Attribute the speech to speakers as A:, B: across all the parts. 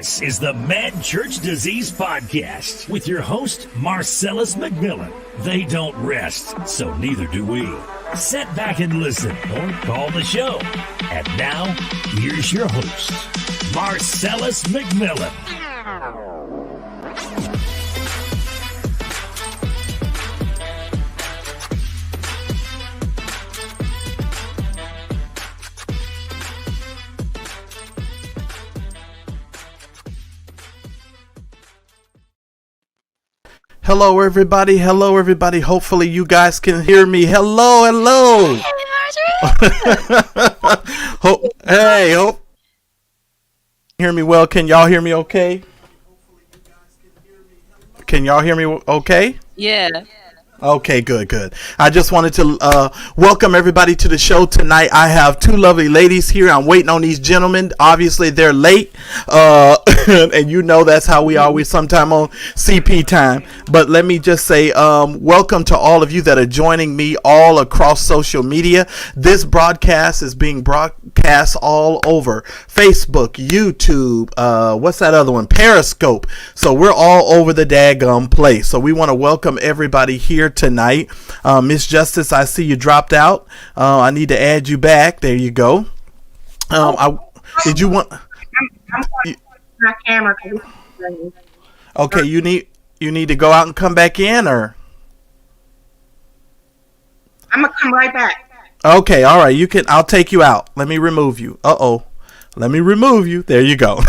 A: This is the Mad Church Disease Podcast with your host, MarcellusMcMillian. They don't rest, so neither do we. Sit back and listen or call the show. And now, here's your host, Marcellus McMillian.
B: Hello, everybody. Hello, everybody. Hopefully you guys can hear me. Hello, hello. Hey, hope hear me well. Can y'all hear me okay? Can y'all hear me okay?
C: Yeah.
B: Okay, good. I just wanted to welcome everybody to the show tonight. I have two lovely ladies here. I'm waiting on these gentlemen. Obviously, they're late, and you know that's how we always sometime on CP time. But let me just say welcome to all of you that are joining me all across social media. This broadcast is being broadcast all over Facebook, YouTube, what's that other one? Periscope. So we're all over the daggum place. So we want to welcome everybody here tonight. Miss Justice, I see you dropped out. I need to add you back. There you go. Did you want?
D: I'm my camera.
B: Okay, you need to go out and come back in, or?
D: I'm gonna come right back.
B: Okay, all right. I'll take you out. Let me remove you. Let me remove you. There you go.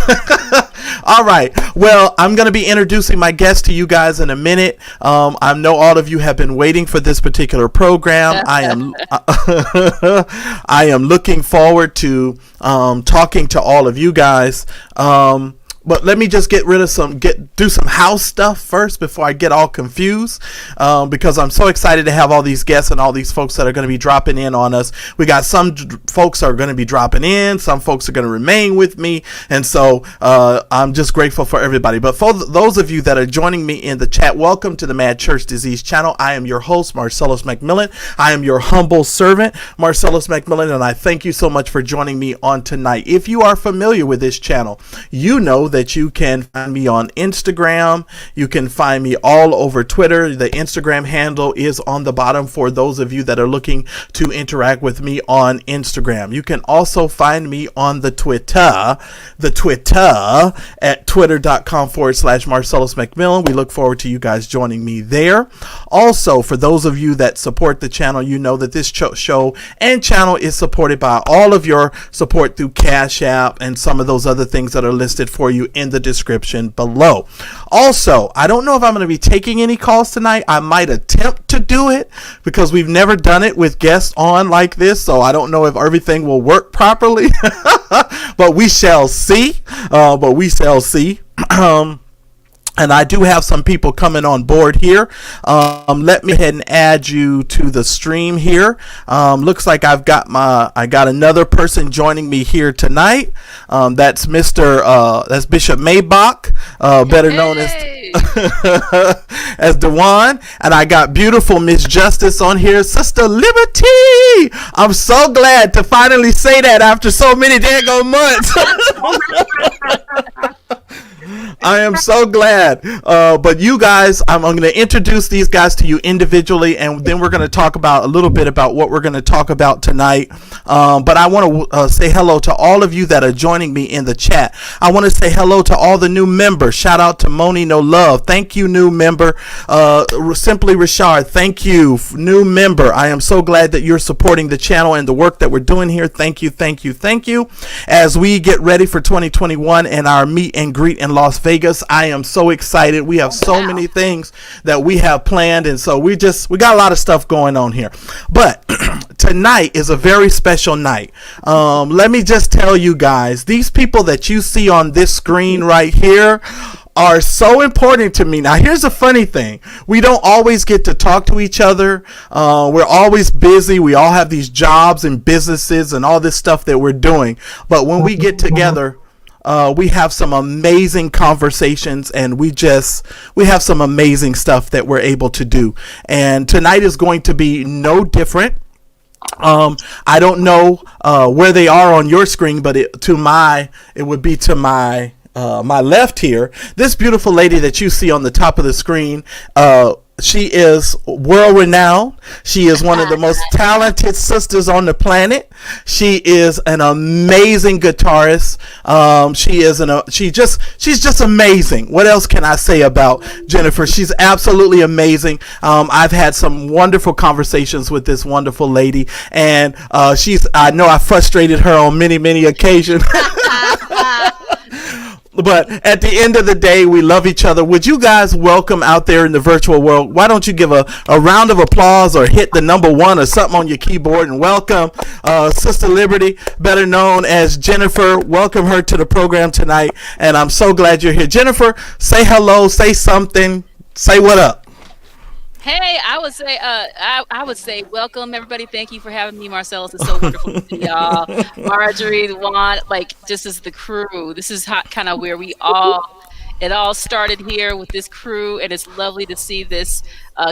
B: All right. Well, I'm going to be introducing my guest to you guys in a minute. I know all of you have been waiting for this particular program. I am looking forward to talking to all of you guys. But let me just get rid of do some house stuff first before I get all confused, because I'm so excited to have all these guests and all these folks that are going to be dropping in on us. We got some folks are going to be dropping in, some folks are going to remain with me, and so I'm just grateful for everybody. But for those of you that are joining me in the chat, welcome to the Mad Church Disease channel. I am your host, Marcellus McMillian. I am your humble servant, Marcellus McMillian, and I thank you so much for joining me on tonight. If you are familiar with this channel, you know that you can find me on Instagram. You can find me all over Twitter. The Instagram handle is on the bottom for those of you that are looking to interact with me on Instagram. You can also find me on the Twitter at twitter.com/MarcellusMcMillian. We look forward to you guys joining me there. Also, for those of you that support the channel, you know that this show and channel is supported by all of your support through Cash App and some of those other things that are listed for you in the description below. Also, I don't know if I'm going to be taking any calls tonight. I might attempt to do it because we've never done it with guests on like this, so I don't know if everything will work properly. But we shall see. And I do have some people coming on board here. Let me go ahead and add you to the stream here. Looks like I got another person joining me here tonight. That's that's Bishop Maybach, better known as as Djuan, and I got beautiful Miss Justice on here, Sister Liberty. I'm so glad to finally say that after so many daggone months. I am so glad. But you guys, I'm going to introduce these guys to you individually, and then we're going to talk about a little bit about what we're going to talk about tonight. But I want to say hello to all of you that are joining me in the chat. I want to say hello to all the new members. Shout out to Moni No Love. Thank you, new member. Simply Richard, thank you, new member. I am so glad that you're supporting the channel and the work that we're doing here. Thank you. As we get ready for 2021 and our meet and greet in Las Vegas, I am so excited. We have so many things that we have planned, and so we got a lot of stuff going on here. But tonight is a very special night. Let me just tell you guys, these people that you see on this screen right here are so important to me. Now, here's the funny thing. We don't always get to talk to each other. We're always busy. We all have these jobs and businesses and all this stuff that we're doing. But when we get together, we have some amazing conversations, and we have some amazing stuff that we're able to do. And tonight is going to be no different. I don't know where they are on your screen, but it would be to my left here. This beautiful lady that you see on the top of the screen She is world renowned. She is one of the most talented sisters on the planet. She is an amazing guitarist. She's just amazing. What else can I say about Jennifer? She's absolutely amazing. I've had some wonderful conversations with this wonderful lady, and I know I frustrated her on many occasions. But at the end of the day, we love each other. Would you guys welcome out there in the virtual world? Why don't you give a round of applause or hit the number 1 or something on your keyboard and welcome Sister Liberty, better known as Jennifer. Welcome her to the program tonight. And I'm so glad you're here. Jennifer, say hello, say something, say what up.
C: Hey, I would say welcome everybody. Thank you for having me, Marcellus. It's so wonderful to see y'all. Marjorie, Djuan, this is the crew. This is kind of where it all started here with this crew, and it's lovely to see this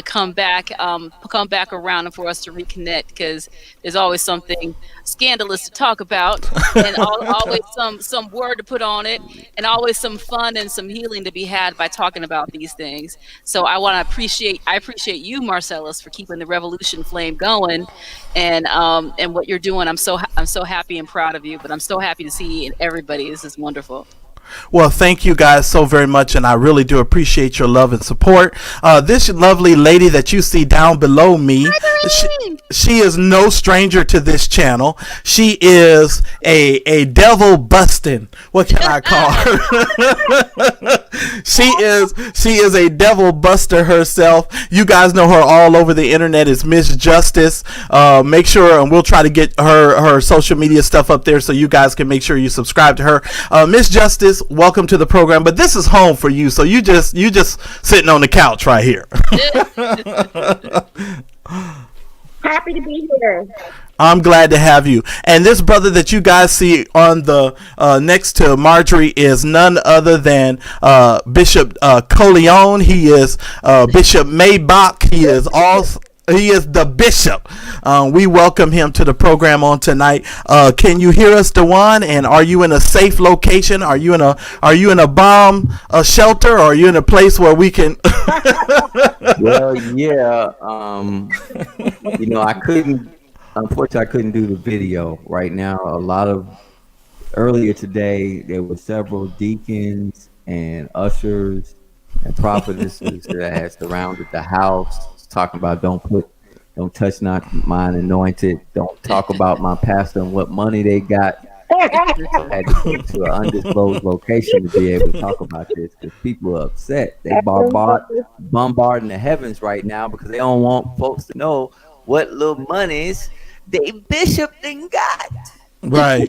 C: come back around and for us to reconnect, because there's always something scandalous to talk about, and always some word to put on it, and always some fun and some healing to be had by talking about these things. So I appreciate you, Marcellus, for keeping the revolution flame going, and what you're doing. I'm so happy and proud of you, but I'm so happy to see everybody. This is wonderful.
B: Well, thank you guys so very much, and I really do appreciate your love and support. This lovely lady that you see down below me, she is no stranger to this channel. She is a devil busting. What can I call her? She is a devil buster herself. You guys know her all over the internet as Miss Justice. Make sure, and we'll try to get her social media stuff up there so you guys can make sure you subscribe to her. Miss Justice, welcome to the program, but this is home for you, so you just sitting on the couch right here.
D: Happy to be here.
B: I'm glad to have you. And this brother that you guys see on the next to Marjorie is none other than Bishop Coleon. He is Bishop Maybach. He is the bishop. We welcome him to the program on tonight. Can you hear us, Djuan? And are you in a safe location? Are you in a bomb shelter? Or are you in a place where we can?
E: Well, yeah. Unfortunately, I couldn't do the video right now. Earlier today, there were several deacons and ushers and prophetesses that had surrounded the house, talking about don't touch not mine anointed, don't talk about my pastor and what money they got. I had to get to an undisclosed location to be able to talk about this, because people are upset. They bombarding the heavens right now because they don't want folks to know what little monies they bishop done got.
B: Right.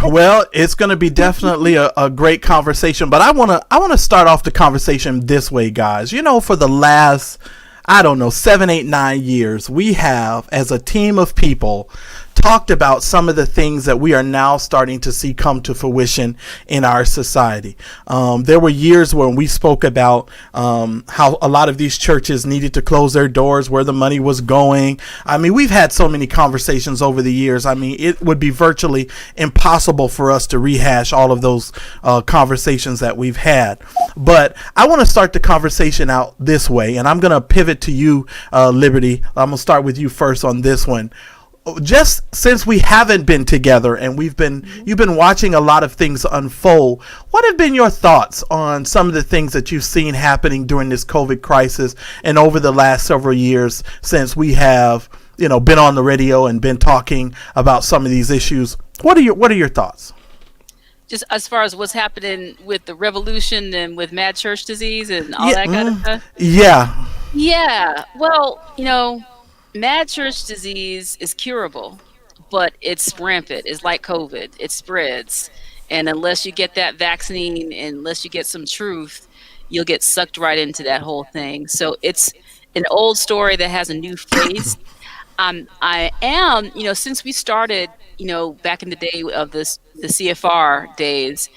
B: Well, it's going to be definitely a great conversation, but I want to start off the conversation this way, guys. You know, for the last, 7, 8, 9 years, we have, as a team of people, talked about some of the things that we are now starting to see come to fruition in our society. There were years when we spoke about how a lot of these churches needed to close their doors, where the money was going. I mean, we've had so many conversations over the years. I mean, it would be virtually impossible for us to rehash all of those conversations that we've had. But I want to start the conversation out this way, and I'm going to pivot to you, Liberty. I'm going to start with you first on this one. Just since we haven't been together and you've been watching a lot of things unfold, what have been your thoughts on some of the things that you've seen happening during this COVID crisis and over the last several years since we have, been on the radio and been talking about some of these issues? What are your thoughts?
C: Just as far as what's happening with the revolution and with mad church disease and all that kind of stuff?
B: Yeah.
C: Yeah. Well, mad church disease is curable, but it's rampant. It's like COVID. It spreads. And unless you get that vaccine, and unless you get some truth, you'll get sucked right into that whole thing. So it's an old story that has a new face. I am, since we started, back in the day of the CFR days,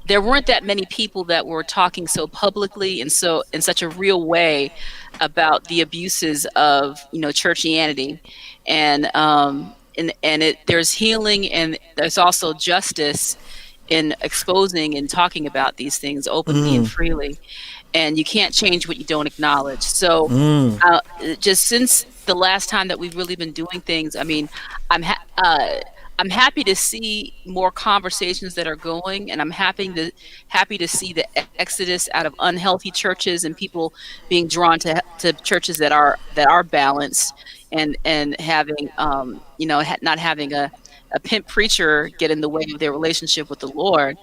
C: there weren't that many people that were talking so publicly and so in such a real way about the abuses of churchianity, and there's healing and there's also justice in exposing and talking about these things openly and freely. and you can't change what you don't acknowledge. So just since the last time that we've really been doing things, I mean, I'm happy to see more conversations that are going, and I'm happy to see the exodus out of unhealthy churches and people being drawn to churches that are balanced, and having not having a pimp preacher get in the way of their relationship with the Lord.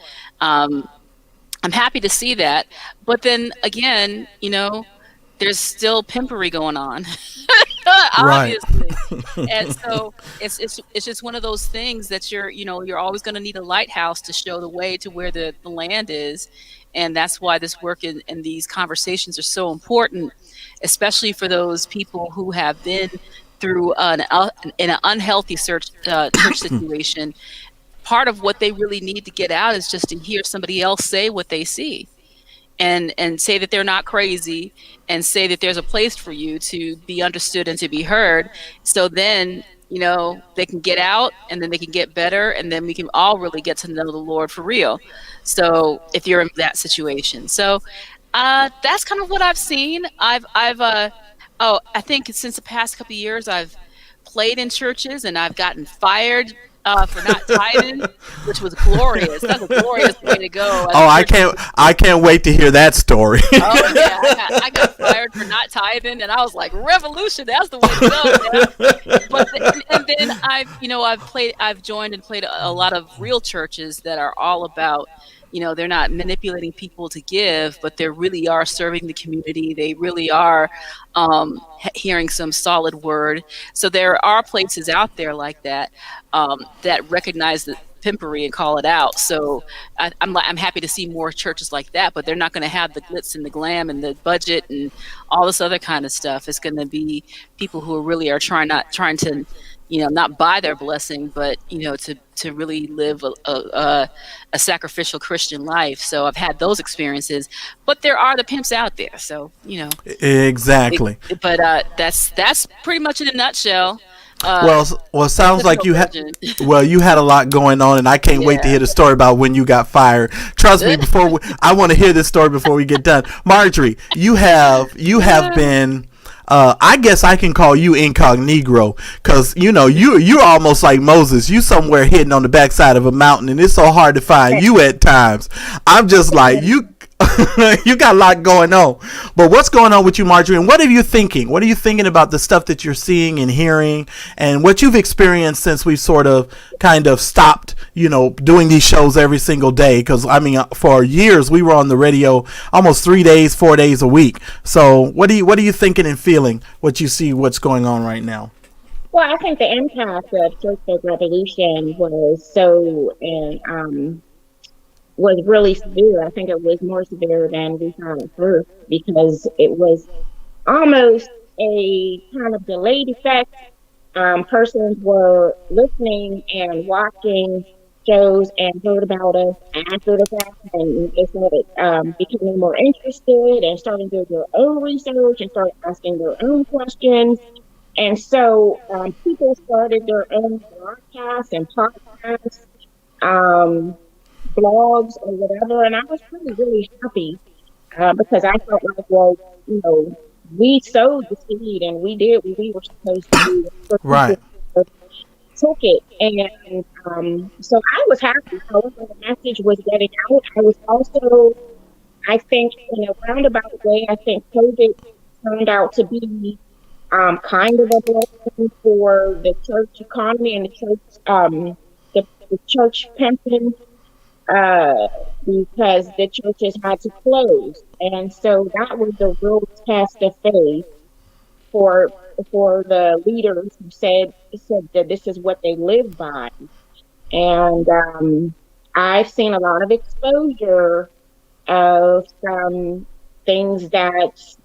C: I'm happy to see that, but then again, there's still pimpery going on, obviously. And so it's just one of those things that you're always going to need a lighthouse to show the way to where the land is. And that's why this work and these conversations are so important, especially for those people who have been through in an unhealthy church situation. Part of what they really need to get out is just to hear somebody else say what they see, and say that they're not crazy, and say that there's a place for you to be understood and to be heard. So then, they can get out, and then they can get better, and then we can all really get to know the Lord for real. So if you're in that situation, so that's kind of what I've seen. I think since the past couple of years, I've played in churches, and I've gotten fired for not tithing, which was glorious. That's a glorious way to go.
B: I can't wait to hear that story.
C: Oh yeah, I got fired for not tithing, and I was like, revolution. That's the way to go. But then I've joined and played a lot of real churches that are all about, they're not manipulating people to give, but they really are serving the community. They really are hearing some solid word. So there are places out there like that that recognize the pimpery and call it out. So I'm happy to see more churches like that, but they're not going to have the glitz and the glam and the budget and all this other kind of stuff. It's going to be people who really are trying to not buy their blessing, but to really live a sacrificial Christian life. So I've had those experiences, but there are the pimps out there. So
B: exactly.
C: But that's pretty much in a nutshell.
B: Well, sounds like you had a lot going on, and I can't wait to hear the story about when you got fired. Trust me, I want to hear this story before we get done. Marjorie, you have been. I guess I can call you incognito, because you're almost like Moses. You somewhere hidden on the backside of a mountain, and it's so hard to find you at times. I'm just like you. You got a lot going on. But what's going on with you, Marjorie? And what are you thinking? What are you thinking about the stuff that you're seeing and hearing, and what you've experienced since we've sort of kind of stopped, doing these shows every single day? Because for years we were on the radio almost 4 days a week. So what are you thinking and feeling? What you see, what's going on right now?
D: Well, I think the impact of Church Revolution was really severe. I think it was more severe than we thought at first, because it was almost a kind of delayed effect. Persons were listening and watching shows and heard about us after the fact, and they started becoming more interested and starting to do their own research and started asking their own questions. And so people started their own broadcasts and podcasts, blogs or whatever, and I was really happy because I felt like, we sowed the seed and we did what we were supposed to do.
B: Right.
D: Took it, and so I was happy. However, the message was getting out. I was also, I think, in a roundabout way, I think COVID turned out to be kind of a blessing for the church economy and the church pimping. Because the churches had to close, and so that was the real test of faith for the leaders who said that this is what they live by. And I've seen a lot of exposure of some things that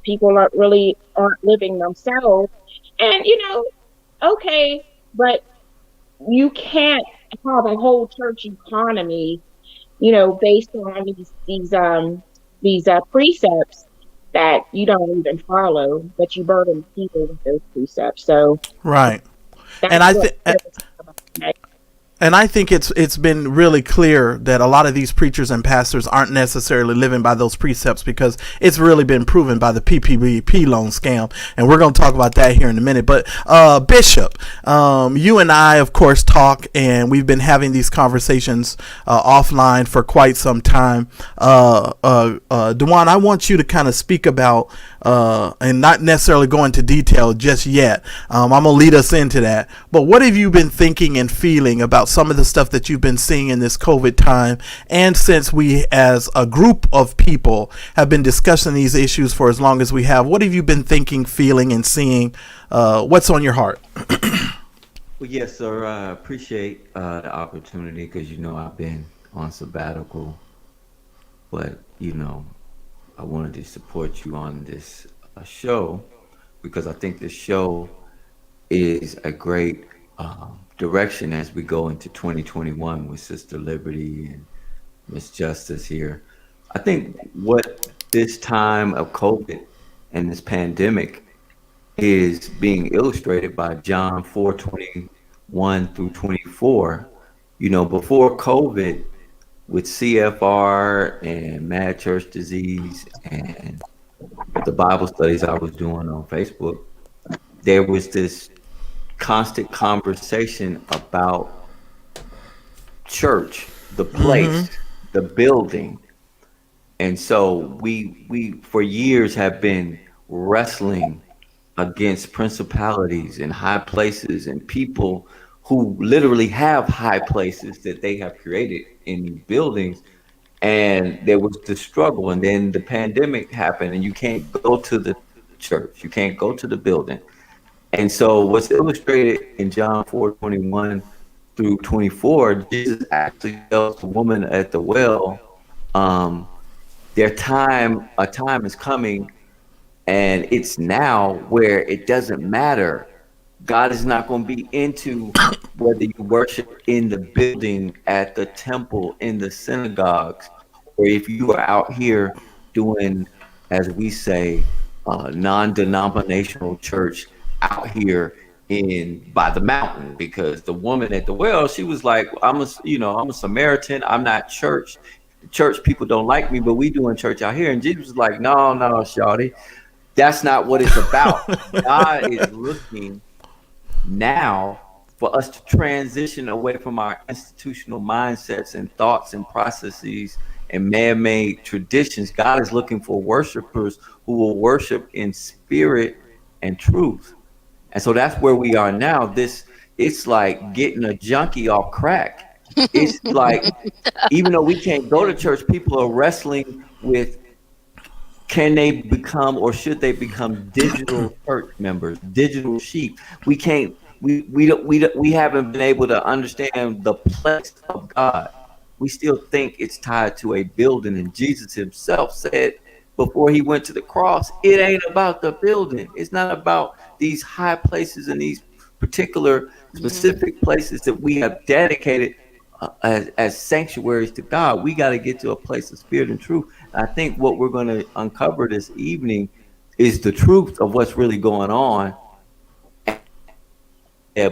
D: people aren't living themselves, and okay, but you can't have a whole church economy, based on these precepts that you don't even follow, but you burden people with those precepts. So
B: right, and I think. And I think it's been really clear that a lot of these preachers and pastors aren't necessarily living by those precepts, because it's really been proven by the PPP loan scam. And we're going to talk about that here in a minute. But Bishop, you and I, of course, talk, and we've been having these conversations offline for quite some time. Djuan, I want you to kind of speak about, and not necessarily go into detail just yet. I'm going to lead us into that. But what have you been thinking and feeling about some of the stuff that you've been seeing in this COVID time? And since we as a group of people have been discussing these issues for as long as we have, what have you been thinking, feeling, and seeing? What's on your heart?
E: Well, yes, sir. I appreciate the opportunity, because, I've been on sabbatical. But, I wanted to support you on this show, because I think this show is a great direction as we go into 2021 with Sister Liberty and Miss Justice here. I think what this time of COVID and this pandemic is being illustrated by John 4:21 through 24. Before COVID, with CFR and Mad Church Disease and the Bible studies I was doing on Facebook, there was this constant conversation about church, the place, the building. And so we for years have been wrestling against principalities and high places and people who literally have high places that they have created in buildings. And there was the struggle, and then the pandemic happened, and you can't go to the church, you can't go to the building. And so what's illustrated in John 4:21 through 24, Jesus actually tells the woman at the well, a time is coming, and it's now, where it doesn't matter. God is not going to be into whether you worship in the building, at the temple, in the synagogues, or if you are out here doing, as we say, non-denominational church out here by the mountain. Because the woman at the well, she was like, I'm a Samaritan. I'm not church. The church people don't like me, but we doing church out here. And Jesus was like, no, shawty, that's not what it's about. God is looking now for us to transition away from our institutional mindsets and thoughts and processes and man-made traditions. God is looking for worshipers who will worship in spirit and truth. And so that's where we are now. It's like getting a junkie off crack. It's like, even though we can't go to church, people are wrestling with, can they become, or should they become, digital church members, digital sheep? We can't. We haven't been able to understand the place of God. We still think it's tied to a building. And Jesus himself said before he went to the cross, it ain't about the building. It's not about these high places and these particular specific places that we have dedicated as sanctuaries to God. We got to get to a place of spirit and truth. I think what we're going to uncover this evening is the truth of what's really going on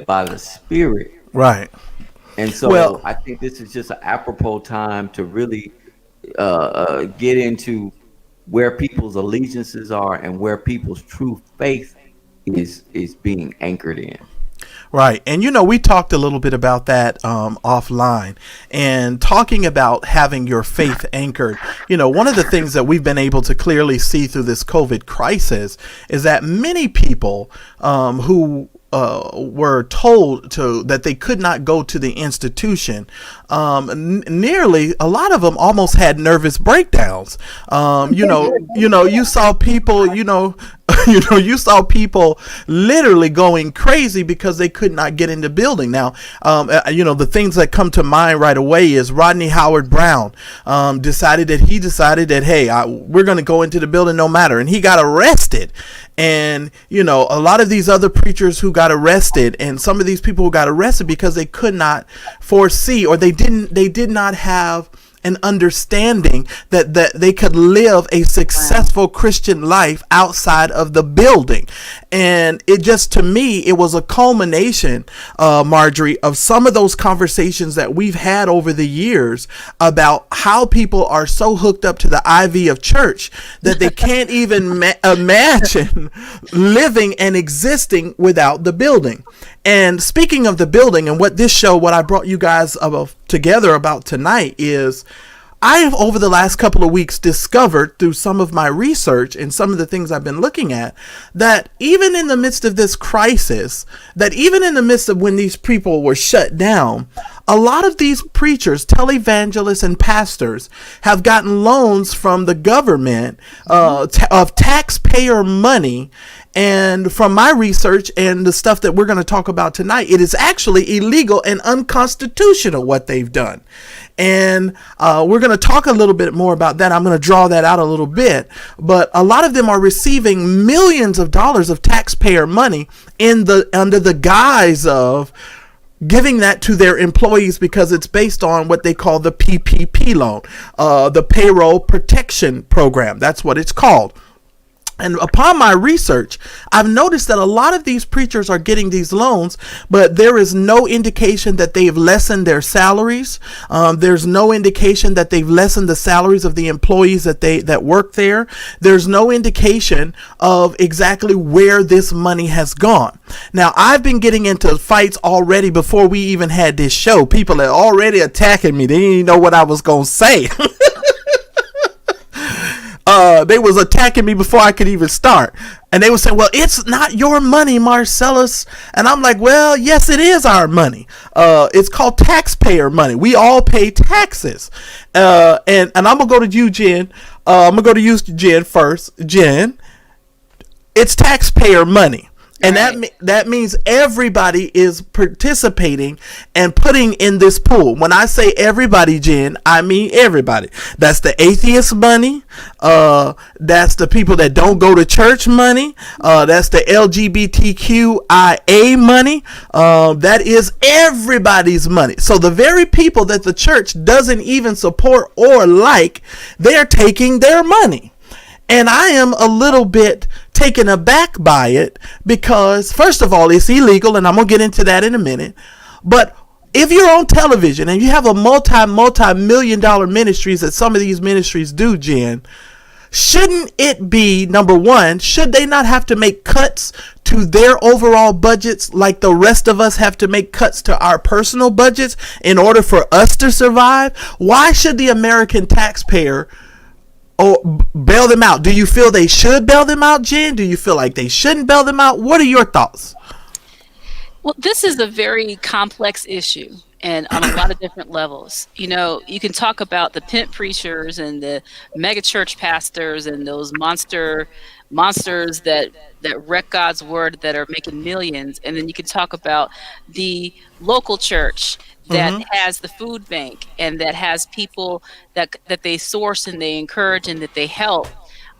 E: by the Spirit.
B: Right.
E: And so I think this is just an apropos time to really get into where people's allegiances are and where people's true faith is being anchored in.
B: Right. And, we talked a little bit about that offline, and talking about having your faith anchored. One of the things that we've been able to clearly see through this COVID crisis is that many people who were told that they could not go to the institution, nearly a lot of them almost had nervous breakdowns. You saw people, you saw people literally going crazy because they could not get in the building. Now, the things that come to mind right away is Rodney Howard Brown decided that, hey, we're going to go into the building no matter. And he got arrested. And, a lot of these other preachers who got arrested, and some of these people who got arrested because they could not foresee, or they did not have and understanding that they could live a successful Christian life outside of the building. And it just, to me, it was a culmination, Marjorie, of some of those conversations that we've had over the years about how people are so hooked up to the IV of church that they can't even imagine living and existing without the building. And speaking of the building, and what I brought you guys together about tonight is, I have over the last couple of weeks discovered through some of my research and some of the things I've been looking at, that even in the midst of this crisis, that even in the midst of when these people were shut down, a lot of these preachers, televangelists, and pastors have gotten loans from the government of taxpayer money. And from my research and the stuff that we're going to talk about tonight, it is actually illegal and unconstitutional what they've done. And we're going to talk a little bit more about that. I'm going to draw that out a little bit. But a lot of them are receiving millions of dollars of taxpayer money under the guise of giving that to their employees, because it's based on what they call the PPP loan, the Payroll Protection Program. That's what it's called. And upon my research, I've noticed that a lot of these preachers are getting these loans, but there is no indication that they've lessened their salaries. There's no indication that they've lessened the salaries of the employees that work there. There's no indication of exactly where this money has gone. Now, I've been getting into fights already before we even had this show. People are already attacking me. They didn't even know what I was going to say. They was attacking me before I could even start. And they would say, well, it's not your money, Marcellus. And I'm like, well, yes, it is our money. It's called taxpayer money. We all pay taxes. And I'm going to go to you, Jen. I'm going to go to you, Jen, first. Jen, it's taxpayer money. And that means everybody is participating and putting in this pool. When I say everybody, Jen, I mean everybody. That's the atheist money. That's the people that don't go to church money. That's the LGBTQIA money. That is everybody's money. So the very people that the church doesn't even support or like, they're taking their money. And I am a little bit taken aback by it because, first of all, it's illegal, and I'm going to get into that in a minute. But if you're on television and you have a multi-million dollar ministries that some of these ministries do, Jen, shouldn't it be, number one, should they not have to make cuts to their overall budgets like the rest of us have to make cuts to our personal budgets in order for us to survive? Why should the American taxpayer bail them out? Do you feel they should bail them out, Jen? Do you feel like they shouldn't bail them out? What are your thoughts?
C: Well, this is a very complex issue, and on a lot of different levels. You know, you can talk about the pimp preachers and the mega church pastors and those monsters that wreck God's word that are making millions, and then you can talk about the local church that has the food bank and that has people that they source and they encourage and that they help,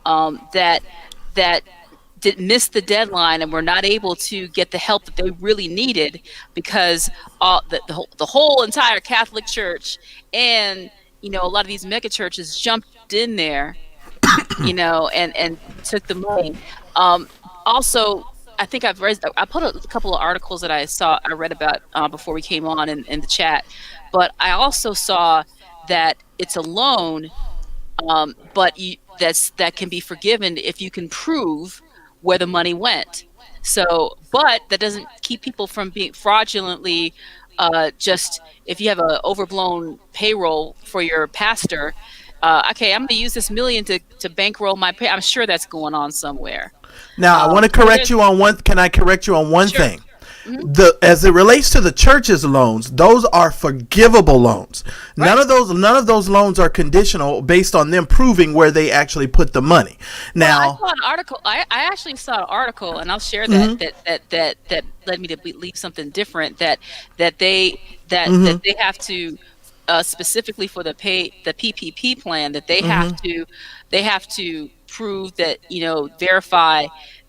C: that did miss the deadline and were not able to get the help that they really needed because the whole entire Catholic Church and a lot of these mega churches jumped in there, and took the money. Also, I think I put a couple of articles that I read about before we came on in the chat, but I also saw that it's a loan, but that can be forgiven if you can prove where the money went. So, but that doesn't keep people from being fraudulently, just if you have an overblown payroll for your pastor, okay, I'm going to use this million to bankroll my pay. I'm sure that's going on somewhere.
B: Now, I want to correct you on one. Can I correct you on one thing? Mm-hmm. As it relates to the church's loans, those are forgivable loans. Right. None of those loans are conditional based on them proving where they actually put the money. Now,
C: I saw an article. I actually saw an article, and I'll share that that led me to believe something different. That they have to. Specifically for the PPP plan, that they have to prove that, verify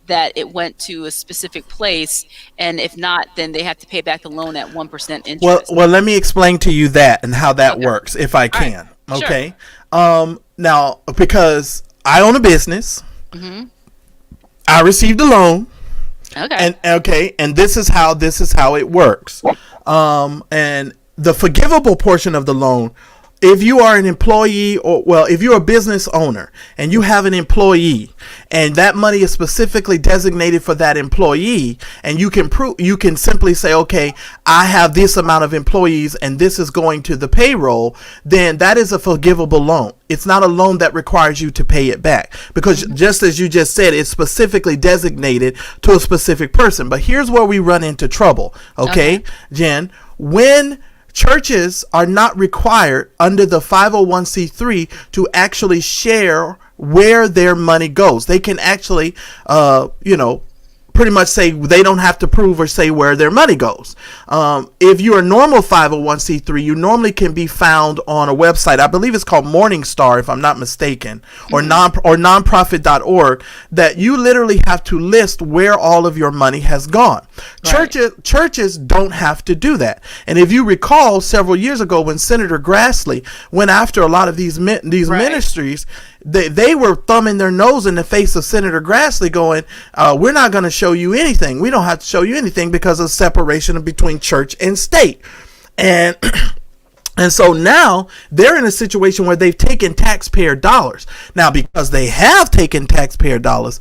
C: that it went to a specific place, and if not, then they have to pay back the loan at 1% interest.
B: Well, let me explain to you that and how that works, if I can. Okay. Now, because I own a business, I received a loan.
C: Okay.
B: And this is how it works. And the forgivable portion of the loan, if you are an employee, if you're a business owner and you have an employee and that money is specifically designated for that employee, and you can simply say, okay, I have this amount of employees and this is going to the payroll, then that is a forgivable loan. It's not a loan that requires you to pay it back, because just as you just said, it's specifically designated to a specific person. But here's where we run into trouble. Okay. Jen, when churches are not required under the 501c3 to actually share where their money goes. They can actually, pretty much say they don't have to prove or say where their money goes. If you're a normal 501c3, you normally can be found on a website. I believe it's called Morningstar, if I'm not mistaken, or nonprofit.org, that you literally have to list where all of your money has gone. Right. Churches don't have to do that. And if you recall, several years ago when Senator Grassley went after a lot of these ministries, they were thumbing their nose in the face of Senator Grassley, going, we're not going to show you anything. We don't have to show you anything because of separation between church and state. And so now they're in a situation where they've taken taxpayer dollars. Now, because they have taken taxpayer dollars,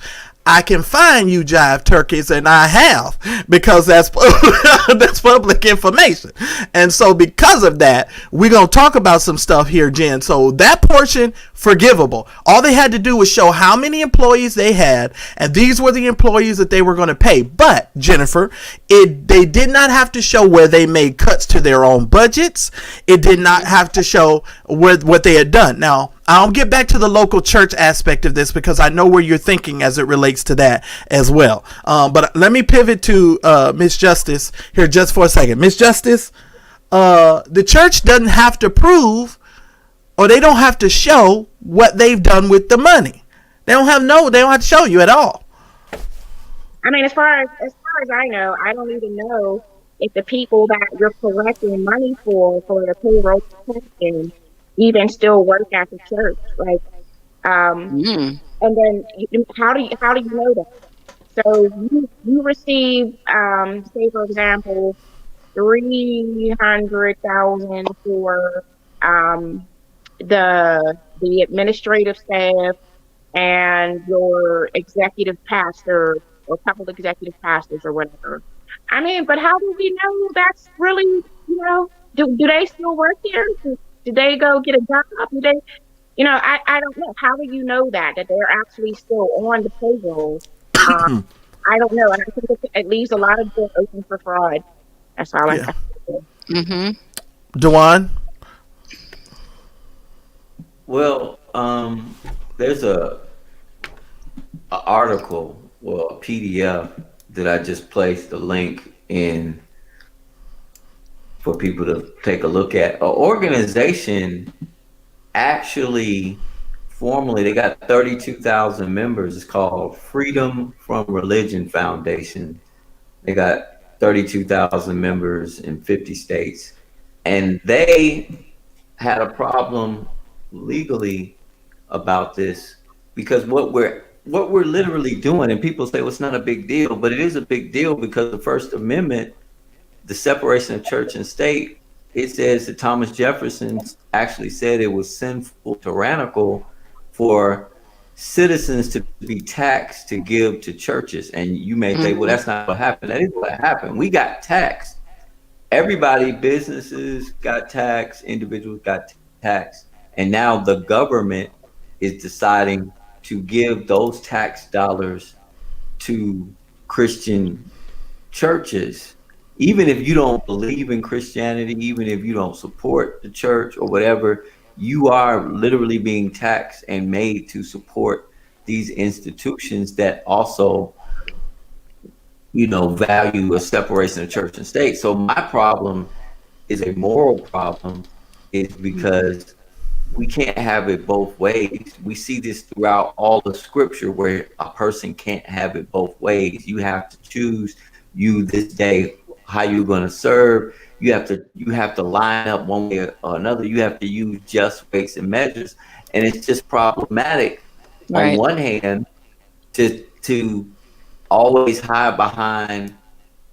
B: I can find you jive turkeys, and I have, because that's public information. And so because of that, we're going to talk about some stuff here, Jen. So that portion, forgivable. All they had to do was show how many employees they had, and these were the employees that they were going to pay. But, Jennifer, they did not have to show where they made cuts to their own budgets. It did not have to show what they had done. Now, I'll get back to the local church aspect of this, because I know where you're thinking as it relates to that as well. But let me pivot to Miss Justice here just for a second. Miss Justice, the church doesn't have to prove, or they don't have to show what they've done with the money. They don't have to show you at all.
D: I mean, as far as I know, I don't even know if the people that you're collecting money for the payroll protection even still work at the church. Like, and then how do you know that? So you receive, say for example, 300,000 for the administrative staff and your executive pastor or couple executive pastors or whatever. I mean, but how do we know that's really, do they still work here? Did they go get a job? Do they, I don't know. How do you know that they're actually still on the payroll? I don't know. And I think it leaves a lot of doors open for fraud. That's all I have to say.
B: Djuan?
E: Well, there's a article, a PDF that I just placed the link in for people to take a look at. An organization actually formally, they got 32,000 members. It's called Freedom from Religion Foundation. They got 32,000 members in 50 states. And they had a problem legally about this, because what we're literally doing, and people say, well, it's not a big deal, but it is a big deal, because the First Amendment, the separation of church and state, it says that Thomas Jefferson actually said it was sinful, tyrannical for citizens to be taxed to give to churches. And you may say, well, that's not what happened. That is what happened. We got taxed. Everybody, businesses got taxed, individuals got taxed. And now the government is deciding to give those tax dollars to Christian churches. Even if you don't believe in Christianity, even if you don't support the church or whatever, you are literally being taxed and made to support these institutions that also, value a separation of church and state. So my problem is a moral problem, is because we can't have it both ways. We see this throughout all the scripture, where a person can't have it both ways. You have to choose, you this day how you're going to serve. You have to line up one way or another. You have to use just weights and measures, and it's just problematic on
C: Right.
E: one hand to always hide behind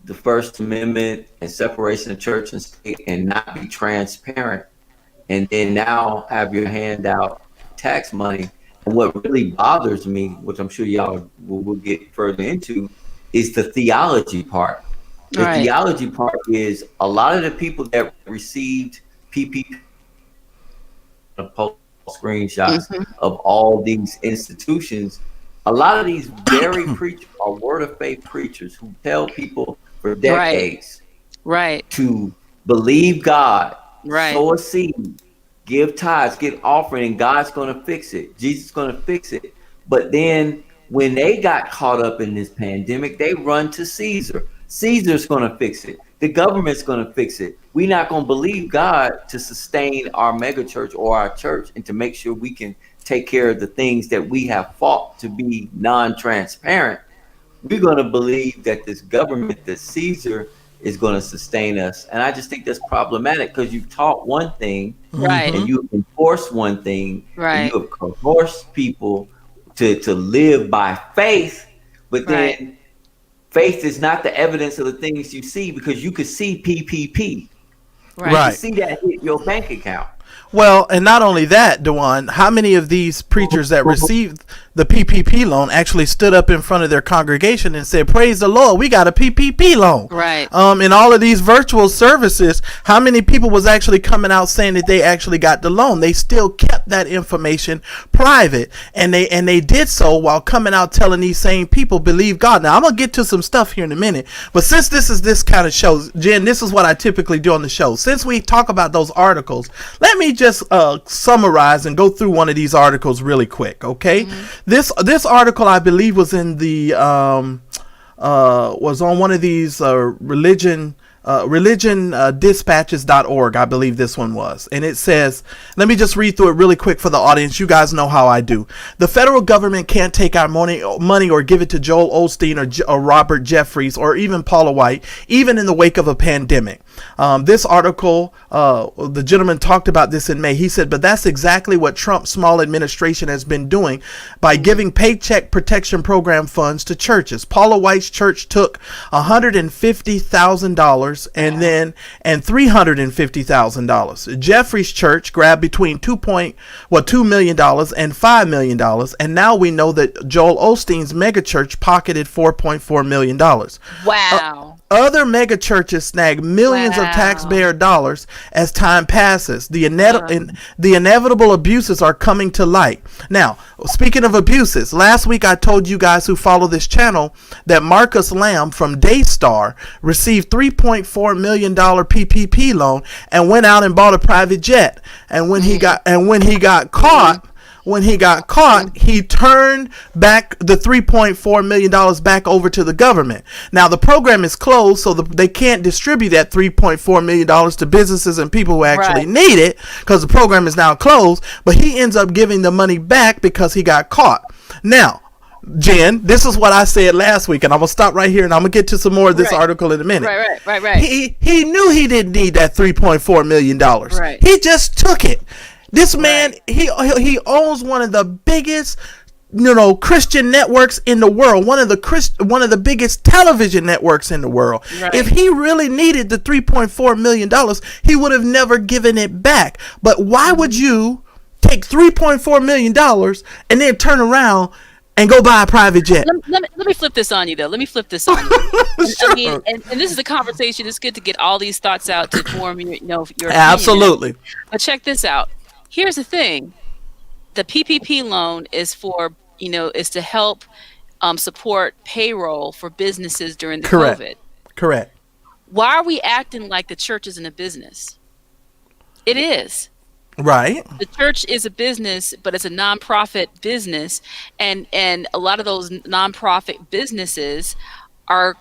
E: the First Amendment and separation of church and state and not be transparent, and then now have your hand out tax money. And what really bothers me, which I'm sure y'all will get further into, is the theology part. The
C: Right.
E: theology part is a lot of the people that received PPP post screenshots of all these institutions. A lot of these very preachers are word of faith preachers who tell people for decades
C: Right.
E: to believe God,
C: Right.
E: sow a seed, give tithes, give offering, and God's going to fix it. Jesus is going to fix it. But then when they got caught up in this pandemic, they run to Caesar. Caesar's going to fix it. The government's going to fix it. We're not going to believe God to sustain our mega church or our church and to make sure we can take care of the things that we have fought to be non-transparent. We're going to believe that this government, that Caesar, is going to sustain us. And I just think that's problematic because you've taught one thing,
C: Right.
E: and you've enforced one thing,
C: Right.
E: and you have coerced people to live by faith, but then
C: Right.
E: faith is not the evidence of the things you see, because you could see PPP.
C: Right.
E: You
B: Right.
E: see that hit your bank account.
B: Well, and not only that, Djuan, how many of these preachers that received the PPP loan actually stood up in front of their congregation and said, "Praise the Lord, we got a PPP loan."
C: Right.
B: In all of these virtual services, how many people was actually coming out saying that they actually got the loan? They still kept that information private, and they did so while coming out telling these same people believe God. Now I'm gonna get to some stuff here in a minute, but since this is this kind of show, Jen, this is what I typically do on the show. Since we talk about those articles, let me just summarize and go through one of these articles really quick, okay? This article, I believe, was in the was on one of these dispatches.org. I believe this one was, and it says, let me just read through it really quick for the audience. You guys know how I do. The federal government can't take our money or give it to Joel Osteen or Robert Jeffries or even Paula White, even in the wake of a pandemic. This article, the gentleman talked about this in May. He said, but that's exactly what Trump's small administration has been doing by giving Paycheck Protection Program funds to churches. Paula White's church took $150,000 and $350,000. Jeffrey's church grabbed between $2 million and $5 million. And now we know that Joel Osteen's megachurch pocketed $4.4 million.
C: Wow.
B: Other mega churches snag millions of taxpayer dollars as time passes. The inevitable abuses are coming to light. Now, speaking of abuses, last week I told you guys who follow this channel that Marcus Lamb from Daystar received $3.4 million PPP loan and went out and bought a private jet. And when he got caught, he turned back the $3.4 million back over to the government. Now, the program is closed, so they can't distribute that $3.4 million to businesses and people who actually need it because the program is now closed, but he ends up giving the money back because he got caught. Now, Jen, this is what I said last week, and I'm going to stop right here, and I'm going to get to some more of this article in a minute.
C: Right.
B: He knew he didn't need that $3.4 million.
C: Right.
B: He just took it. This man, he owns one of the biggest, Christian networks in the world, one of the biggest television networks in the world. Right. If he really needed the $3.4 million, he would have never given it back. But why would you take $3.4 million and then turn around and go buy a private jet?
C: Let me flip this on you, though. Let me flip this on you. Sure. I mean, and this is a conversation. It's good to get all these thoughts out to form your opinion.
B: Absolutely.
C: But check this out. Here's the thing. The PPP loan is for, is to help support payroll for businesses during the COVID.
B: Correct.
C: Why are we acting like the church isn't a business? It is.
B: Right.
C: The church is a business, but it's a nonprofit business, and a lot of those nonprofit businesses are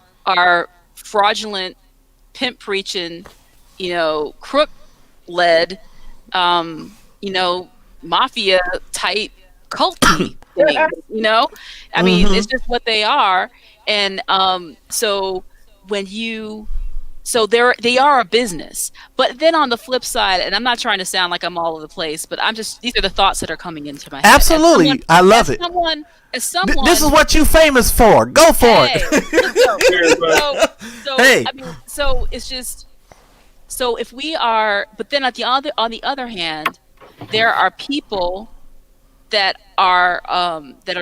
C: fraudulent, pimp preaching, crook led, mafia type culty things. I mean, it's just what they are, and so when you So they are a business. But then on the flip side, and I'm not trying to sound like I'm all over the place, but these are the thoughts that are coming into my head.
B: Absolutely. I love it.
C: As someone,
B: this is what you famous for. Go for it.
C: Hey. I mean, so it's just, so if we are, but then on the other hand, there are people that are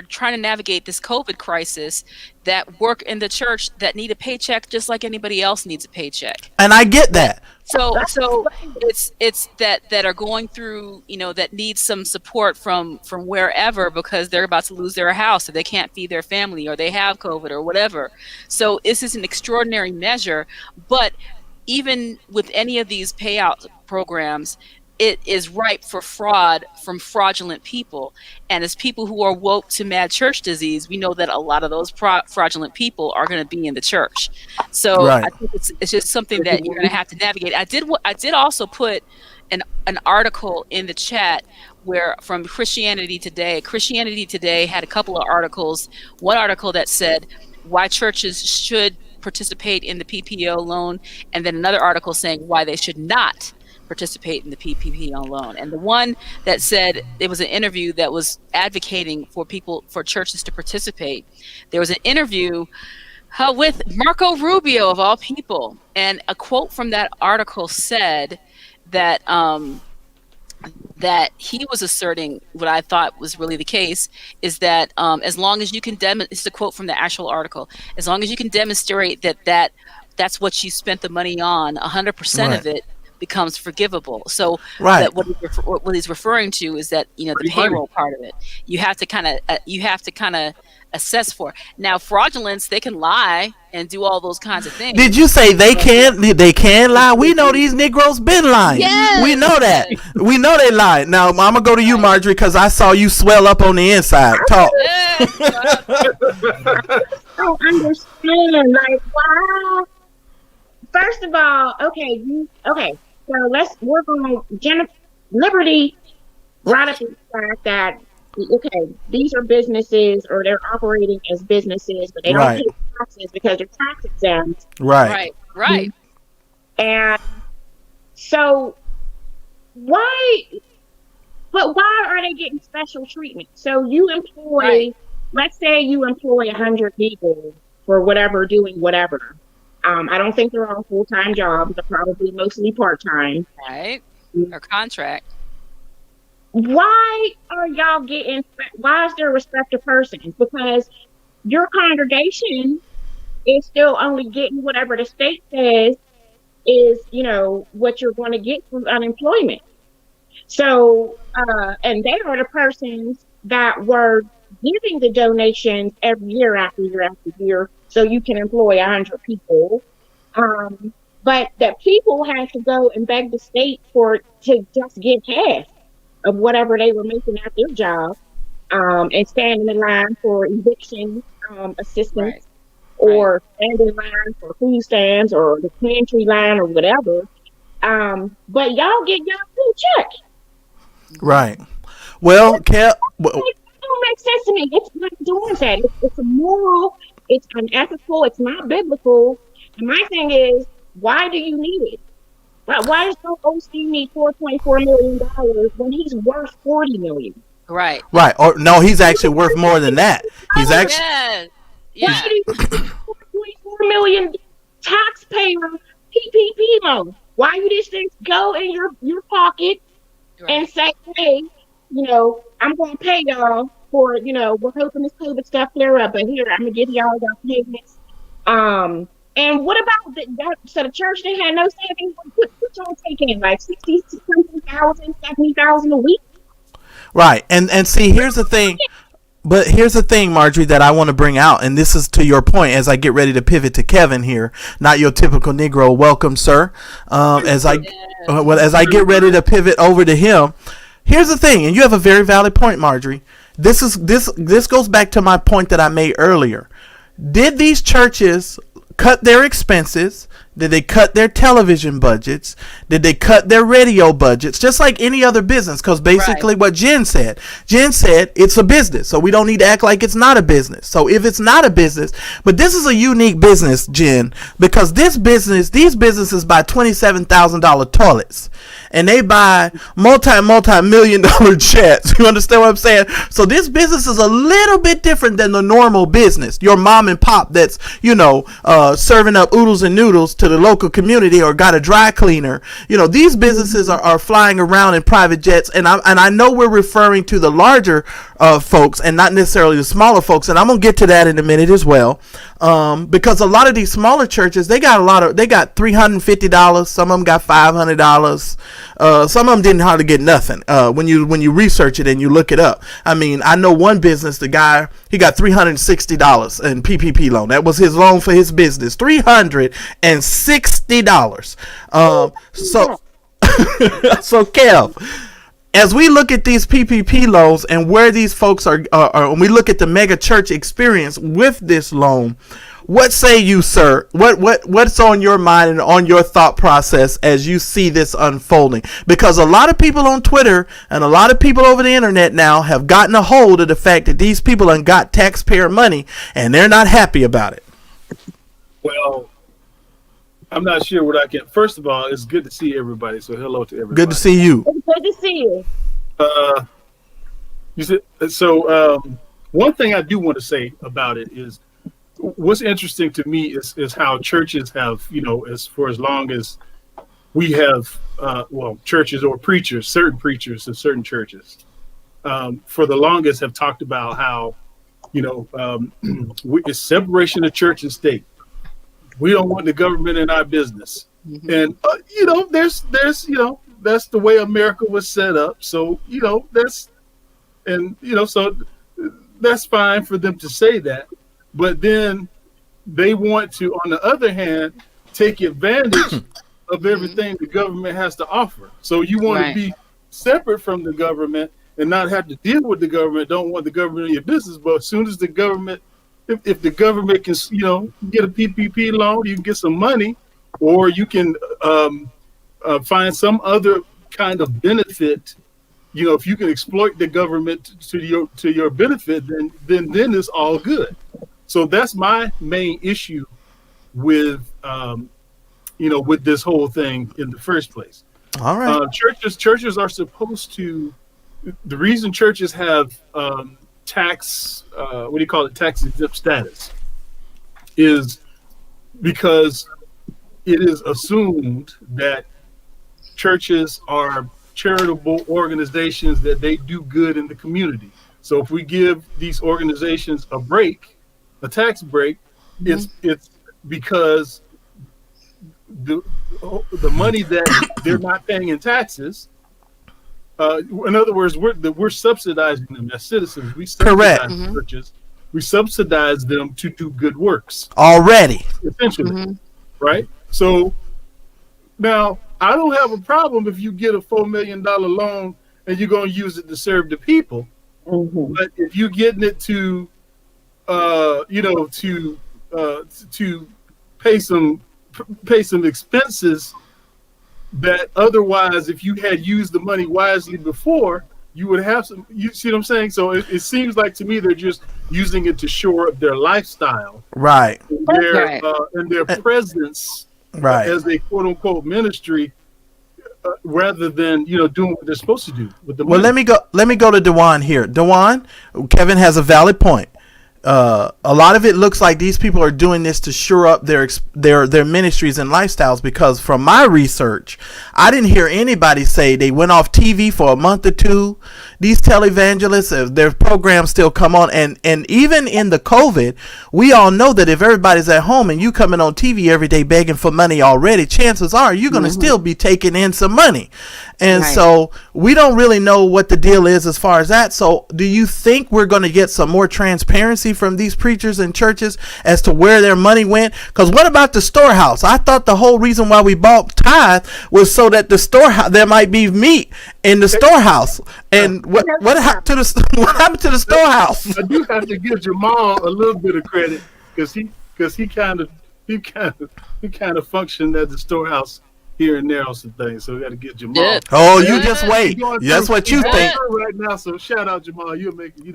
C: trying to navigate this COVID crisis that work in the church that need a paycheck just like anybody else needs a paycheck.
B: And I get that.
C: So it's that are going through, that need some support from wherever because they're about to lose their house or they can't feed their family or they have COVID or whatever. So this is an extraordinary measure, but even with any of these payout programs, it is ripe for fraud from fraudulent people. And as people who are woke to mad church disease, we know that a lot of those fraudulent people are going to be in the church. So right. I think it's just something that you're going to have to navigate. I did also put an article in the chat from Christianity Today. Christianity Today had a couple of articles. One article that said why churches should participate in the PPO loan, and then another article saying why they should not participate in the PPP loan. And the one that said it was an interview that was advocating for churches to participate. There was an interview with Marco Rubio of all people, and a quote from that article said that that he was asserting what I thought was really the case is that as long as you can it's a quote from the actual article, as long as you can demonstrate that's what you spent the money on, 100% right. of it becomes forgivable. So right. that what he's referring to is that the payroll part of it you have to kind of assess for. Now fraudulence, they can lie and do all those kinds of things.
B: Did you say they can lie? We know these Negroes been lying.
C: Yes.
B: We know that. We know they lie. Now I'm gonna go to you, Marjorie, because I saw you swell up on the inside. Talk.
D: I don't understand, like, why. First of all, okay. So we're going to Liberty brought up the fact that, okay, these are businesses or they're operating as businesses, but they don't pay taxes because they're tax exempt.
B: Right.
D: And so why are they getting special treatment? So you employ, let's say you employ 100 people for whatever, doing whatever. I don't think they're all full-time jobs. They're probably mostly part-time.
C: Right. Or contract.
D: Why is there respect to persons? Because your congregation is still only getting whatever the state says is, what you're going to get from unemployment. So, and they are the persons that were giving the donations every year after year after year, so you can employ 100 people. But that people have to go and beg the state to just get half of whatever they were making at their job, and stand in the line for eviction assistance, or stand in line for food stands or the pantry line or whatever. But y'all get your full check.
B: Right. Well,
D: It don't make sense to me. It's not doing that. It's immoral. It's unethical. It's not biblical. And my thing is, why do you need it? Why does no OC need $4.4 million when he's worth $40 million?
C: Right.
B: Or no, he's actually worth more than that. He's actually
C: yeah.
D: $4.4 million taxpayer PPP loan. Why you just go in your pocket and say, hey, I'm going to pay y'all for, we're hoping this COVID stuff clear up, but here, I'm going to give y'all payments. And what about that? So the church, they had no savings. What y'all taking, like 60,000, 70,000 a week?
B: Right. And see, here's the thing. But here's the thing, Marjorie, that I want to bring out, and this is to your point as I get ready to pivot to Kevin here, not your typical Negro. Welcome, sir. As I get ready to pivot over to him, here's the thing, and you have a very valid point, Marjorie. This goes back to my point that I made earlier. Did these churches cut their expenses Did they cut their television budgets? Did they cut their radio budgets? Just like any other business, because basically what Jen said it's a business, so we don't need to act like it's not a business. So if it's not a business, but this is a unique business, Jen, because these businesses buy $27,000 toilets, and they buy multi-million-dollar jets. You understand what I'm saying? So this business is a little bit different than the normal business. Your mom and pop that's, serving up oodles and noodles to the local community, or got a dry cleaner. These businesses are flying around in private jets, and I know we're referring to the larger folks and not necessarily the smaller folks, and I'm gonna get to that in a minute as well, because a lot of these smaller churches, they got $350. Some of them got $500. Some of them didn't hardly get nothing. When you research it and you look it up, I mean, I know one business, the guy, he got $360 in PPP loan. That was his loan for his business, $360. So Kev, as we look at these PPP loans and where these folks are, when we look at the mega church experience with this loan, what say you, sir? What's on your mind and on your thought process as you see this unfolding? Because a lot of people on Twitter and a lot of people over the internet now have gotten a hold of the fact that these people have got taxpayer money and they're not happy about it.
F: Well, I'm not sure what I can. First of all, it's good to see everybody. So hello to everybody.
B: Good to see you.
D: It's good to see you.
F: You said so. One thing I do want to say about it is, what's interesting to me is how churches have, as long as we have, churches or preachers, certain preachers in certain churches, for the longest have talked about how, it's separation of church and state. We don't want the government in our business. Mm-hmm. And, there's that's the way America was set up. So, so that's fine for them to say that. But then they want to, on the other hand, take advantage of everything the government has to offer. So you want to be separate from the government and not have to deal with the government, don't want the government in your business. But as soon as the government, if the government can, get a PPP loan, you can get some money, or you can find some other kind of benefit. If you can exploit the government to your benefit, then it's all good. So that's my main issue with, with this whole thing in the first place.
B: All right.
F: Churches are supposed to. The reason churches have tax exempt status is because it is assumed that churches are charitable organizations, that they do good in the community. So if we give these organizations a tax break, it's because the money that they're not paying in taxes. In other words, we're subsidizing them as citizens. We subsidize churches. We subsidize them to do good works
B: already,
F: essentially, right? So now I don't have a problem if you get a $4 million loan and you're going to use it to serve the people. Mm-hmm. But if you're getting it to pay some expenses that otherwise, if you had used the money wisely before, you would have some. You see what I'm saying? So it seems like to me they're just using it to shore up their lifestyle,
B: right?
F: And their presence,
B: right,
F: as a quote unquote ministry, rather than doing what they're supposed to do with the money.
B: Well, let me go to Djuan here. Djuan, Kevin has a valid point. A lot of it looks like these people are doing this to shore up their ministries and lifestyles, because from my research, I didn't hear anybody say they went off TV for a month or two. These televangelists, their programs still come on, and even in the COVID, we all know that if everybody's at home and you coming on TV every day begging for money already, chances are you're going to still be taking in some money. And so we don't really know what the deal is as far as that. So do you think we're going to get some more transparency from these preachers and churches as to where their money went? Because what about the storehouse? I thought the whole reason why we bought tithe was so that the storehouse, there might be meat in the storehouse. And what happened to the storehouse?
F: I do have to give Jamal a little bit of credit, because he kind of kind of functioned as the storehouse here and there on some things. So we got to get Jamal.
C: Good.
B: Oh,
C: Good.
B: you just wait. That's what you
F: He's going
B: think.
F: through right now. So shout out Jamal. You'll make it.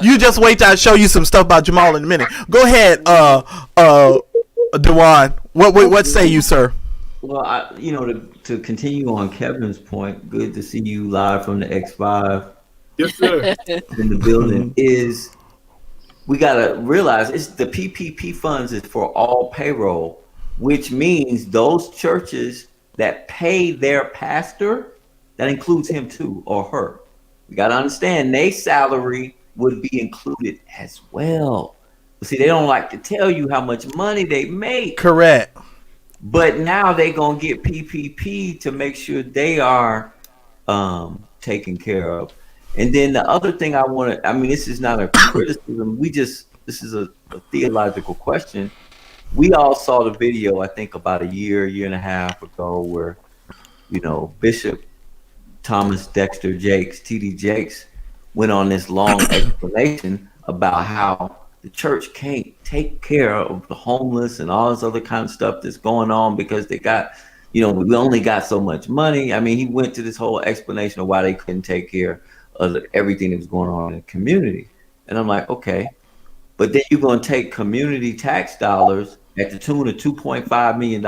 B: You just wait till I show you some stuff about Jamal in a minute. Go ahead, Djuan. What say you, sir?
E: Well, to continue on Kevin's point, good to see you live from the X5
F: Yes, sir.
E: in the building. Is we gotta realize it's the PPP funds is for all payroll, which means those churches that pay their pastor, that includes him too or her. We gotta understand their salary would be included as well. But see, they don't like to tell you how much money they make.
B: Correct.
E: But now they gonna get PPP to make sure they are taken care of. And then the other thing this is not a criticism. This is a theological question. We all saw the video, I think about a year and a half ago, where, Bishop Thomas Dexter Jakes, TD Jakes, went on this long explanation about how the church can't take care of the homeless and all this other kind of stuff that's going on because they got, we only got so much money. I mean, he went to this whole explanation of why they couldn't take care of everything that was going on in the community. And I'm like, okay, but then you're going to take community tax dollars at the tune of $2.5 million,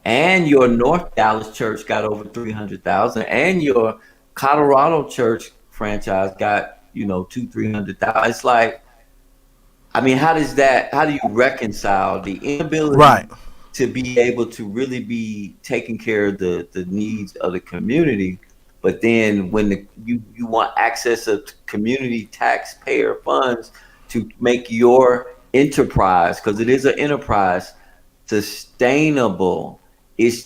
E: and your North Dallas church got over $300,000, and your Colorado church franchise got, $200,000-$300,000. It's like, how do you reconcile the inability to be able to really be taking care of the needs of the community, but then when you want access to community taxpayer funds to make your enterprise, because it is an enterprise, sustainable, to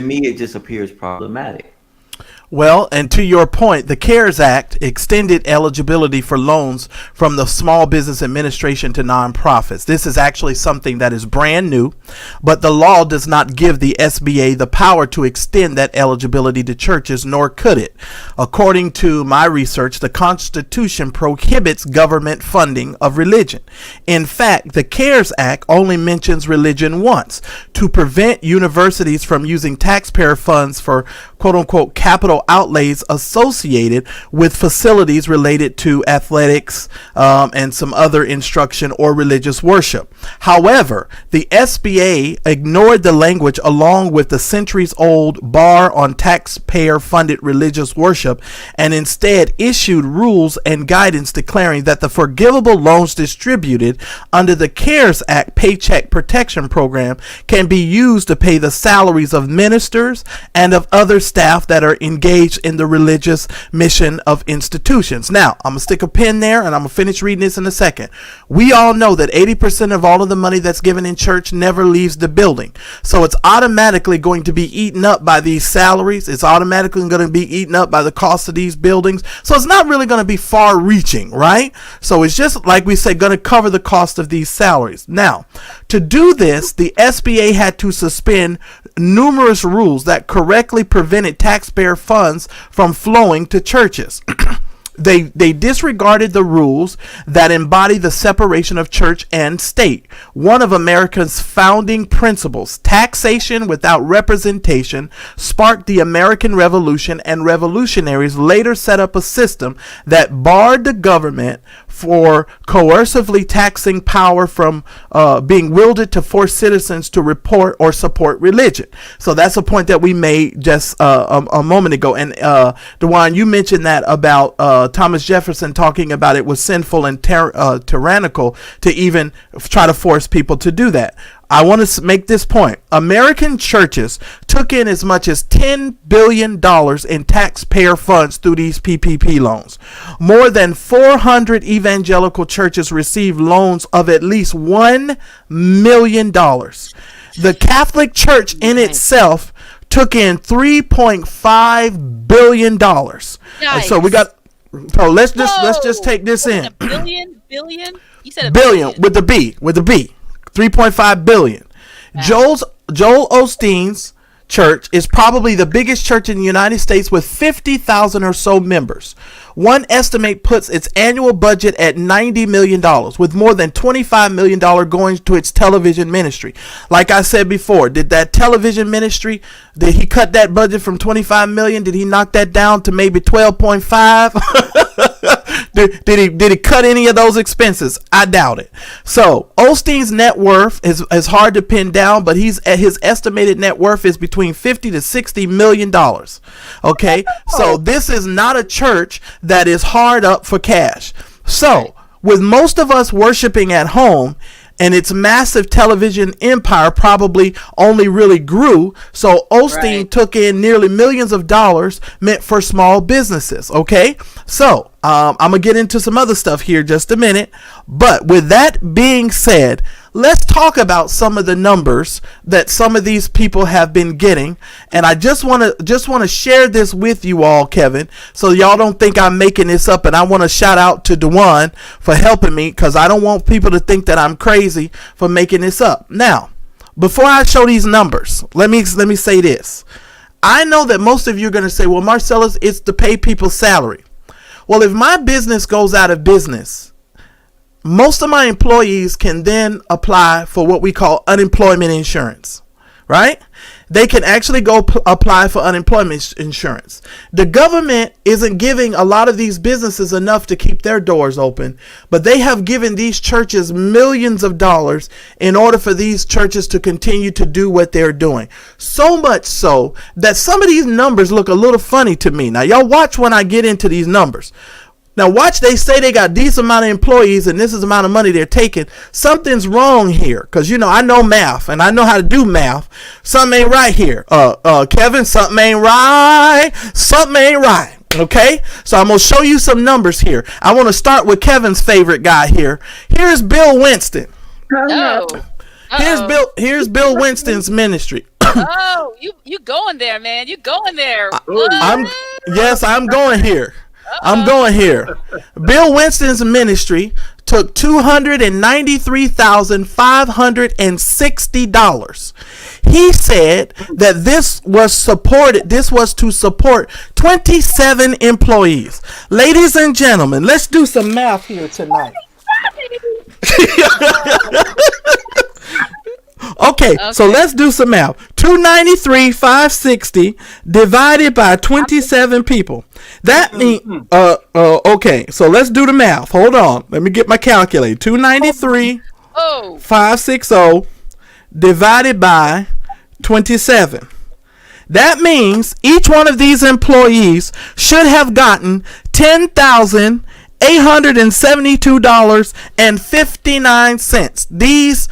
E: me it just appears problematic.
B: Well, and to your point, the CARES Act extended eligibility for loans from the Small Business Administration to nonprofits. This is actually something that is brand new, but the law does not give the SBA the power to extend that eligibility to churches, nor could it. According to my research, the Constitution prohibits government funding of religion. In fact, the CARES Act only mentions religion once, to prevent universities from using taxpayer funds for quote-unquote capital outlays associated with facilities related to athletics and some other instruction or religious worship. However, the SBA ignored the language along with the centuries-old bar on taxpayer-funded religious worship and instead issued rules and guidance declaring that the forgivable loans distributed under the CARES Act Paycheck Protection Program can be used to pay the salaries of ministers and of other staff that are engaged in the religious mission of institutions. Now, I'm going to stick a pin there and I'm going to finish reading this in a second. We all know that 80% of all of the money that's given in church never leaves the building. So it's automatically going to be eaten up by these salaries. It's automatically going to be eaten up by the cost of these buildings. So it's not really going to be far reaching, right? So it's just, like we said, going to cover the cost of these salaries. Now, to do this, the SBA had to suspend numerous rules that correctly prevented taxpayer funds from flowing to churches. They disregarded the rules that embody the separation of church and state. One of America's founding principles, taxation without representation, sparked the American Revolution, and revolutionaries later set up a system that barred the government for coercively taxing power from being wielded to force citizens to report or support religion. So that's a point that we made just a moment ago. And Djuan, you mentioned that about Thomas Jefferson talking about it was sinful and tyrannical to even try to force people to do that. I want to make this point. American churches took in as much as $10 billion in taxpayer funds through these PPP loans. More than 400 evangelical churches received loans of at least $1 million. The Catholic Church in itself took in $3.5 billion. So we got. So let's just take this in.
C: Billion? You said a
B: billion with the B. 3.5 billion. Joel Osteen's church is probably the biggest church in the United States with 50,000 or so members. One estimate puts its annual budget at $90 million, with more than $25 million going to its television ministry. Like I said before, did that television ministry, did he cut that budget from $25 million? Did he knock that down to maybe 12.5? Did he cut any of those expenses? I doubt it. So Osteen's net worth is hard to pin down, but his estimated net worth is between 50 to 60 million dollars. Okay, so this is not a church that is hard up for cash. So with most of us worshiping at home, and its massive television empire probably only really grew. So Osteen took in nearly millions of dollars meant for small businesses. Okay, so I'm gonna get into some other stuff here just a minute. But with that being said, let's talk about some of the numbers that some of these people have been getting. And I just want to share this with you all, Kevin, so y'all don't think I'm making this up. And I want to shout out to Djuan for helping me, because I don't want people to think that I'm crazy for making this up. Now, before I show these numbers, let me say this. I know that most of you are going to say, well, Marcellus, it's to pay people's salary. Well, if my business goes out of business, most of my employees can then apply for what we call unemployment insurance, right? They can actually go apply for unemployment insurance. The government isn't giving a lot of these businesses enough to keep their doors open, but they have given these churches millions of dollars in order for these churches to continue to do what they're doing. So much so that some of these numbers look a little funny to me. Now, y'all watch when I get into these numbers. Now watch, they say they got these amount of employees and this is the amount of money they're taking. Something's wrong here, because I know math and I know how to do math. Something ain't right here. Kevin, something ain't right. Something ain't right. Okay, so I'm gonna show you some numbers here. I want to start with Kevin's favorite guy here. Here's Bill Winston. Here's Bill Winston's ministry.
C: Oh, you going there, man? You going there?
B: I'm going here. I'm going here. Bill Winston's ministry took $293,560. He said that this was to support 27 employees. Ladies and gentlemen, let's do some math here tonight. Okay, so let's do some math. 293,560 divided by 27 people. That means, okay, so let's do the math. Hold on. Let me get my calculator. 293,560 divided by 27. That means each one of these employees should have gotten $10,872.59.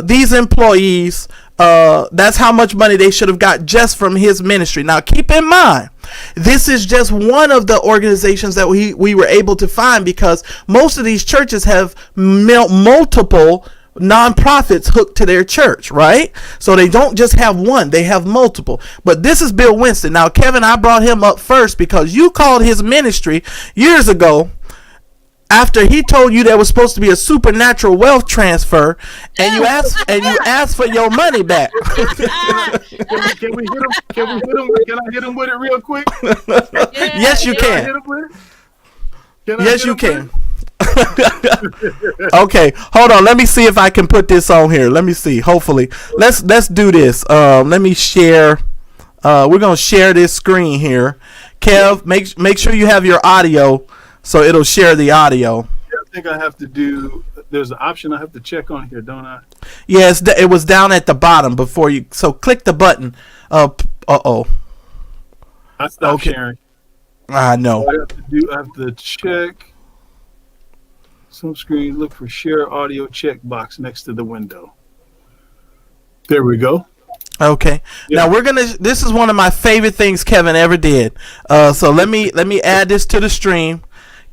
B: These employees, that's how much money they should have got just from his ministry. Now, keep in mind, this is just one of the organizations that we were able to find, because most of these churches have multiple nonprofits hooked to their church, right? So they don't just have one, they have multiple. But this is Bill Winston. Now, Kevin, I brought him up first because you called his ministry years ago after he told you there was supposed to be a supernatural wealth transfer, and you asked for your money back.
F: Can we hit him? Can I hit him with it real quick?
B: Yes, you can. Yes, you can. Okay, hold on. Let me see if I can put this on here. Let me see. Hopefully, let's do this. Let me share. We're gonna share this screen here. Kev, make sure you have your audio, so it'll share the audio.
F: Yeah, I think I have to do. There's an option I have to check on here, don't I?
B: Yes, it was down at the bottom before you. So click the button. I
F: stopped sharing.
B: I know.
F: I have to check. Some screen, look for share audio check box next to the window. There we go.
B: Okay. Yeah. Now this is one of my favorite things Kevin ever did. So let me add this to the stream.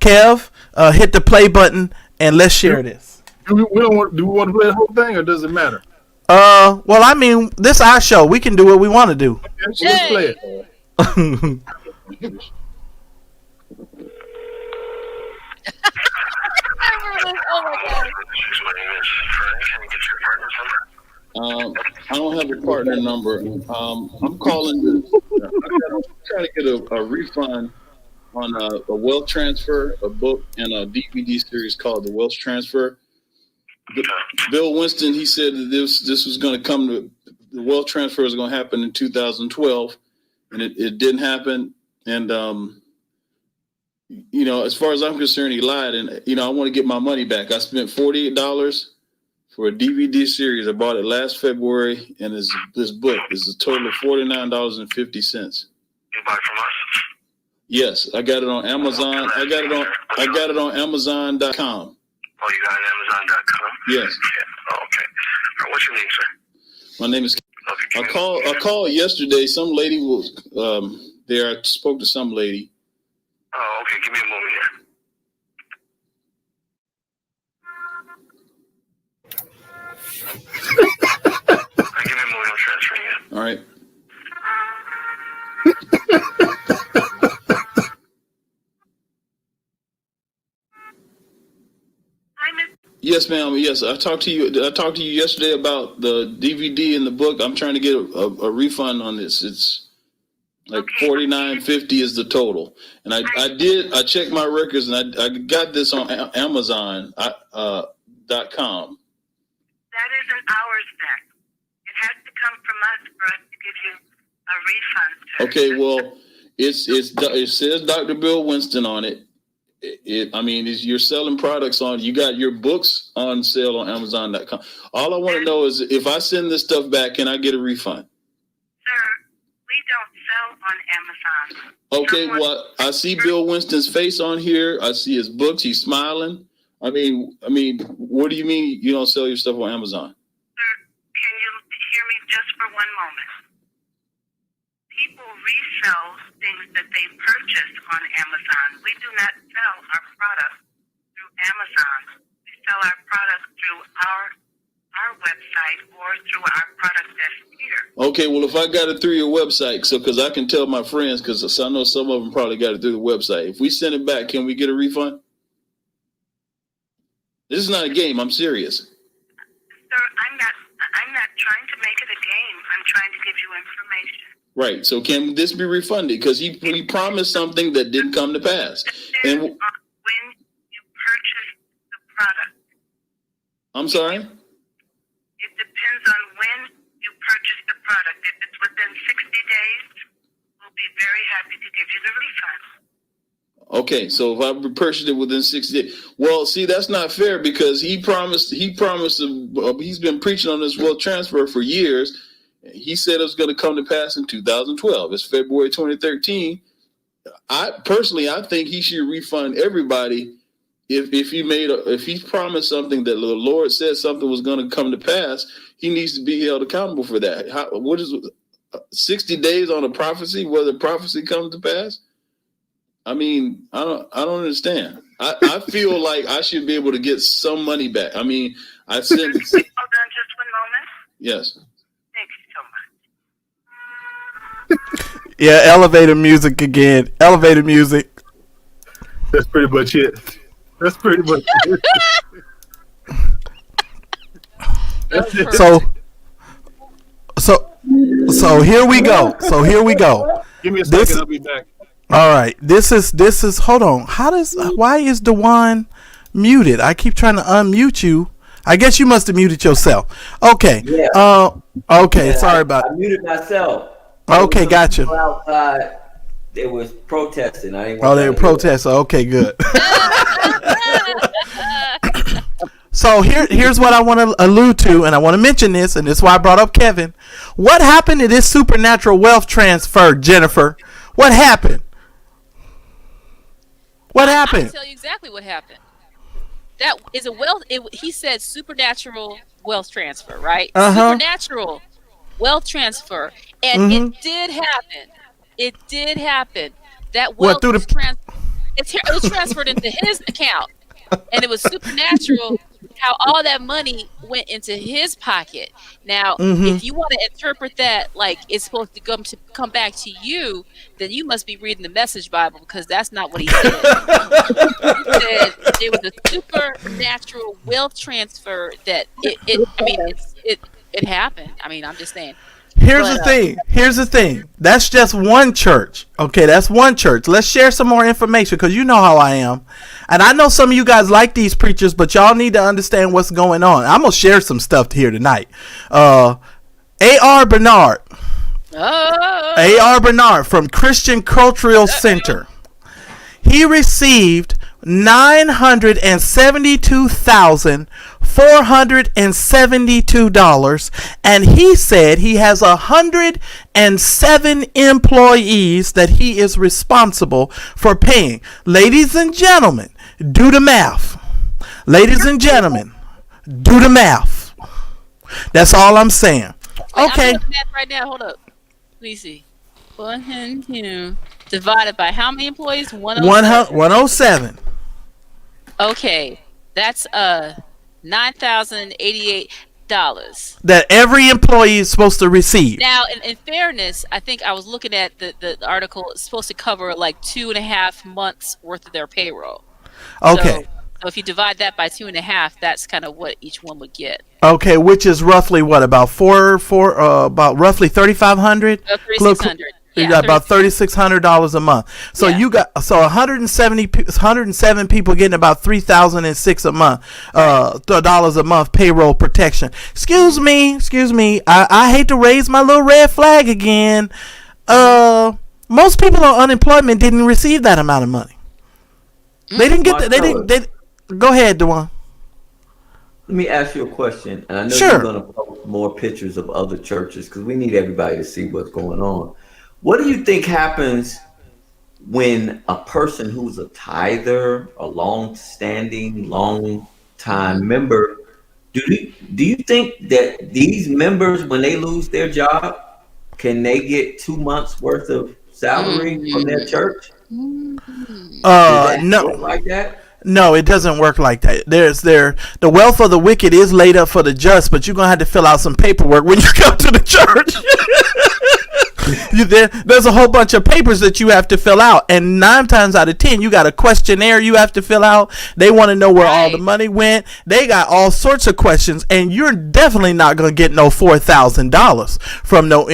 B: Kev, hit the play button and let's share this.
F: Do we want to play the whole thing, or does it matter?
B: Well, I mean, this is our show. We can do what we want to do.
F: Okay, so let's play it.
C: Oh my God.
G: My name is Fred. Can I get your partner's number? I don't have a partner number. I'm calling I'm trying to get a refund on a wealth transfer, a book, and a DVD series called The Wealth Transfer. Bill Winston, he said that this was going to come to the wealth transfer was going to happen in 2012, and it didn't happen. And as far as I'm concerned, he lied, and I want to get my money back. I spent $48 for a DVD series. I bought it last February, and this book is a total of $49.50.
H: You buy from us?
G: Yes, I got it on Amazon. I got it on Amazon.com.
H: Oh, you got it on Amazon.com?
G: Yes.
H: Yeah. Oh, okay. All right, what's your name, sir?
G: My name is.
H: Okay,
G: I called yesterday. Some lady was there. I spoke to some lady.
H: Oh, okay. Give me a moment here. Give me a moment. I'm transferring you.
G: All right. Yes, ma'am. Yes, I talked to you. I talked to you yesterday about the DVD and the book. I'm trying to get a refund on this. It's like $49.50 is the total. And I checked my records, and I got this on Amazon.com.
I: That isn't ours then. It has to come from us for us to give you a refund, sir.
G: Okay, well, it says Dr. Bill Winston on it. You're selling products on. You got your books on sale on Amazon.com. All I want to know is if I send this stuff back, can I get a refund?
I: Sir, we don't sell on Amazon.
G: Okay, well, I see Bill Winston's face on here. I see his books. He's smiling. I mean, what do you mean you don't sell your stuff on Amazon?
I: Sir, can you hear me just for one moment? People resell things that they purchase on Amazon. We do not sell our products through Amazon. We sell our products through our website or through our product desk here.
G: Okay, well, if I got it through your website, because I can tell my friends, because I know some of them probably got it through the website. If we send it back, can we get a refund? This is not a game. I'm serious.
I: Sir, I'm not trying to make it a game. I'm trying to give you information.
G: Right. So can this be refunded? Because he promised something that didn't come to pass.
I: And when you purchase the product.
G: I'm sorry?
I: It depends on when you purchase the product. If it's within 60 days, we'll be very happy to give you the refund.
G: Okay, so if I purchased it within 60 days, well, see, that's not fair because he promised. He's been preaching on this wealth transfer for years. He said it was going to come to pass in 2012. It's February 2013. I think he should refund everybody if he promised something that the Lord said something was going to come to pass. He needs to be held accountable for that. What is 60 days on a prophecy? Whether prophecy comes to pass? I don't understand. I feel like I should be able to get some money back. I sent.
I: Hold on just one moment.
G: Yes.
I: Thank you so much.
B: Yeah, elevator music again. Elevator music.
F: That's pretty much it. That's pretty much it. That's it.
B: So here we go.
F: Give me a second. I'll be back.
B: All right. This is. Hold on. Why is Djuan muted? I keep trying to unmute you. I guess you must have muted yourself. Okay.
E: Yeah.
B: Okay.
E: Yeah,
B: Sorry about.
E: I muted myself.
B: Okay, gotcha.
E: Outside, they was protesting. I didn't.
B: They were protesting. Okay, good. So here's what I want to allude to, and I want to mention this, and this is why I brought up Kevin. What happened to this supernatural wealth transfer, Jennifer? What happened? What happened?
C: I'll tell you exactly what happened. That is he said supernatural wealth transfer, right? Supernatural wealth transfer. And it did happen. It did happen. That wealth was transferred into his account. And it was supernatural how all that money went into his pocket. Now, if you want to interpret that like it's supposed to come back to you, then you must be reading the Message Bible because that's not what he said. He said there was a supernatural wealth transfer that it happened. I mean, I'm just saying.
B: Here's the thing. That's just one church. Okay, that's one church. Let's share some more information because you know how I am. And I know some of you guys like these preachers, but y'all need to understand what's going on. I'm going to share some stuff here tonight. A.R. Bernard. A.R. Bernard from Christian Cultural Center. He received $972,472, and he said he has 107 employees that he is responsible for paying. Ladies and gentlemen, do the math. Ladies and gentlemen, do the math. That's all I'm saying. Okay.
C: I'm doing math right now. Hold up. Let me see. 102 divided by how many employees?
B: 107.
C: Okay, that's $9,088
B: that every employee is supposed to receive.
C: Now, in fairness, I think I was looking at the article. It's supposed to cover like 2.5 months worth of their payroll.
B: Okay.
C: So if you divide that by 2.5, that's kind of what each one would get.
B: Okay, which is roughly what, about about roughly 3,500.
C: 3,600.
B: Yeah, about $3,600 a month. So you got 107 people getting about $3,006 a month, dollars a month payroll protection. Excuse me. I hate to raise my little red flag again. Most people on unemployment didn't receive that amount of money. They didn't get that. They didn't. Go ahead, Djuan.
E: Let me ask you a question, and I know
B: Sure.
E: you're going to post more pictures of other churches because we need everybody to see what's going on. What do you think happens when a person who's a tither, a long-standing, long-time member, do you think that these members, when they lose their job, can they get 2 months worth of salary from their church?
B: No.
E: Work like that?
B: No, it doesn't work like that. The wealth of the wicked is laid up for the just, but you're gonna have to fill out some paperwork when you come to the church. There's a whole bunch of papers that you have to fill out, and 9 times out of 10 you got a questionnaire you have to fill out. They want to know where all the money went. They got all sorts of questions, and you're definitely not going to get no $4,000 from no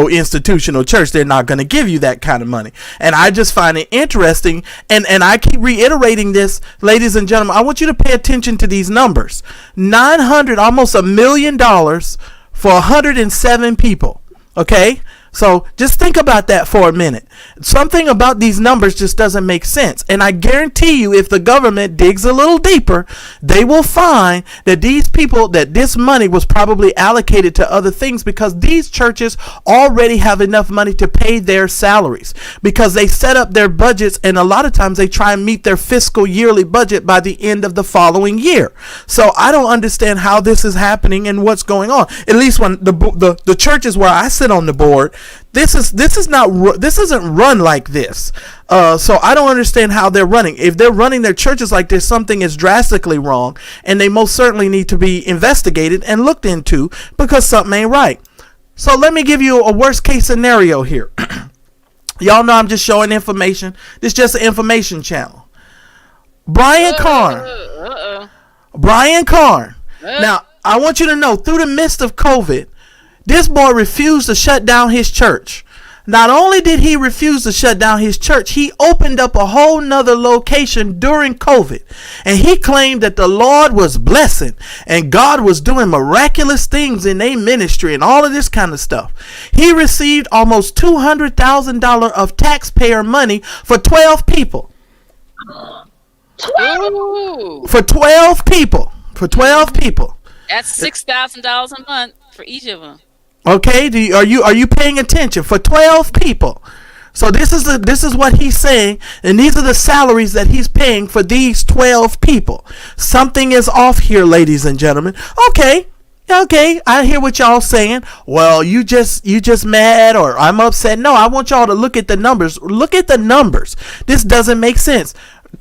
B: institutional church. They're not going to give you that kind of money. And I just find it interesting, and I keep reiterating this, ladies and gentlemen. I want you to pay attention to these numbers. $900, almost $1 million for 107 people. Okay? So just think about that for a minute. Something about these numbers just doesn't make sense. And I guarantee you, if the government digs a little deeper, they will find that this money was probably allocated to other things, because these churches already have enough money to pay their salaries, because they set up their budgets, and a lot of times they try and meet their fiscal yearly budget by the end of the following year. So I don't understand how this is happening and what's going on. At least when the churches where I sit on the board, this isn't run like this. So I don't understand how they're running. If they're running their churches like this, something is drastically wrong, and they most certainly need to be investigated and looked into, because something ain't right. So let me give you a worst case scenario here. Y'all know I'm just showing information. This is just an information channel. Brian Carn. Now, I want you to know, through the midst of COVID, this boy refused to shut down his church. Not only did he refuse to shut down his church, he opened up a whole nother location during COVID. And he claimed that the Lord was blessing and God was doing miraculous things in their ministry and all of this kind of stuff. He received almost $200,000 of taxpayer money for 12 people.
C: Ooh.
B: For 12 people.
C: That's $6,000 a month for each of them.
B: Okay, are you paying attention? For 12 people. So this is what he's saying, and these are the salaries that he's paying for these 12 people. Something is off here, ladies and gentlemen. Okay, I hear what y'all saying. Well, you just mad, or I'm upset. No, I want y'all to look at the numbers. Look at the numbers. This doesn't make sense.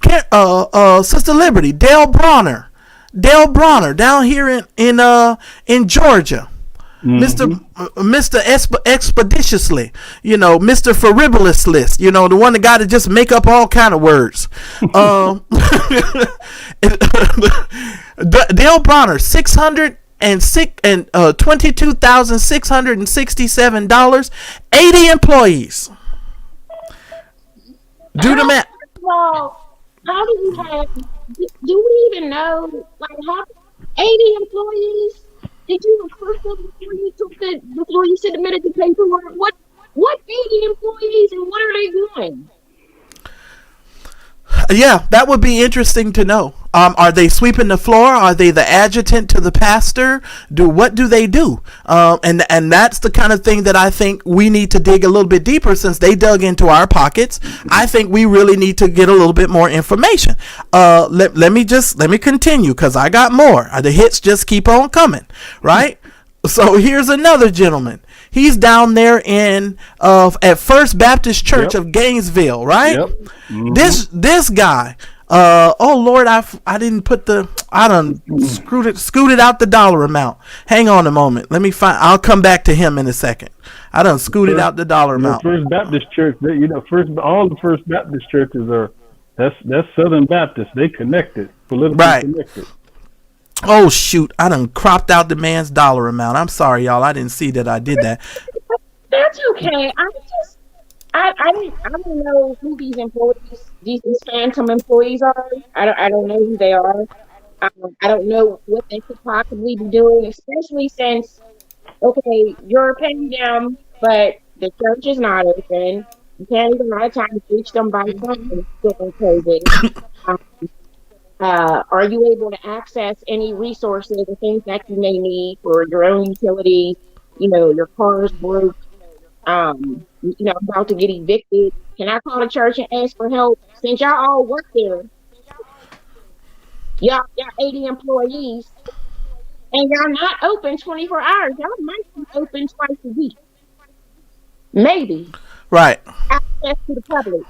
B: Sister Liberty, Dale Bronner down here in Georgia. Mr. Expeditiously, Mr. Frivolous List, the one that got to just make up all kind of words. Dale Bronner, $680 $22,667. 80 employees. Do the math.
D: Well, how do you have? Do we even know? Like, how 80 employees? Did you recruit them before you submitted the paperwork? What 80 employees and what are they doing?
B: Yeah, that would be interesting to know. Are they sweeping the floor? Are they the adjutant to the pastor? What do they do? And that's the kind of thing that I think we need to dig a little bit deeper, since they dug into our pockets. I think we really need to get a little bit more information. Let me continue, because I got more. The hits just keep on coming, right? So here's another gentleman. He's down there in at First Baptist Church of Gainesville, right? Yep. Mm-hmm. This guy. Oh Lord, I didn't put I done scooted out the dollar amount. Hang on a moment. Let me find. I'll come back to him in a second. I done scooted out the dollar amount.
J: First Baptist Church, all the First Baptist churches that's Southern Baptist. They connected, politically connected.
B: Oh shoot, I done cropped out the man's dollar amount. I'm sorry, y'all. I didn't see that I did that.
D: That's okay. I don't know who these employees, these phantom employees are. I don't know who they are. I don't know what they could possibly be doing, especially since, okay, you're paying them, but the church is not open. You can't even a lot of times reach them by phone during COVID. Are you able to access any resources or things that you may need for your own utilities? You know, your car's broke. About to get evicted. Can I call the church and ask for help? Since y'all all work there, y'all 80 employees, and y'all not open 24 hours. Y'all might be open twice a week, maybe.
B: Right.
D: Access to the public.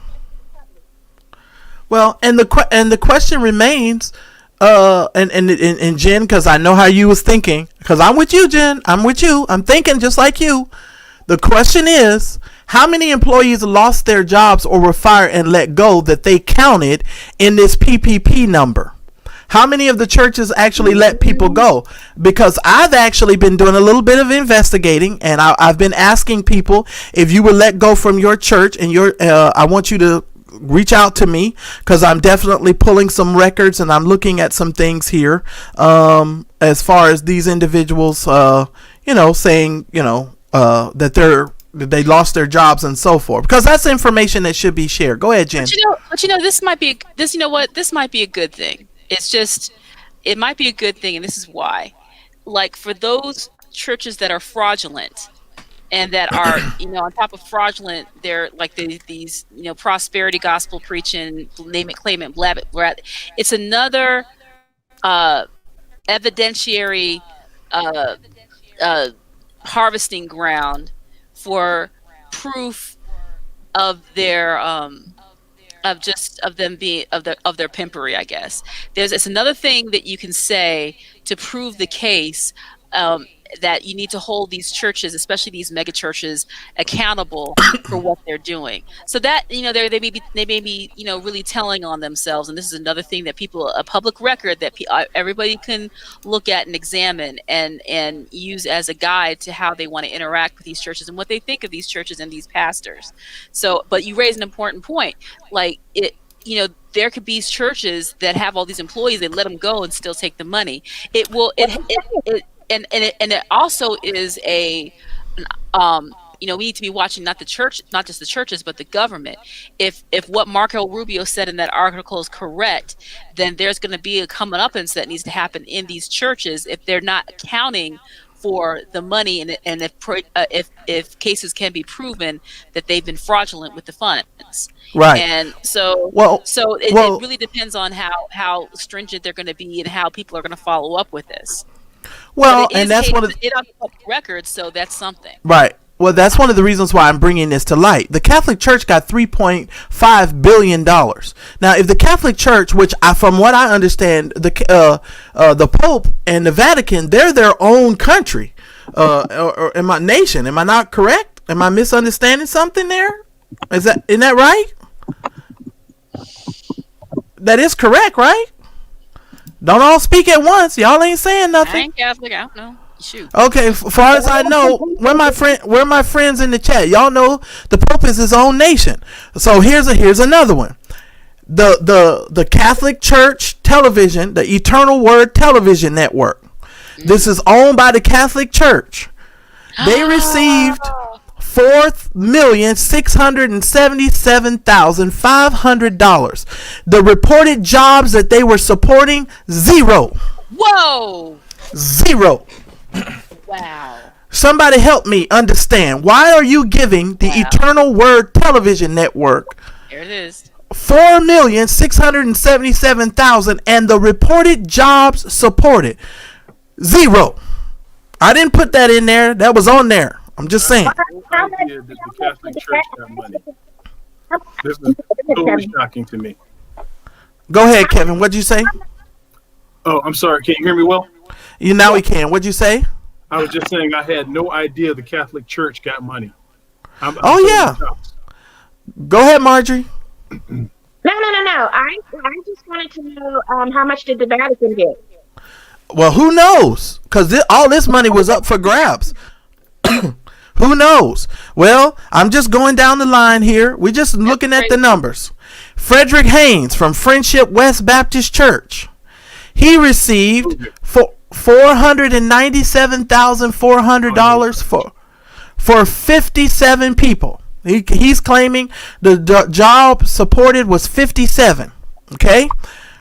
B: Well, and the question remains, and Jen, because I know how you was thinking, because I'm with you, Jen. I'm with you. I'm thinking just like you. The question is, how many employees lost their jobs or were fired and let go that they counted in this PPP number? How many of the churches actually let people go? Because I've actually been doing a little bit of investigating, and I've been asking people, if you were let go from your church and I want you to reach out to me, because I'm definitely pulling some records and I'm looking at some things here as far as these individuals, saying, that they lost their jobs and so forth, because that's information that should be shared. Go ahead, Jen.
C: But this might be a good thing. It might be a good thing, and this is why. Like, for those churches that are fraudulent and that are, on top of fraudulent, they're like these prosperity gospel preaching, name it, claim it, blab it. It's another evidentiary harvesting ground for proof of their of their pimpery, I guess. It's another thing that you can say to prove the case, that you need to hold these churches, especially these mega churches, accountable for what they're doing. So that they may be really telling on themselves. And this is another thing that a public record that everybody can look at and examine and use as a guide to how they want to interact with these churches and what they think of these churches and these pastors. So, but you raise an important point, like there could be churches that have all these employees, they let them go and still take the money. And it also is we need to be watching not just the churches, but the government. If what Marco Rubio said in that article is correct, then there's going to be a comeuppance that needs to happen in these churches if they're not accounting for the money, and if cases can be proven that they've been fraudulent with the funds.
B: Right.
C: And so it really depends on how stringent they're going to be and how people are going to follow up with this.
B: Well, and that's one of
C: it on the record, so that's something.
B: Right. Well, that's one of the reasons why I'm bringing this to light. The Catholic Church got $3.5 billion. Now, if the Catholic Church, which from what I understand, the Pope and the Vatican, they're their own country, or in my nation. Am I not correct? Am I misunderstanding something there? Isn't that right? That is correct, right? Don't all speak at once. Y'all ain't saying
C: I
B: nothing.
C: ain't Catholic. I don't know. Shoot.
B: Okay, far as I know, where my friends in the chat, y'all know the Pope is his own nation. So here's another one. The Catholic Church Television, the Eternal Word Television Network. This is owned by the Catholic Church. They received $4,677,500. The reported jobs that they were supporting, 0.
C: Whoa.
B: 0.
C: Wow.
B: Somebody help me understand. Why are you giving the Eternal Word Television Network
C: There it is.
B: $4,677,000 and the reported jobs supported, 0? I didn't put that in there. That was on there. I'm just saying.
F: How much did the Catholic Church got money? This is totally shocking to me.
B: Go ahead, Kevin. What'd you say?
F: Oh, I'm sorry. Can you hear me well?
B: Now we can. What'd you say?
F: I was just saying I had no idea the Catholic Church got money. I'm
B: yeah. Go ahead, Marjorie.
D: No. I just wanted to know how much did the Vatican get?
B: Well, who knows? Because all this money was up for grabs. Who knows? Well, I'm just going down the line here. We're just looking at the numbers. Frederick Haynes from Friendship West Baptist Church. He received $497,400 for 57 people. He's claiming the job supported was 57. Okay?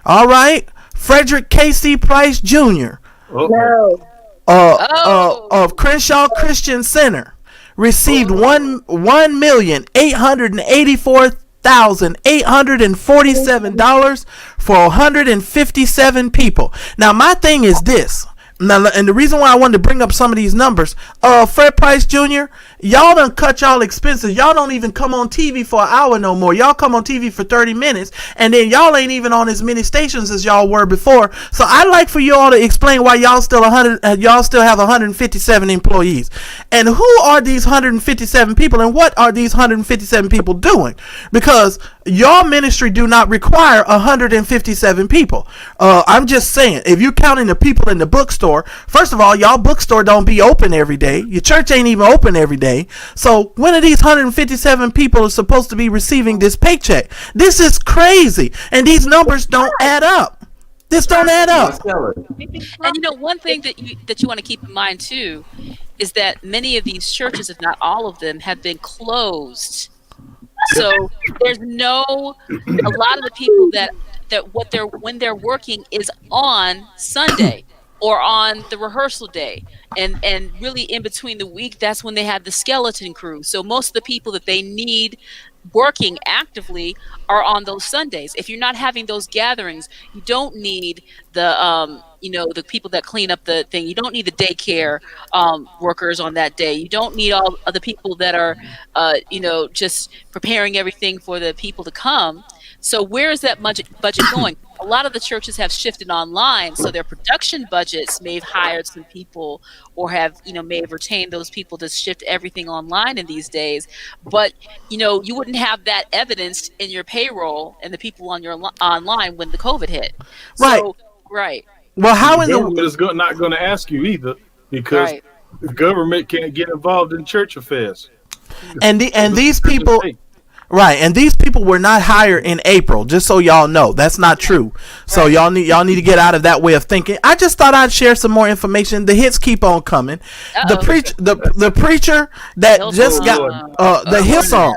B: All right. Frederick Casey Price Jr.
D: No.
B: Of Crenshaw Christian Center received $1,884,847 for 157 people. Now my thing is this. Now, and the reason why I wanted to bring up some of these numbers, Fred Price Jr., y'all done cut y'all expenses. Y'all don't even come on TV for an hour no more. Y'all come on TV for 30 minutes, and then y'all ain't even on as many stations as y'all were before. So I'd like for you all to explain why y'all still have 157 employees. And who are these 157 people, and what are these 157 people doing? Because your ministry do not require 157 people. I'm just saying, if you're counting the people in the bookstore, first of all, y'all bookstore don't be open every day. Your church ain't even open every day. So when are these 157 people supposed to be receiving this paycheck? This is crazy, and these numbers don't add up. This don't add up.
C: And one thing that you want to keep in mind too is that many of these churches, if not all of them, have been closed. So there's a lot of the people that when they're working is on Sunday or on the rehearsal day, and really in between the week, that's when they have the skeleton crew. So most of the people that they need working actively are on those Sundays. If you're not having those gatherings, you don't need the people that clean up the thing. You don't need the daycare workers on that day. You don't need all of the people that are just preparing everything for the people to come. So where is that budget going? A lot of the churches have shifted online, so their production budgets may have hired some people or may have retained those people to shift everything online in these days. But, you wouldn't have that evidenced in your payroll and the people on your online when the COVID hit.
B: Right.
C: So, right.
B: Well, how
F: the government is not going to ask you either, because the government can't get involved in church affairs.
B: And these people... Right, and these people were not hired in April, just so y'all know. That's not true. So y'all need to get out of that way of thinking. I just thought I'd share some more information. The hits keep on coming. The preacher that just got the Hillsong.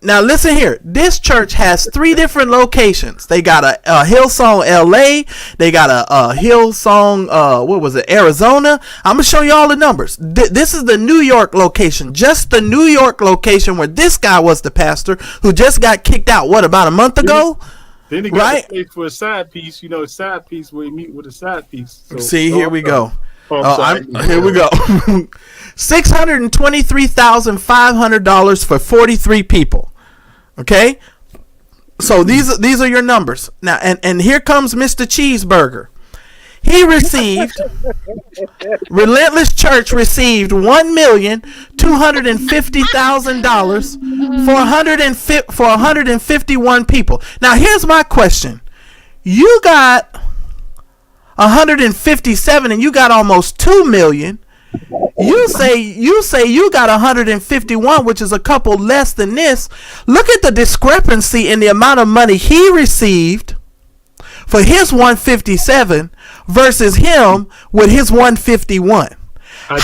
B: Now listen here. This church has 3 different locations. They got a Hillsong LA, they got a Hillsong Arizona. I'm gonna show you all the numbers. This is the New York location. Just the New York location where this guy was the pastor who just got kicked out, about a month ago?
F: Then he got paid for a side piece, a side piece where you meet with a side piece. So,
B: here we go.
F: Here
B: we go. $623,500 for 43 people. Okay? So these are your numbers. Now, and here comes Mr. Cheeseburger. He received, Relentless Church received $1,250,000 for 151 people. Now, here's my question. You got 157 and you got almost 2 million. You say you got 151, which is a couple less than this. Look at the discrepancy in the amount of money he received for his 157 versus him with his 151.
F: I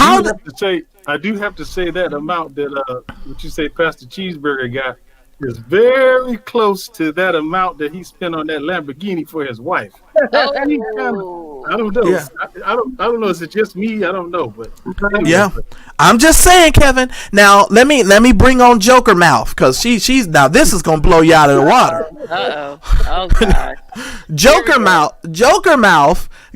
F: do have to say that amount that what you say Pastor Cheeseburger got is very close to that amount that he spent on that Lamborghini for his wife.
C: Oh.
F: I don't know.
B: Yeah.
F: I don't know. Is it just me? I don't know. But anyway.
B: Yeah, I'm just saying, Kevin. Now let me bring on Joker Mouth because she's now this is gonna blow you out of the water.
C: Oh God.
B: Joker Mouth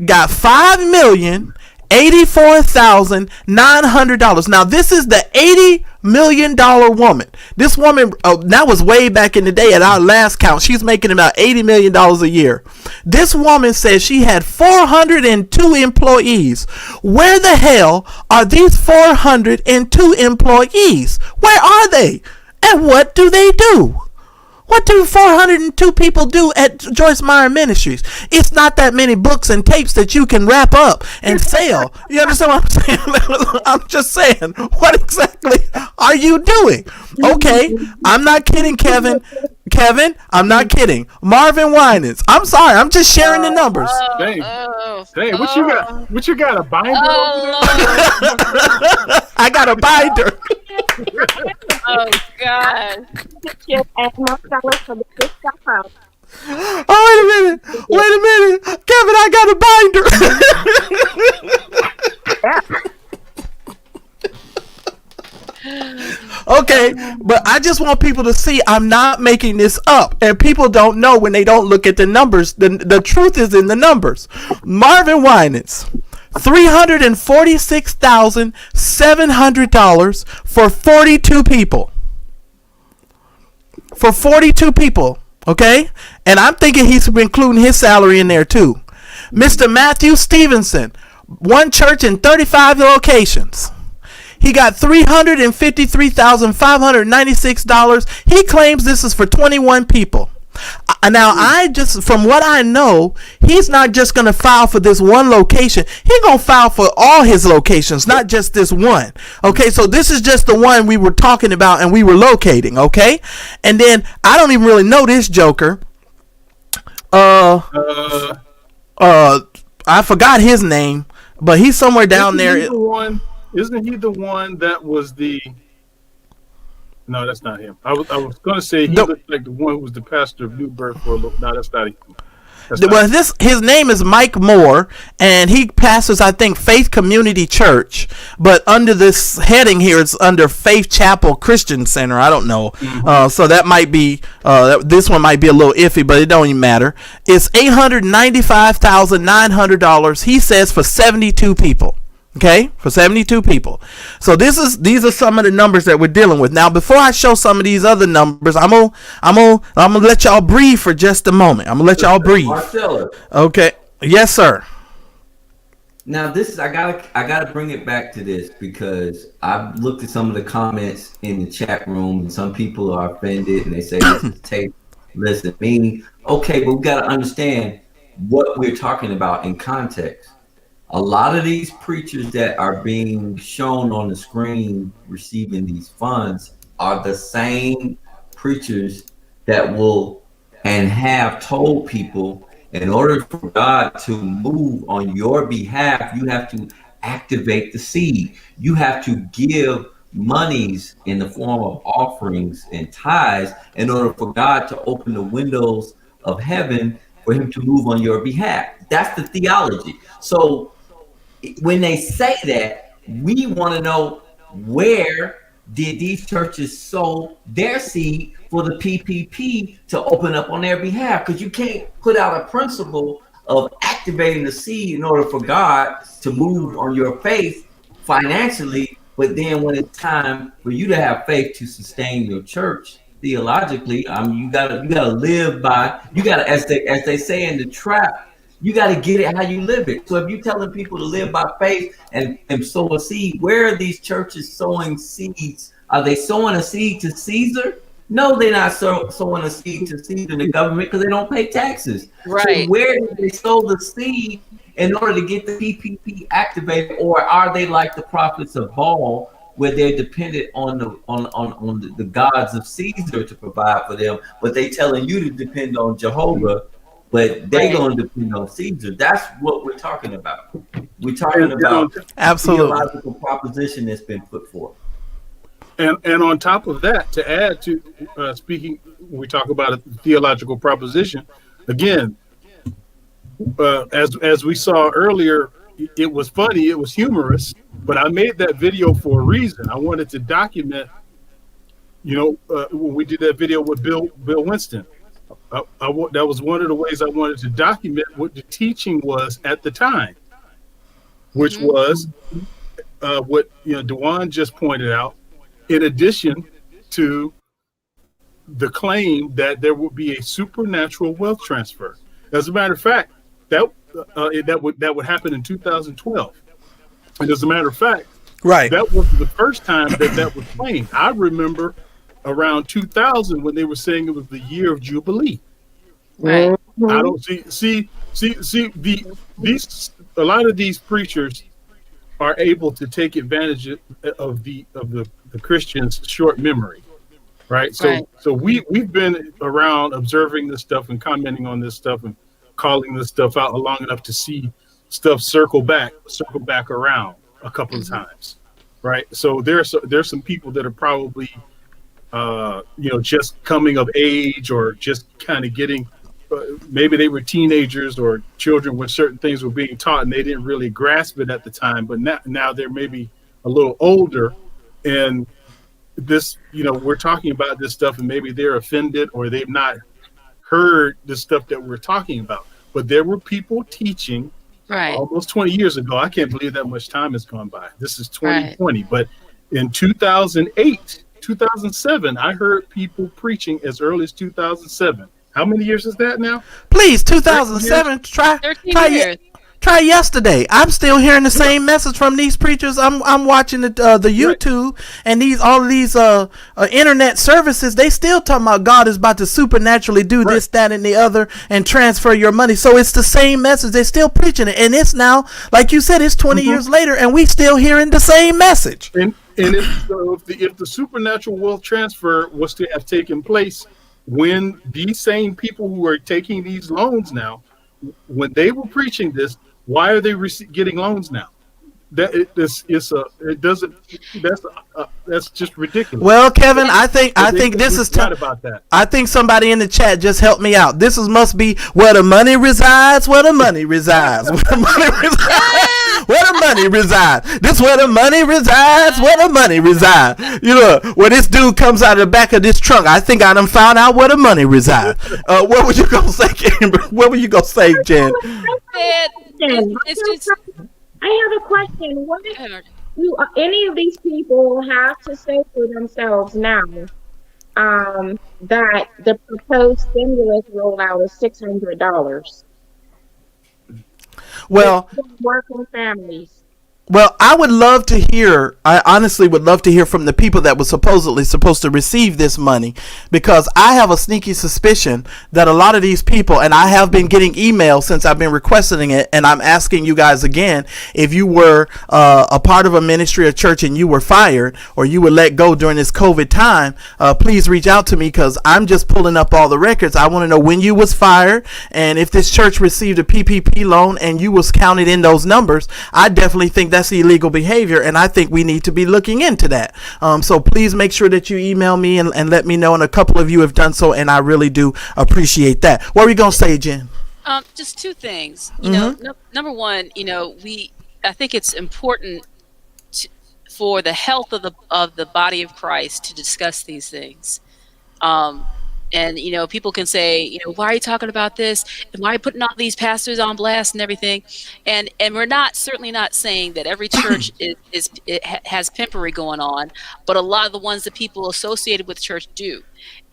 B: got $5,084,900. Now this is the $80 million woman. This woman, that was way back in the day at our last count. She's making about $80 million a year. This woman says she had 402 employees. Where the hell are these 402 employees? Where are they? And what do they do? What do 402 people do at Joyce Meyer Ministries? It's not that many books and tapes that you can wrap up and sell. You understand what I'm saying? I'm just saying, what exactly are you doing? Okay, I'm not kidding, Kevin. Kevin, I'm not kidding. Marvin Winans. I'm sorry, I'm just sharing the numbers.
F: Dang, what you got? What you got? A binder?
B: I got a binder.
C: Oh God.
B: Oh, wait a minute. Kevin, I got a binder. Okay, but I just want people to see I'm not making this up, and people don't know when they don't look at the numbers. The truth is in the numbers. Marvin Winans, $346,700 for 42 people. For 42 people, okay? And I'm thinking he's including his salary in there too. Mr. Matthew Stevenson, one church in 35 locations. He got $353,596. He claims this is for 21 people. Now, from what I know, he's not just going to file for this one location. He's going to file for all his locations, not just this one. Okay, so this is just the one we were talking about and we were locating, okay? And then, I don't even really know this joker. I forgot his name, but he's somewhere down there.
F: Isn't he the one that was the... No, that's not him. I was going to say he looked like the one who was the pastor of New Birth for a little... No, that's not him.
B: His name is Mike Moore, and he pastors, I think, Faith Community Church. But under this heading here, it's under Faith Chapel Christian Center. I don't know. Mm-hmm. So that might be this one might be a little iffy, but it don't even matter. It's $895,900. He says for 72 people. Okay, for 72 people. So these are some of the numbers that we're dealing with. Now, before I show some of these other numbers, I'm gonna let y'all breathe for just a moment. I'm gonna let y'all breathe.
E: Marcellus.
B: Okay. Yes, sir.
E: Now I gotta bring it back to this because I've looked at some of the comments in the chat room and some people are offended and they say this is tape. Listen, meaning okay, but we gotta understand what we're talking about in context. A lot of these preachers that are being shown on the screen receiving these funds are the same preachers that will and have told people in order for God to move on your behalf, you have to activate the seed. You have to give monies in the form of offerings and tithes in order for God to open the windows of heaven for him to move on your behalf. That's the theology. So when they say that, we want to know where did these churches sow their seed for the PPP to open up on their behalf? Because you can't put out a principle of activating the seed in order for God to move on your faith financially, but then when it's time for you to have faith to sustain your church theologically, you gotta live by, you gotta, as they say in the trap, you got to get it how you live it. So if you're telling people to live by faith and sow a seed, where are these churches sowing seeds? Are they sowing a seed to Caesar? No, they're not sowing a seed to seed in the government because they don't pay taxes.
C: Right.
E: So where did they sow the seed in order to get the PPP activated, or are they like the prophets of Baal, where they're dependent on the gods of Caesar to provide for them, but they telling you to depend on Jehovah, but they gonna depend on Caesar? That's what we're talking about. We're talking about
B: absolutely
E: theological proposition that's been put forth.
F: And on top of that, to add to speaking, we talk about a theological proposition. Again, as we saw earlier, it was funny, it was humorous, but I made that video for a reason. I wanted to document, when we did that video with Bill Winston. That was one of the ways I wanted to document what the teaching was at the time, which was what Djuan just pointed out. In addition to the claim that there would be a supernatural wealth transfer. As a matter of fact, that would happen in 2012. And as a matter of fact, that was the first time that was claimed. I remember around 2000 when they were saying it was the year of Jubilee.
C: Right.
F: I don't see a lot of these preachers are able to take advantage of the Christians' short memory, right? So we've been around observing this stuff and commenting on this stuff and calling this stuff out long enough to see stuff circle back around a couple of times, right? So there's some people that are probably just coming of age or just kind of getting. Maybe they were teenagers or children when certain things were being taught and they didn't really grasp it at the time, but now they're maybe a little older and this, we're talking about this stuff and maybe they're offended or they've not heard the stuff that we're talking about. But there were people teaching almost 20 years ago. I can't believe that much time has gone by. This is 2020, but in 2008, 2007, I heard people preaching as early as 2007. How many years is that now?
B: Please, 2007. Try yesterday. I'm still hearing the same message from these preachers. I'm watching the YouTube and all of these internet services. They still talking about God is about to supernaturally do this, that, and the other, and transfer your money. So it's the same message. They're still preaching it, and it's now, like you said, it's 20 years later, and we still hearing the same message.
F: And if the supernatural wealth transfer was to have taken place when these same people who are taking these loans now, when they were preaching this, why are they getting loans now? That's just ridiculous.
B: Well, Kevin, I think this is
F: about that.
B: I think somebody in the chat just helped me out. This must be where the money resides. Where the money resides. Where the money resides. Where the money resides. This where the money resides. Where the money resides. When this dude comes out of the back of this trunk, I think I done found out where the money resides. What were you gonna say, Kimber? What were you gonna say, Jen?
C: It's just.
D: I have a question. What do any of these people have to say for themselves now that the proposed stimulus rollout is $600?
B: Well,
D: working families.
B: Well, I honestly would love to hear from the people that were supposed to receive this money, because I have a sneaky suspicion that a lot of these people, and I have been getting emails since I've been requesting it, and I'm asking you guys again, if you were a part of a ministry or church and you were fired or you were let go during this COVID time, please reach out to me, because I'm just pulling up all the records. I want to know when you was fired, and if this church received a PPP loan and you was counted in those numbers. I definitely think that's illegal behavior, and I think we need to be looking into that. So please make sure that you email me and let me know, and a couple of you have done so, and I really do appreciate that. What are we gonna say, Jen?
C: Just two things. Number one, I think it's important for the health of the body of Christ to discuss these things. And, people can say, why are you talking about this? And why are you putting all these pastors on blast and everything? And we're certainly not saying that every church has pimpery going on, but a lot of the ones that people associated with church do.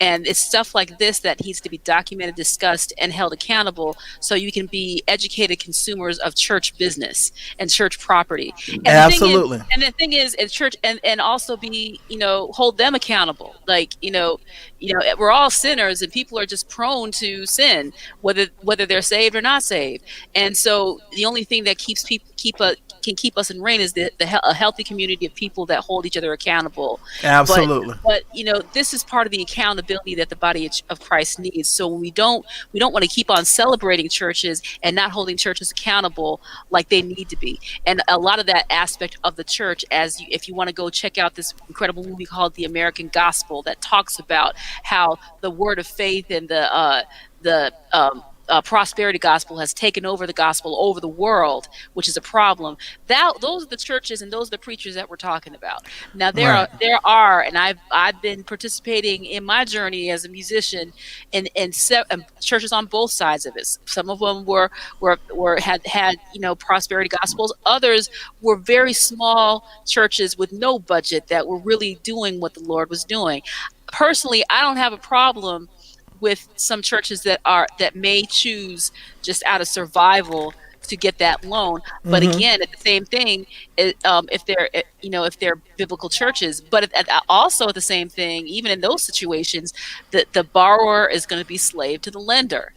C: And it's stuff like this that needs to be documented, discussed, and held accountable so you can be educated consumers of church business and church property. And
B: Absolutely.
C: the thing is, in church, and also be, hold them accountable. Like, we're all sinners, and people are just prone to sin, whether they're saved or not saved. And so the only thing that can keep us in reign is a healthy community of people that hold each other accountable.
B: Absolutely.
C: But this is part of the accountability that the body of Christ needs. So we don't want to keep on celebrating churches and not holding churches accountable like they need to be. And a lot of that aspect of the church, if you want to go check out this incredible movie called The American Gospel that talks about how the word of faith and the prosperity gospel has taken over the gospel over the world, which is a problem. Those are the churches and those are the preachers that we're talking about. Now there are, and I've been participating in my journey as a musician in churches on both sides of it. Some of them had prosperity gospels. Others were very small churches with no budget that were really doing what the Lord was doing. Personally, I don't have a problem with some churches that may choose just out of survival to get that loan, but again, at the same thing, if they're biblical churches, but also at the same thing, even in those situations, the borrower is going to be slave to the lender.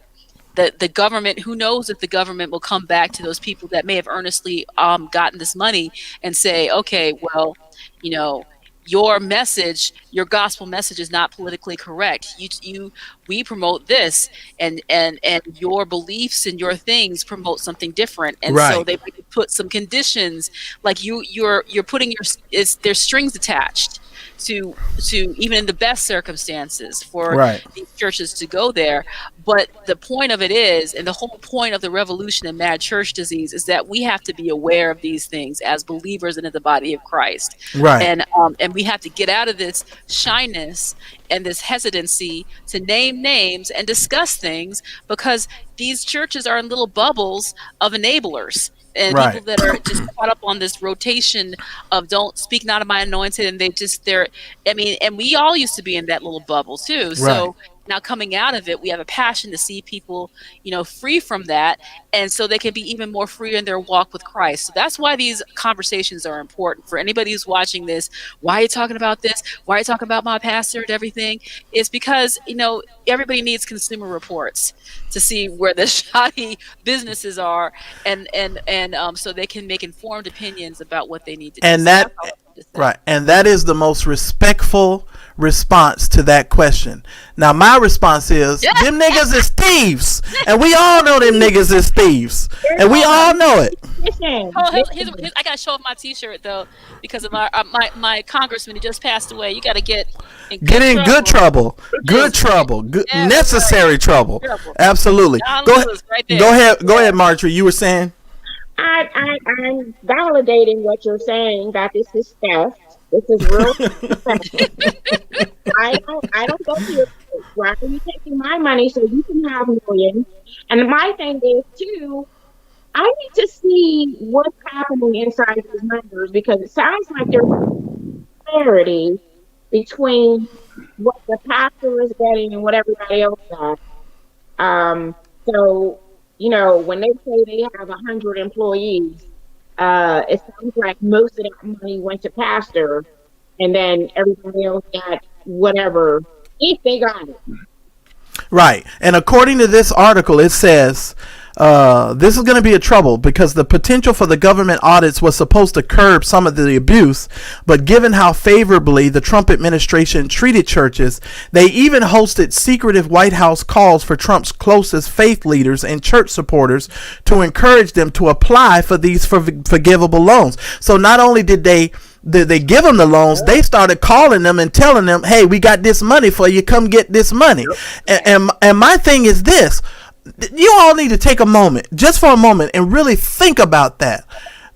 C: The government, who knows if the government will come back to those people that may have earnestly gotten this money and say, okay, well, your message, your gospel message is not politically correct. We promote this, and your beliefs and your things promote something different. And so they put some conditions, like you're putting there's strings attached to even in the best circumstances for these churches to go there. But the point of it is, and the whole point of the revolution in mad church disease, is that we have to be aware of these things as believers and in the body of Christ. And we have to get out of this shyness and this hesitancy to name names and discuss things, because these churches are in little bubbles of enablers. And people that are just caught up on this rotation of don't speak not of my anointed, and and we all used to be in that little bubble too. So now coming out of it, we have a passion to see people, free from that, and so they can be even more free in their walk with Christ. So that's why these conversations are important for anybody who's watching this. Why are you talking about this? Why are you talking about my pastor and everything? It's because, everybody needs consumer reports to see where the shoddy businesses are, and so they can make informed opinions about what they need to do.
B: And and that is the most respectful response to that question. Now my response is, them niggas is thieves, and we all know them niggas is thieves, and we all know it.
C: I gotta show off my T-shirt though, because of my congressman who just passed away. You gotta get in good trouble, necessary trouble. Absolutely. Go ahead, Marjorie. You were saying.
D: I'm validating what you're saying, that this is theft. This is real. I don't go to your place. Why are you taking my money so you can have millions? And my thing is too, I need to see what's happening inside these numbers, because it sounds like there's clarity between what the pastor is getting and what everybody else got. So, when they say they have 100 employees, it sounds like most of that money went to pastor, and then everybody else got whatever, if they got it.
B: Right. And according to this article, it says this is going to be a trouble because the potential for the government audits was supposed to curb some of the abuse, but given how favorably the Trump administration treated churches, they even hosted secretive White House calls for Trump's closest faith leaders and church supporters to encourage them to apply for these forgivable loans. So not only did they give them the loans, they started calling them and telling them, hey, we got this money for you, come get this money. And my thing is this: you all need to take a moment, just for a moment, and really think about that.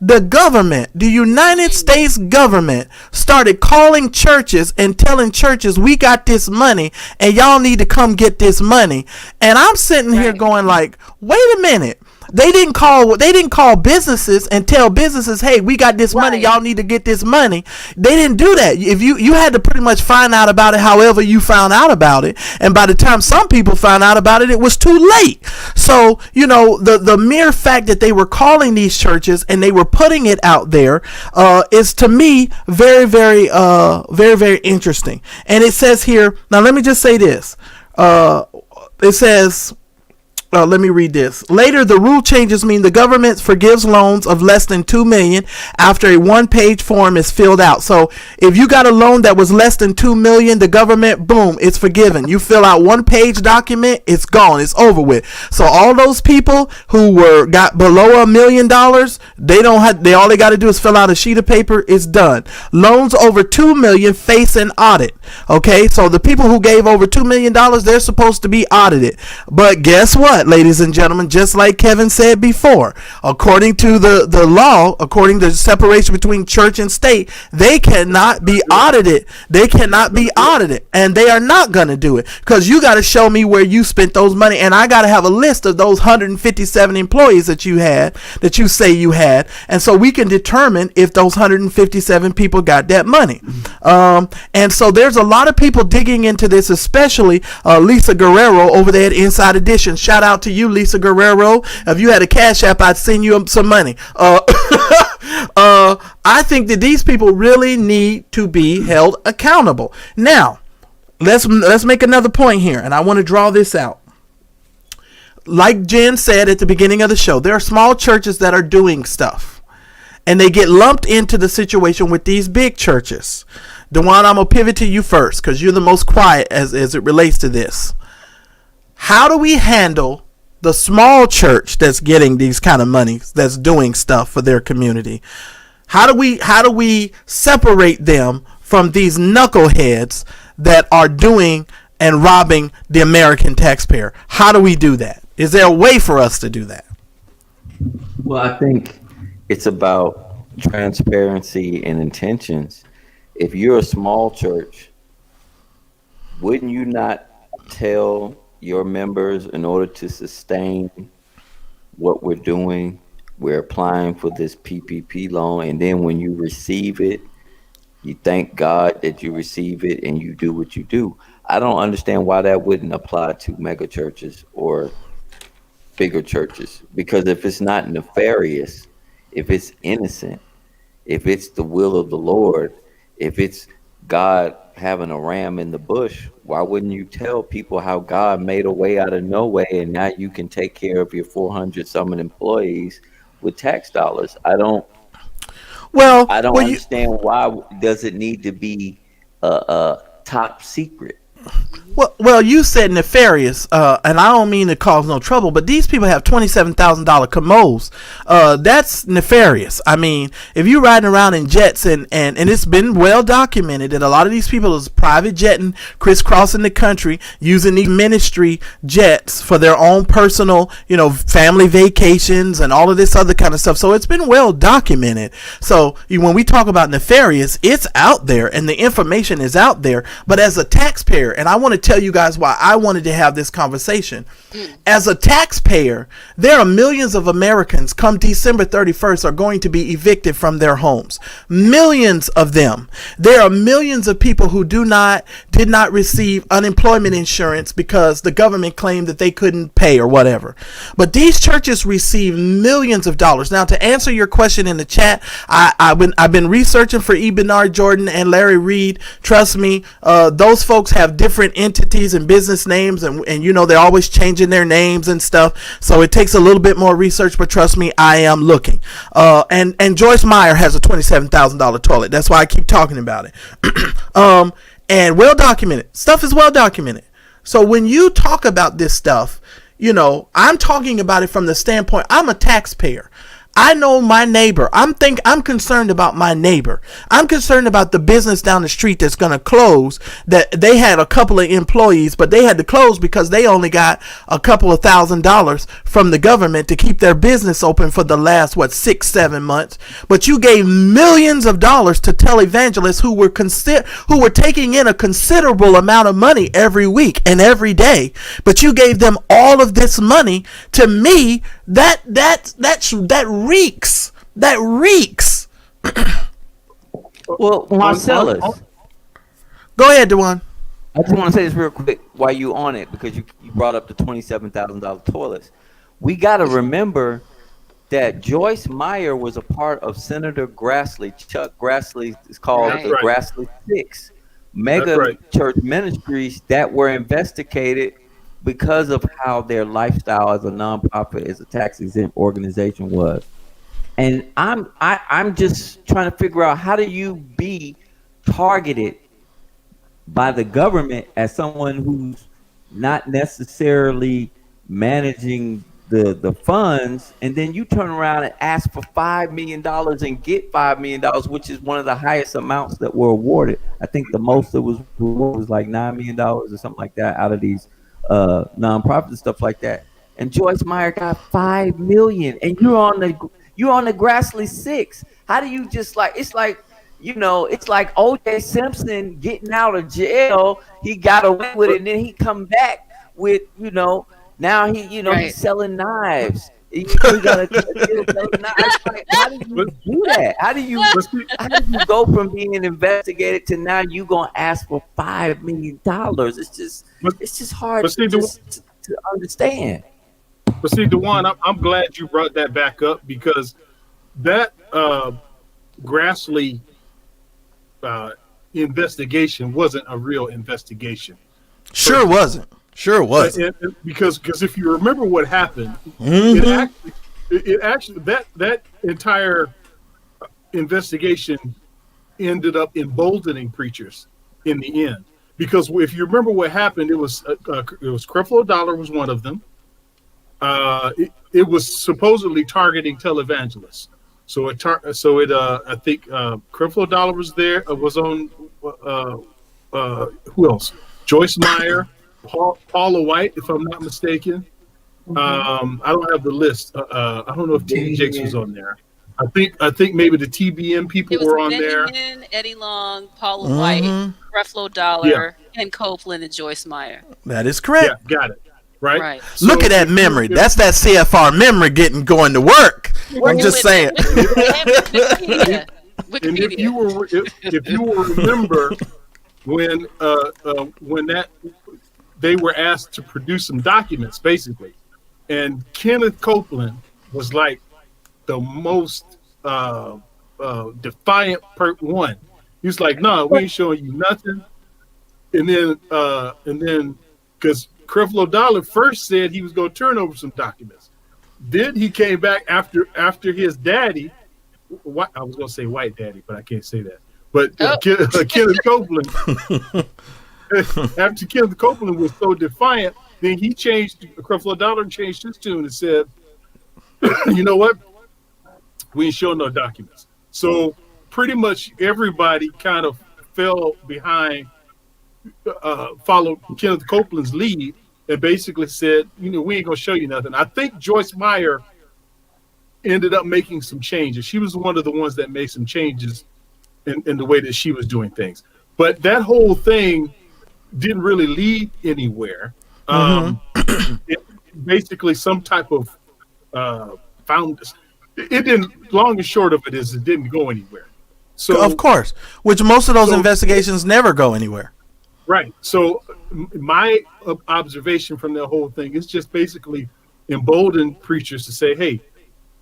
B: The government, the United States government, started calling churches and telling churches, we got this money and y'all need to come get this money. And I'm sitting here going like, wait a minute. They didn't call businesses and tell businesses, hey, we got this money, y'all need to get this money. They didn't do that. If you had to pretty much find out about it however you found out about it, and by the time some people found out about it, it was too late. So the mere fact that they were calling these churches and they were putting it out there is, to me, very, very, very, very interesting. And it says here, now let me just say this. It says, let me read this. Later, the rule changes mean the government forgives loans of less than $2 million after a one-page form is filled out. So if you got a loan that was less than $2 million, the government, boom, it's forgiven. You fill out one-page document, it's gone, it's over with. So all those people who got below $1 million, all they got to do is fill out a sheet of paper. It's done. Loans over $2 million face an audit. Okay, so the people who gave over $2 million, they're supposed to be audited. But guess what, ladies and gentlemen? Just like Kevin said before, according to the law, according to the separation between church and state, they cannot be audited. They cannot be audited, and they are not going to do it, because you got to show me where you spent those money, and I got to have a list of those 157 employees that you say you had, and so we can determine if those 157 people got that money. And so there's a lot of people digging into this, especially Lisa Guerrero over there at Inside Edition. Shout out to you, Lisa Guerrero. If you had a Cash App, I'd send you some money. I think that these people really need to be held accountable. Now, let's make another point here, and I want to draw this out. Like Jen said at the beginning of the show, there are small churches that are doing stuff, and they get lumped into the situation with these big churches. Djuan, I'm going to pivot to you first, because you're the most quiet as it relates to this. How do we handle the small church that's getting these kind of money, that's doing stuff for their community? How do we separate them from these knuckleheads that are doing and robbing the American taxpayer? How do we do that? Is there a way for us to do that?
E: Well, I think it's about transparency and intentions. If you're a small church, wouldn't you not tell your members, in order to sustain what we're doing, we're applying for this PPP loan, and then when you receive it, you thank God that you receive it and you do what you do? I don't understand why that wouldn't apply to mega churches or bigger churches, because if it's not nefarious, if it's innocent, if it's the will of the Lord, if it's God having a ram in the bush, why wouldn't you tell people how God made a way out of no way, and now you can take care of your 400 some employees with tax dollars? I don't understand why does it need to be a top secret.
B: Well, you said nefarious, and I don't mean to cause no trouble, but these people have $27,000 commodes. That's nefarious. I mean, if you're riding around in jets, and it's been well documented that a lot of these people is private jetting, crisscrossing the country, using these ministry jets for their own personal, family vacations and all of this other kind of stuff. So it's been well documented. So when we talk about nefarious, it's out there, and the information is out there. But as a taxpayer, and I want to tell you guys why I wanted to have this conversation. As a taxpayer, there are millions of Americans come December 31st are going to be evicted from their homes. Millions of them. There are millions of people who did not receive unemployment insurance because the government claimed that they couldn't pay or whatever. But these churches receive millions of dollars. Now, to answer your question in the chat, I've been researching for E. Bernard Jordan and Larry Reed. Trust me, those folks have different entities and business names, and they're always changing their names and stuff, so it takes a little bit more research, but trust me, I am looking. And Joyce Meyer has a $27,000 toilet. That's why I keep talking about it. And well documented stuff is well documented. So when you talk about this stuff, I'm talking about it from the standpoint, I'm a taxpayer. I know my neighbor. I'm concerned about my neighbor. I'm concerned about the business down the street that's going to close. That they had a couple of employees, but they had to close because they only got a couple of $1,000s from the government to keep their business open for the last 6-7 months. But you gave millions of dollars to televangelists who were taking in a considerable amount of money every week and every day. But you gave them all of this money. To me, that reeks. That reeks.
E: Well, Marcellus,
B: go ahead, Djuan.
E: I just want to say this real quick while you on it, because you brought up the $27,000 toilets. We got to remember that Joyce Meyer was a part of Senator Grassley. Chuck Grassley is called the Grassley Six mega church ministries that were investigated because of how their lifestyle as a nonprofit, as a tax exempt organization was. And I'm just trying to figure out, how do you be targeted by the government as someone who's not necessarily managing the funds, and then you turn around and ask for $5 million and get $5 million, which is one of the highest amounts that were awarded. I think the most that was like $9 million or something like that out of these nonprofits and stuff like that. And Joyce Meyer got $5 million, and you're on the Grassley Six. How do you just it's like O.J. Simpson getting out of jail. He got away with it, and then he come back with now he's selling knives. He got a deal selling knives. How do you do that? How do you go from being investigated to now you gonna ask for $5 million? It's just hard to understand.
F: But see, Djuan, I'm glad you brought that back up, because that Grassley investigation wasn't a real investigation.
B: Sure wasn't.
F: Because if you remember what happened, it actually that entire investigation ended up emboldening preachers in the end. Because if you remember what happened, it was Creflo Dollar was one of them. It was supposedly targeting televangelists. So I think Creflo Dollar was there. Was on who else? Joyce Meyer, Paula White, if I'm not mistaken. I don't have the list. I don't know if T.D. Jakes was on there. I think maybe the TBM people were on there.
C: Eddie Long, Paula White, Creflo Dollar, and Copeland and Joyce Meyer.
B: That is correct.
F: Yeah, got it. Right.
B: So look at that memory. That's that CFR memory going to work. I'm just saying.
C: Wikipedia.
F: And if you will remember when they were asked to produce some documents, basically, and Kenneth Copeland was like the most defiant one. He was like, "No, we ain't showing you nothing." And then because Creflo Dollar first said he was going to turn over some documents. Then he came back after his daddy. I was going to say white daddy, but I can't say that. But Kenneth Copeland, after Kenneth Copeland was so defiant, then he changed. Creflo Dollar changed his tune and said, "You know what? We ain't showing no documents." So pretty much everybody kind of fell behind. Followed Kenneth Copeland's lead and basically said, we ain't gonna show you nothing. I think Joyce Meyer ended up making some changes. She was one of the ones that made some changes in the way that she was doing things. But that whole thing didn't really lead anywhere. It basically some type of found. It didn't. Long and short of it is, it didn't go anywhere. So
B: of course, which most of those investigations never go anywhere.
F: Right. So my observation from that whole thing is just basically embolden preachers to say, hey,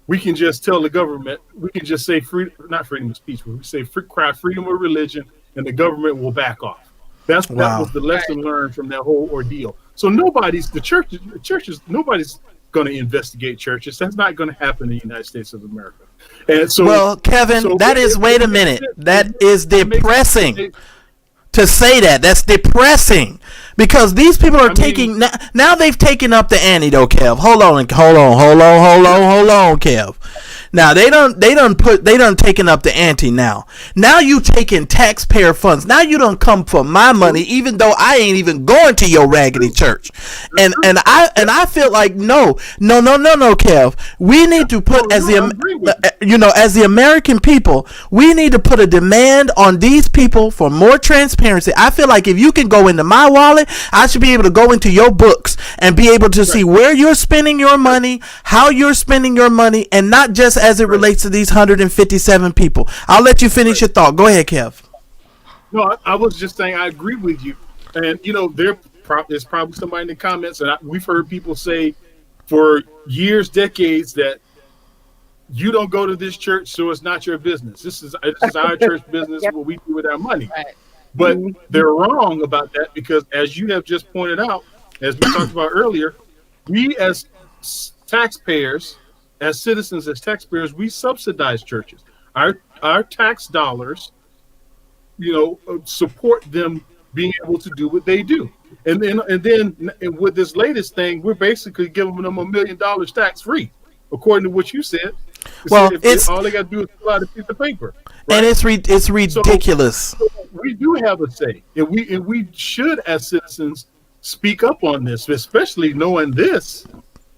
F: we can just tell the government, we can just say not freedom of speech, but we say cry freedom of religion, and the government will back off. That was the lesson learned from that whole ordeal. So nobody's going to investigate churches. That's not going to happen in the United States of America. And so,
B: well, Kevin, wait a minute. That is depressing. To say that's depressing, because these people are taking now they've taken up the ante though, Kev. Hold on, Kev. Now they done taken up the ante now. Now you taking taxpayer funds. Now you don't come for my money, even though I ain't even going to your raggedy church. And I feel like no, Kev. We need to put as the American people, we need to put a demand on these people for more transparency. I feel like if you can go into my wallet, I should be able to go into your books and be able to see where you're spending your money, how you're spending your money, and not just as it relates to these 157 people. I'll let you finish your thought. Go ahead, Kev.
F: No, I was just saying I agree with you. And, there's probably somebody in the comments, and we've heard people say for years, decades, that you don't go to this church, so it's not your business. This is our church business, what we do with our money. Right. But they're wrong about that because, as you have just pointed out, as we talked about earlier, we as taxpayers, as citizens, as taxpayers, we subsidize churches. Our tax dollars, support them being able to do what they do. And then with this latest thing, we're basically giving them $1 million tax free, according to what you said.
B: Well,
F: all they got to do is fill out a piece of paper,
B: right? And it's ridiculous.
F: So we do have a say, and we should, as citizens, speak up on this, especially knowing this.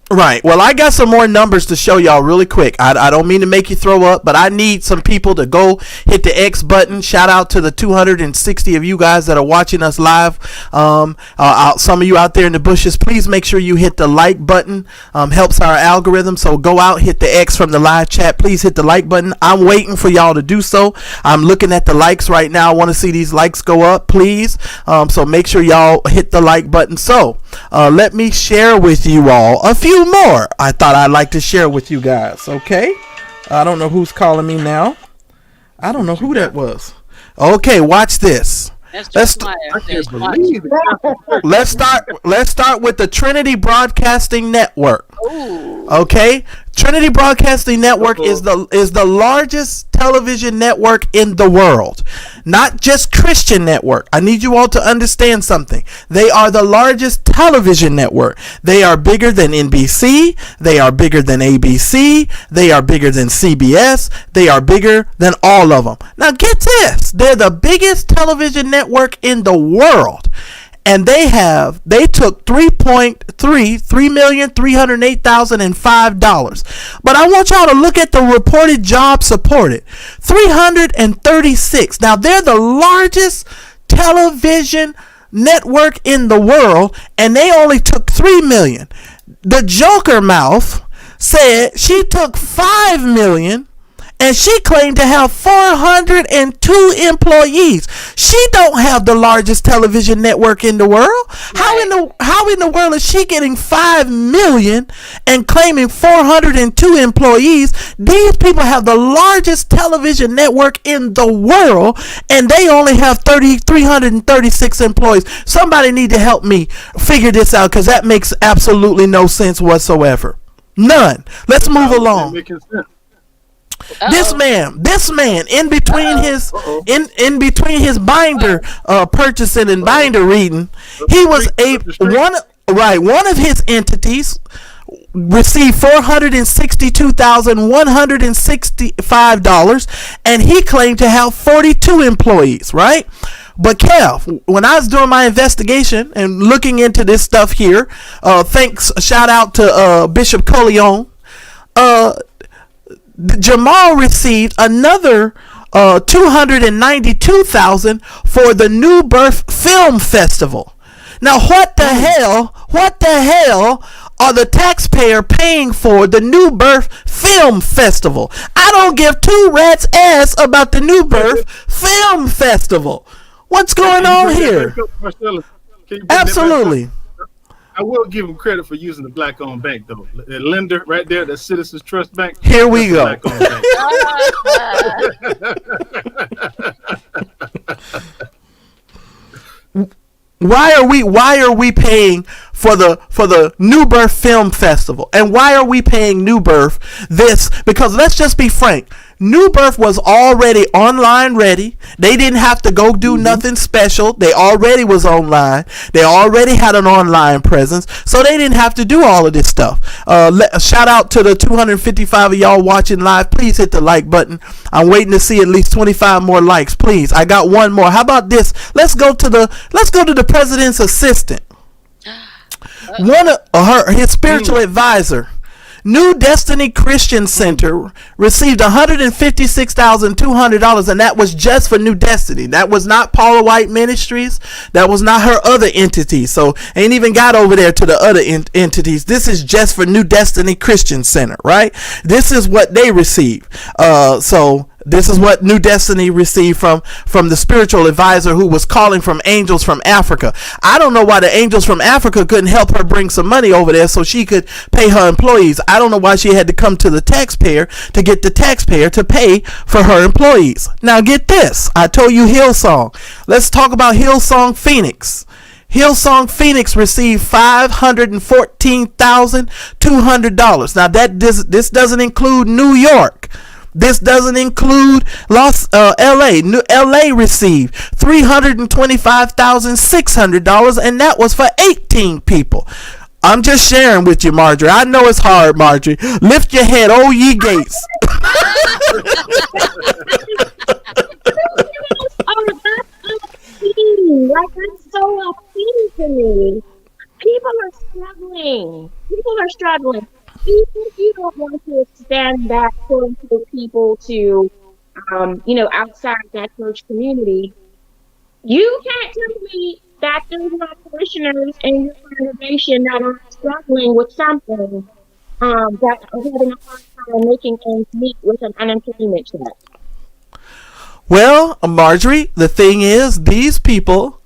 B: Right. Well, I got some more numbers to show y'all really quick. I don't mean to make you throw up, but I need some people to go hit the X button. Shout out to the 260 of you guys that are watching us live. Some of you out there in the bushes, please make sure you hit the like button. Helps our algorithm. So go out, hit the X from the live chat. Please hit the like button. I'm waiting for y'all to do so. I'm looking at the likes right now. I want to see these likes go up, please. So make sure y'all hit the like button. So let me share with you all a few more I thought I'd like to share with you guys. Okay, I don't know who's calling me now. I don't know who that was. Okay, watch this. Let's start with the Trinity Broadcasting Network. Ooh. Okay, Trinity Broadcasting Network is the largest television network in the world, not just Christian network. I need you all to understand something. They are the largest television network. They are bigger than NBC. They are bigger than ABC. They are bigger than CBS. They are bigger than all of them. Now get this. They're the biggest television network in the world. And they took $3,308,005. But I want y'all to look at the reported jobs supported. 336. Now they're the largest television network in the world, and they only took 3 million. The Joker Mouth said she took 5 million. And she claimed to have 402 employees. She don't have the largest television network in the world. Right. How in the world is she getting 5 million and claiming 402 employees? These people have the largest television network in the world, and they only have 336 employees. Somebody need to help me figure this out, because that makes absolutely no sense whatsoever. None. Let's move along. This man, in between his binder purchasing and binder reading, he was one of his entities received $462,165, and he claimed to have 42 employees, right? But Kev, when I was doing my investigation and looking into this stuff here, shout out to Bishop Coleon, Jamal received another $292,000 for the New Birth Film Festival. Now, what the hell are the taxpayer paying for the New Birth Film Festival? I don't give two rats ass about the New Birth Film Festival. What's going on here? Absolutely.
F: I will give them credit for using the black-owned bank, though. The lender right there, the Citizens Trust Bank.
B: Here we go. Why are we paying for the New Birth Film Festival? And why are we paying New Birth this? Because let's just be frank. New Birth was already online ready. They didn't have to go do nothing special. They already was online. They already had an online presence, so they didn't have to do all of this stuff. Shout out to the 255 of y'all watching live. Please hit the like button. I'm waiting to see at least 25 more likes. Please, I got one more. How about this? Let's go to the president's assistant. One of his spiritual advisor. New Destiny Christian Center received $156,200, and that was just for New Destiny. That was not Paula White Ministries. That was not her other entities. So ain't even got over there to the other entities. This is just for New Destiny Christian Center, right? This is what they receive. So this is what New Destiny received from the spiritual advisor who was calling from Angels from Africa. I don't know why the Angels from Africa couldn't help her bring some money over there so she could pay her employees. I don't know why she had to come to the taxpayer to get the taxpayer to pay for her employees. Now get this. I told you Hillsong. Let's talk about Hillsong Phoenix. Hillsong Phoenix received $514,200. Now this doesn't include New York. This doesn't include LA. LA received $325,600, and that was for 18 people. I'm just sharing with you, Marjorie. I know it's hard, Marjorie. Lift your head, O ye gates.
D: Like, that's so appealing to me. People are struggling. Even if you don't want to extend that quote unquote people to, outside that church community, you can't tell me that there's not parishioners in your congregation that are struggling with something, that are having a hard time making ends meet with an unemployment check.
B: Well, Marjorie, the thing is, these people,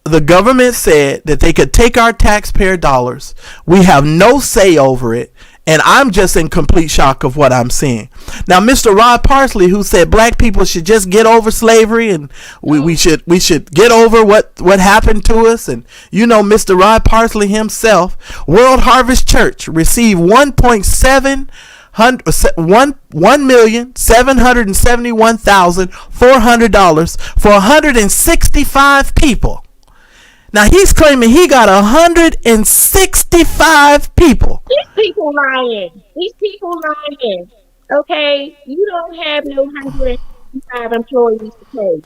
B: the government said that they could take our taxpayer dollars. We have no say over it. And I'm just in complete shock of what I'm seeing. Now, Mr. Rod Parsley, who said black people should just get over slavery and we should get over what happened to us. And Mr. Rod Parsley himself, World Harvest Church received $1,771,400 for 165 people. Now he's claiming he got 165 people.
D: These people lying. Okay, you don't have no 165 employees to pay.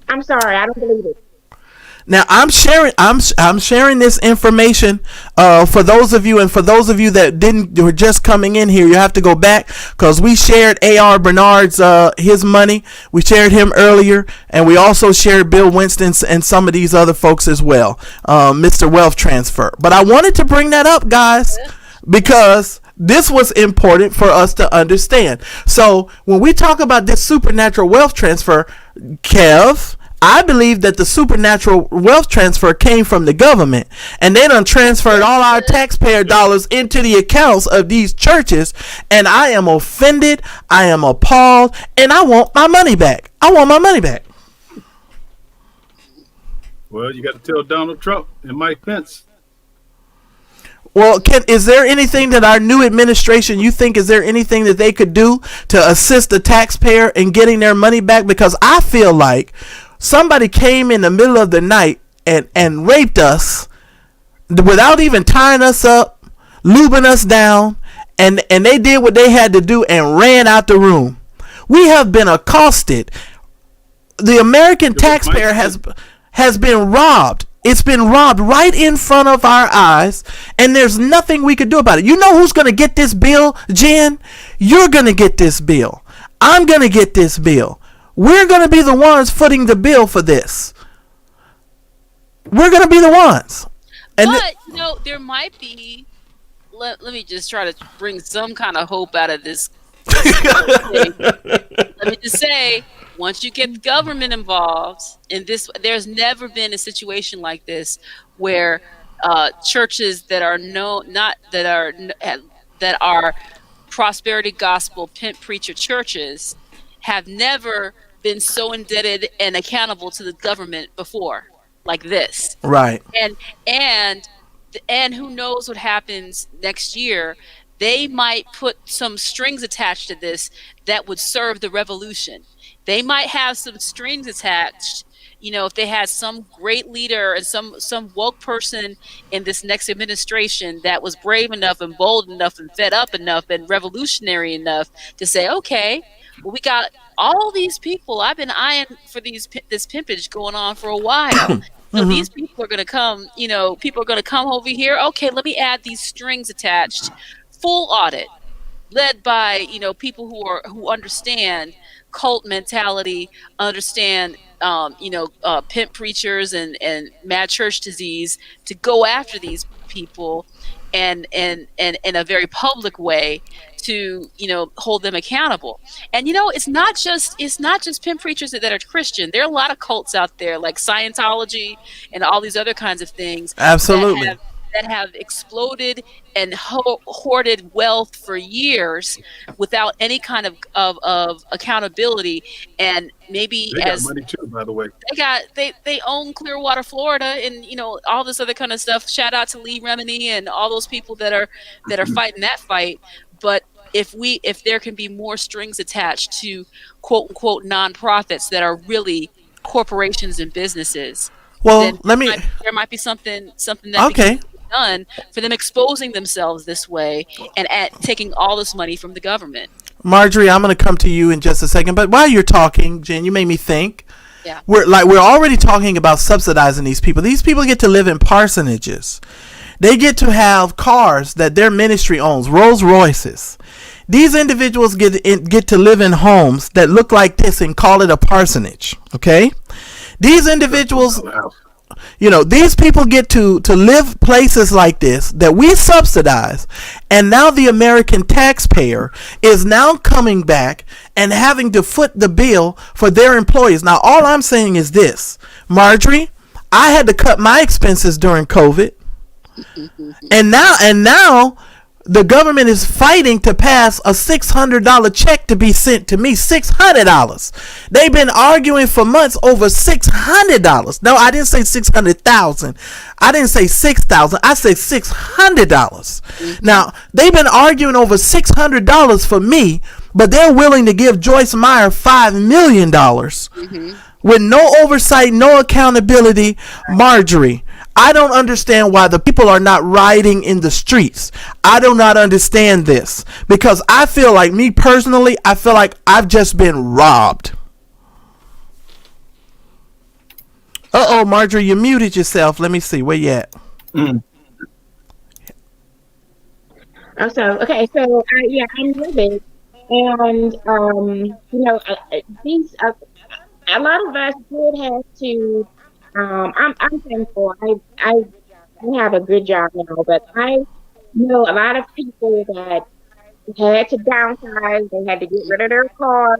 D: I'm sorry, I don't believe it.
B: Now I'm sharing this information for those of you that were just coming in here. You have to go back because we shared A.R. Bernard's his money. We shared him earlier, and we also shared Bill Winston's and some of these other folks as well. Mr. Wealth Transfer. But I wanted to bring that up, guys, because this was important for us to understand. So when we talk about this supernatural wealth transfer, Kev, I believe that the supernatural wealth transfer came from the government, and they done transferred all our taxpayer dollars into the accounts of these churches, and I am offended, I am appalled, and I want my money back.
F: Well, you got to tell Donald Trump and Mike Pence.
B: Well, is there anything that our new administration, is there anything that they could do to assist the taxpayer in getting their money back? Because I feel like somebody came in the middle of the night and raped us without even tying us up, lubing us down, and they did what they had to do and ran out the room. We have been accosted. The American taxpayer has been robbed. It's been robbed right in front of our eyes, and there's nothing we could do about it. You know who's going to get this bill, Jen? You're going to get this bill. I'm going to get this bill. We're going to be the ones footing the bill for this. We're going to be the ones. And
C: but, there might be, let me just try to bring some kind of hope out of this. Let me just say, once you get government involved in this, there's never been a situation like this where churches that are prosperity gospel pimp preacher churches have never been so indebted and accountable to the government before, like this.
B: Right.
C: And who knows what happens next year they might put some strings attached to this that would serve the revolution. They might have some strings attached, if they had some great leader and some woke person in this next administration that was brave enough and bold enough and fed up enough and revolutionary enough to say, okay, well, we got all these people. I've been eyeing for this pimpage going on for a while. So these people are going to come, people are going to come over here. Okay, let me add these strings attached. Full audit, led by, people who understand cult mentality, understand, pimp preachers and mad church disease, to go after these people and in a very public way to, hold them accountable. And, it's not just pimp preachers that are Christian. There are a lot of cults out there like Scientology and all these other kinds of things.
B: Absolutely.
C: That have exploded and hoarded wealth for years without any kind of accountability. And maybe
F: they got money too, by the way.
C: They own Clearwater, Florida, and all this other kind of stuff. Shout out to Lee Remini and all those people that are fighting that fight. But if there can be more strings attached to quote unquote nonprofits that are really corporations and businesses,
B: well,
C: there might be something that can be done for them exposing themselves this way and taking all this money from the government.
B: Marjorie, I'm going to come to you in just a second, but while you're talking, Jen, you made me think.
C: Yeah.
B: We're already talking about subsidizing these people. These people get to live in parsonages. They get to have cars that their ministry owns, Rolls Royces. These individuals get to live in homes that look like this and call it a parsonage. Okay, these individuals. These people get to live places like this that we subsidize, and now the American taxpayer is now coming back and having to foot the bill for their employees. Now, all I'm saying is this, Marjorie, I had to cut my expenses during COVID, and now the government is fighting to pass a $600 check to be sent to me. $600. They've been arguing for months over $600. No, I didn't say 600,000. I didn't say 6,000. I said $600. Now, they've been arguing over $600 for me, but they're willing to give Joyce Meyer $5 million with no oversight, no accountability. Marjorie, I don't understand why the people are not rioting in the streets. I do not understand this, because I feel like, me personally, I feel like I've just been robbed. Uh-oh, Marjorie, you muted yourself. Let me see. Where you at?
D: Okay, so yeah, I'm living, and these a lot of us did have to. I'm thankful. I have a good job now, but I know a lot of people that had to downsize. They had to get rid of their car.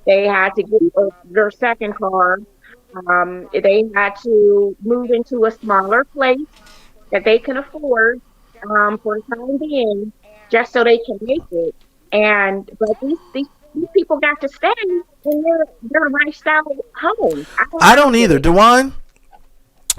D: They had to get their second car. They had to move into a smaller place that they can afford for the time being, just so they can make it. But these people got to stay in their lifestyle homes.
B: I don't either. Djuan,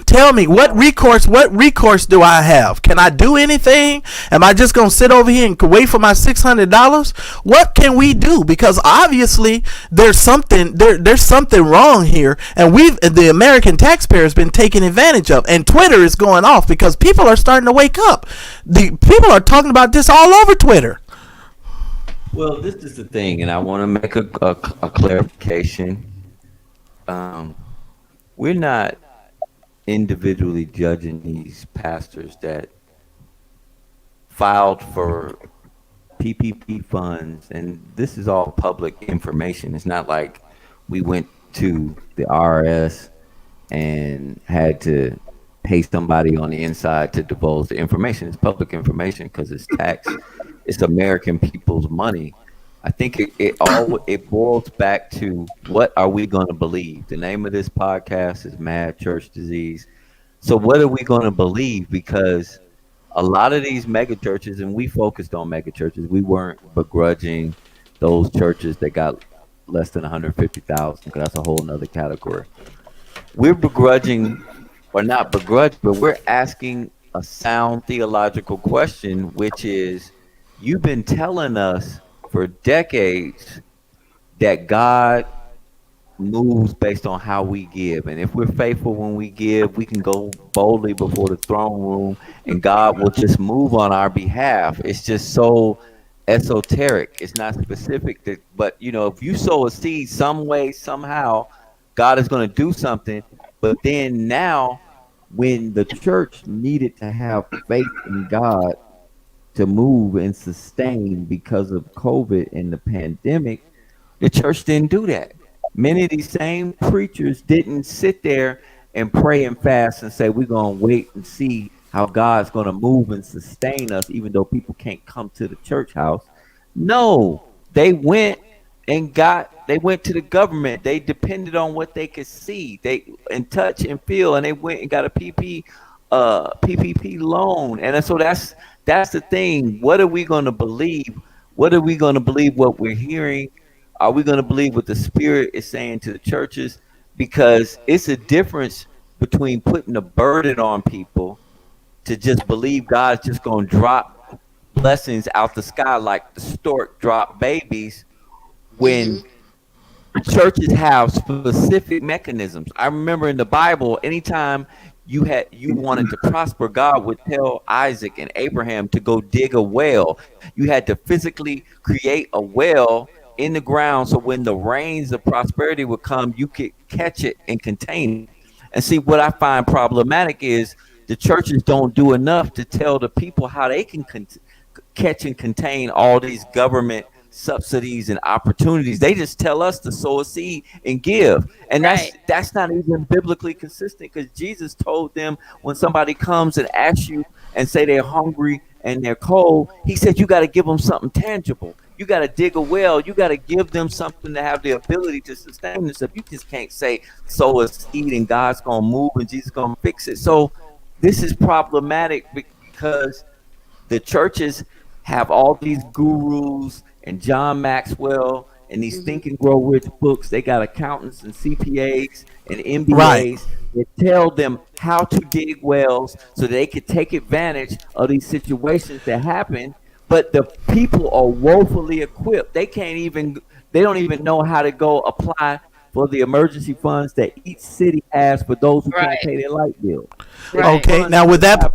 B: tell me, what recourse do I have? Can I do anything? Am I just going to sit over here and wait for my $600? What can we do? Because obviously there's something wrong here, and the American taxpayer has been taken advantage of, and Twitter is going off because people are starting to wake up. The people are talking about this all over Twitter.
E: Well, this is the thing, and I want to make a clarification. We're not individually judging these pastors that filed for PPP funds, and this is all public information. It's not like we went to the IRS and had to pay somebody on the inside to divulge the information. It's public information because it's tax. It's American people's money. I think it boils back to, what are we going to believe? The name of this podcast is Mad Church Disease. So what are we going to believe? Because a lot of these mega churches, and we focused on mega churches, we weren't begrudging those churches that got less than 150,000, because that's a whole nother category. We're begrudging, or not begrudge, but we're asking a sound theological question, which is, you've been telling us for decades that God moves based on how we give. And if we're faithful when we give, we can go boldly before the throne room and God will just move on our behalf. It's just so esoteric. It's not specific that, but if you sow a seed some way, somehow, God is going to do something. But then now, when the church needed to have faith in God to move and sustain because of COVID and the pandemic, the church didn't do that. Many of these same preachers didn't sit there and pray and fast and say, we're going to wait and see how God's going to move and sustain us, even though people can't come to the church house. No, they went to the government. They depended on what they could see, and touch and feel, and they went and got a PPP loan. And so that's the thing. What are we going to believe? What are we going to believe? What we're hearing? Are we going to believe what the Spirit is saying to the churches? Because it's a difference between putting a burden on people to just believe God's just going to drop blessings out the sky like the stork drop babies, when churches have specific mechanisms. I remember in the Bible, anytime you wanted to prosper, God would tell Isaac and Abraham to go dig a well. You had to physically create a well in the ground, so when the rains of prosperity would come, you could catch it and contain it. And see, what I find problematic is the churches don't do enough to tell the people how they can catch and contain all these government subsidies and opportunities. They just tell us to sow a seed and give, and that's not even biblically consistent, because Jesus told them, when somebody comes and asks you and say they're hungry and they're cold, he said you got to give them something tangible. You got to dig a well. You got to give them something to have the ability to sustain themselves. You just can't say sow a seed and God's gonna move and Jesus gonna fix it. So this is problematic, because the churches have all these gurus and John Maxwell and these Think and Grow Rich books. They got accountants and CPAs and MBAs that tell them how to dig wells so they could take advantage of these situations that happen. But the people are woefully equipped. They don't even know how to go apply for the emergency funds that each city has for those who can't pay their light bill.
B: Okay, now with that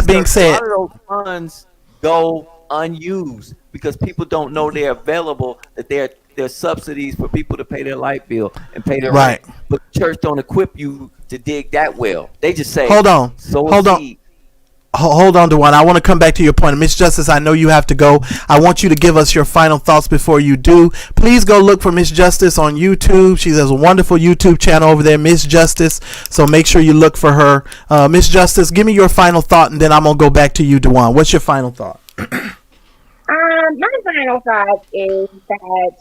B: being said,
E: a lot of those funds go unused because people don't know they're available, that they're subsidies for people to pay their light bill and pay their rent. But the church don't equip you to dig that well. They just say, hold on,
B: Djuan. I want to come back to your point. Miss Justice, I know you have to go. I want you to give us your final thoughts before you do. Please go look for Miss Justice on YouTube. She has a wonderful YouTube channel over there, Miss Justice. So make sure you look for her. Miss Justice, give me your final thought, and then I'm going to go back to you, Djuan. What's your final thought?
D: My final thought is that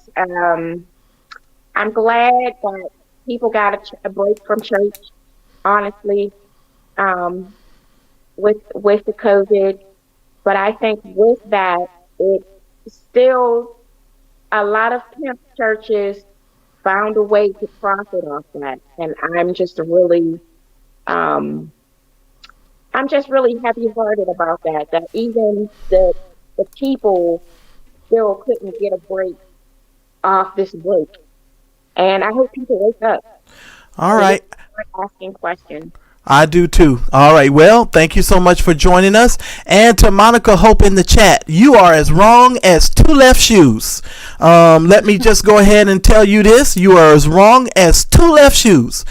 D: I'm glad that people got a break from church, honestly. With the COVID, but I think with that, it still, a lot of pimp churches found a way to profit off that, and I'm just really heavy-hearted about that. That even the people still couldn't get a break off this break, and I hope people wake up.
B: All right.
D: Asking questions.
B: I do too. All right. Well, thank you so much for joining us. And to Monica Hope in the chat, you are as wrong as two left shoes. Let me just go ahead and tell you this. You are as wrong as two left shoes.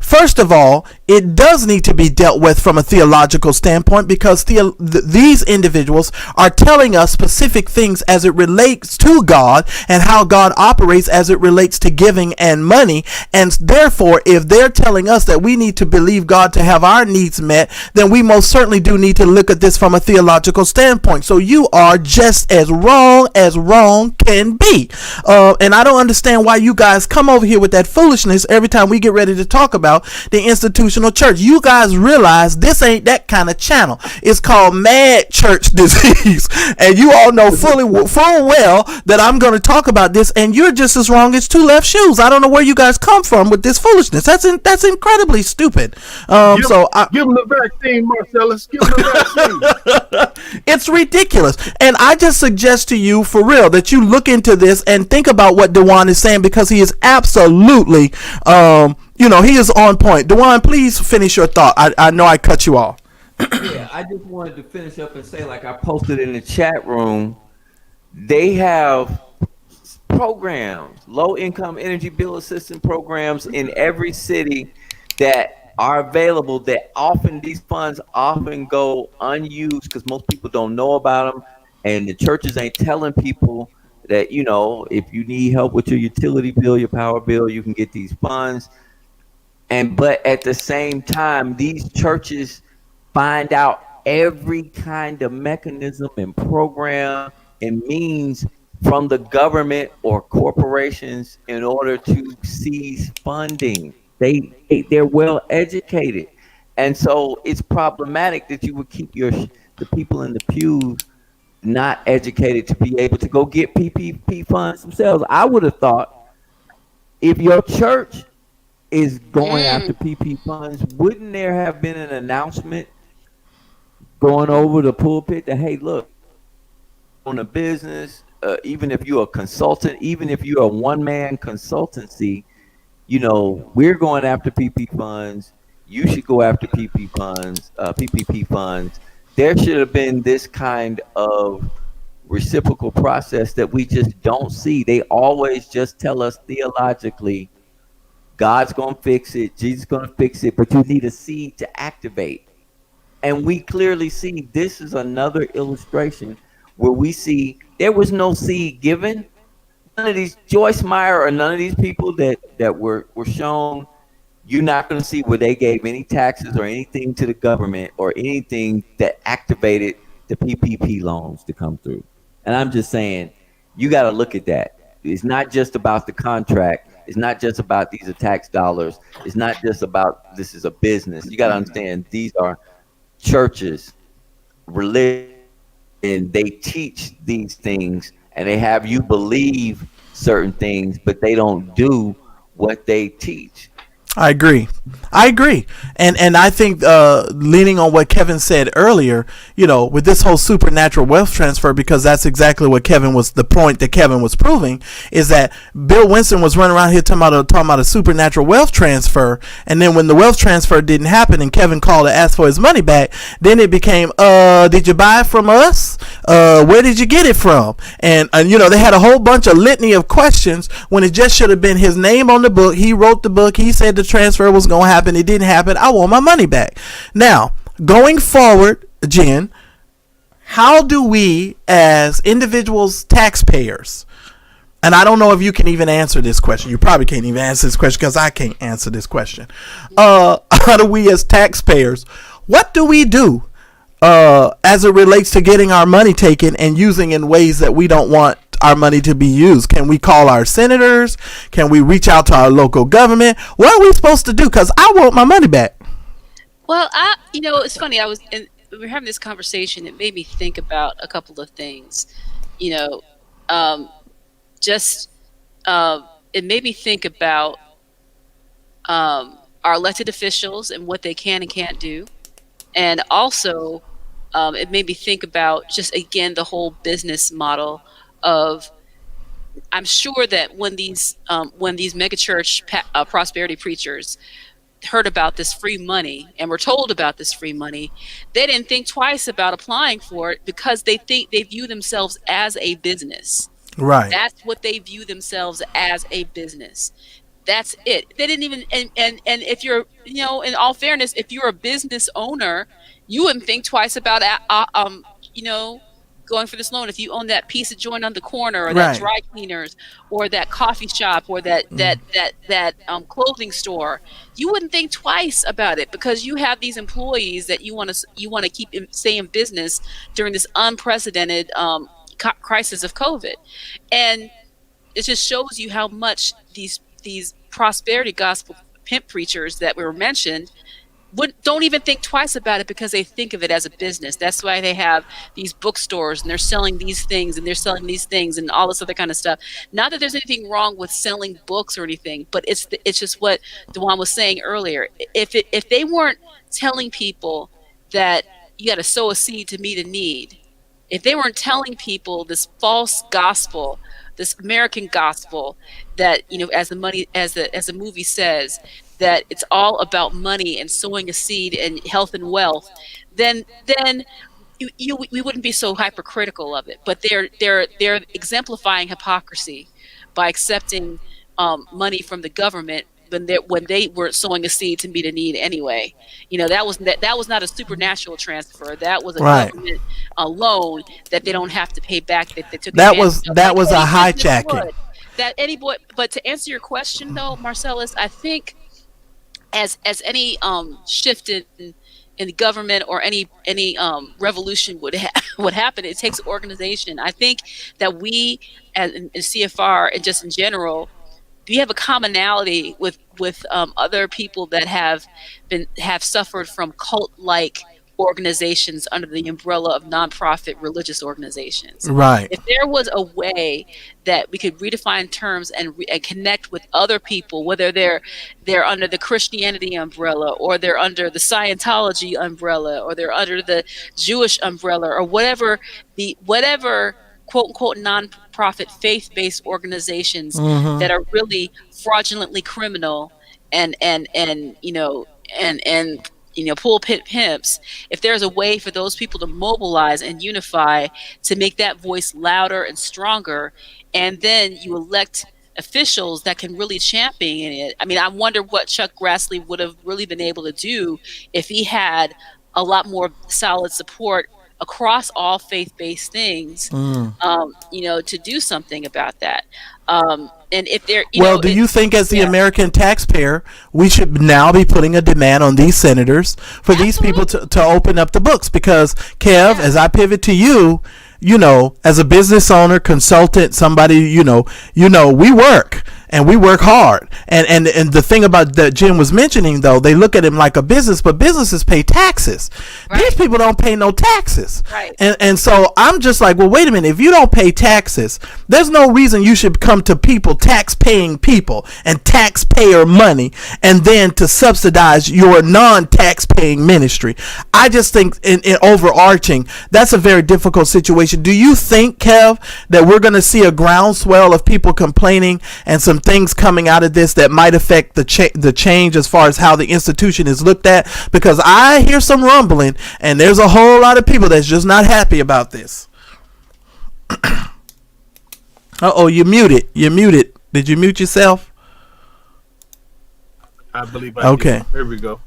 B: First of all, it does need to be dealt with from a theological standpoint, because these individuals are telling us specific things as it relates to God and how God operates as it relates to giving and money. And therefore, if they're telling us that we need to believe God to have our needs met, then we most certainly do need to look at this from a theological standpoint. So you are just as wrong can be. And I don't understand why you guys come over here with that foolishness every time we get ready to talk about the institutional denominational church. You guys realize this ain't that kind of channel. It's called mad church disease. And you all know full well that I'm going to talk about this, and you're just as wrong as two left shoes. I don't know where you guys come from with this foolishness. That's incredibly stupid. Give
F: them the vaccine, Marcellus. Give them the vaccine.
B: It's ridiculous. And I just suggest to you, for real, that you look into this and think about what Djuan is saying, because he is absolutely, he is on point. Djuan, please finish your thought. I know I cut you off.
E: Yeah, I just wanted to finish up and say, like I posted in the chat room, they have programs, low-income energy bill assistance programs in every city that are available, that often these funds often go unused because most people don't know about them, and the churches ain't telling people that, if you need help with your utility bill, your power bill, you can get these funds. But at the same time, these churches find out every kind of mechanism and program and means from the government or corporations in order to seize funding. They're well educated, and so it's problematic that you would keep the people in the pews not educated to be able to go get PPP funds themselves. I would have thought, if your church is going after PP funds, wouldn't there have been an announcement going over the pulpit that, hey, look, on a business, even if you're a consultant, even if you're a one-man consultancy, we're going after PP funds. You should go after PPP funds. There should have been this kind of reciprocal process that we just don't see. They always just tell us theologically, God's going to fix it, Jesus is going to fix it, but you need a seed to activate. And we clearly see this is another illustration where we see there was no seed given. None of these, Joyce Meyer or none of these people that were shown, you're not going to see where they gave any taxes or anything to the government or anything that activated the PPP loans to come through. And I'm just saying, you got to look at that. It's not just about the contract. It's not just about these are tax dollars. It's not just about this is a business. You got to understand, these are churches, religion, and they teach these things, and they have you believe certain things, but they don't do what they teach.
B: I agree. And I think leaning on what Kevin said earlier, with this whole supernatural wealth transfer, because that's exactly what the point that Kevin was proving, is that Bill Winston was running around here talking about a supernatural wealth transfer, and then when the wealth transfer didn't happen and Kevin called to ask for his money back, then it became, did you buy it from us? Where did you get it from? And they had a whole bunch of litany of questions when it just should have been his name on the book. He wrote the book. He said the transfer was going to happen. It didn't happen. I want my money back. Now, going forward, Jen, how do we as individuals, taxpayers, and I don't know if you can even answer this question. You probably can't even answer this question because I can't answer this question. How do we as taxpayers, what do we do as it relates to getting our money taken and using in ways that we don't want our money to be used? Can we call our senators? Can we reach out to our local government? What are we supposed to do? Because I want my money back.
C: Well, it's funny. We were having this conversation. It made me think about a couple of things. It made me think about our elected officials and what they can and can't do. And also, it made me think about just, again, the whole business model of, I'm sure that when these megachurch prosperity preachers heard about this free money and were told about this free money, they didn't think twice about applying for it because they view themselves as a business.
B: Right.
C: That's what they view themselves as, a business. That's it. They didn't even, and if you're, in all fairness, if you're a business owner, you wouldn't think twice about, going for this loan. If you own that piece of joint on the corner, or that dry cleaners, or that coffee shop, or that clothing store, you wouldn't think twice about it because you have these employees that you want to keep stay in business during this unprecedented crisis of COVID, and it just shows you how much these prosperity gospel pimp preachers that were mentioned, don't even think twice about it because they think of it as a business. That's why they have these bookstores and they're selling these things and they're selling these things and all this other kind of stuff. Not that there's anything wrong with selling books or anything, but it's just what Djuan was saying earlier. If they weren't telling people that you got to sow a seed to meet a need, if they weren't telling people this false gospel, this American gospel that, as the movie says, that it's all about money and sowing a seed and health and wealth, then we wouldn't be so hypercritical of it. But they're exemplifying hypocrisy by accepting money from the government when they were sowing a seed to meet a need anyway. That was not a supernatural transfer. That was a government loan that they don't have to pay back. That they took.
B: That was a hijacking.
C: But to answer your question though, Marcellus, I think as any shift in the government or any revolution would happen, it takes organization. I think that we as in CFR and just in general, we have a commonality with other people that have suffered from cult-like organizations under the umbrella of nonprofit religious organizations.
B: Right.
C: If there was a way that we could redefine terms and connect with other people, whether they're under the Christianity umbrella or they're under the Scientology umbrella or they're under the Jewish umbrella or whatever quote unquote nonprofit faith-based organizations that are really fraudulently criminal and pulpit pimps, if there's a way for those people to mobilize and unify to make that voice louder and stronger, and then you elect officials that can really champion it. I mean, I wonder what Chuck Grassley would have really been able to do if he had a lot more solid support across all faith-based things, to do something about that. And if they're,
B: do you think as the American taxpayer, we should now be putting a demand on these senators for these people to open up the books? Because Kev, as I pivot to you, as a business owner, consultant, somebody, we work and we work hard. And the thing about that Jim was mentioning, though, they look at him like a business, but businesses pay taxes. Right. These people don't pay no taxes.
C: Right.
B: And so I'm just like, well, wait a minute. If you don't pay taxes, there's no reason you should come to people, tax-paying people and taxpayer money, and then to subsidize your non-tax-paying ministry. I just think in overarching, that's a very difficult situation. Do you think, Kev, that we're going to see a groundswell of people complaining and some things coming out of this that might affect the change as far as how the institution is looked at? Because I hear some rumbling, and there's a whole lot of people that's just not happy about this. Uh-oh, you're muted. Did you mute yourself?
F: I believe I did. Here we go.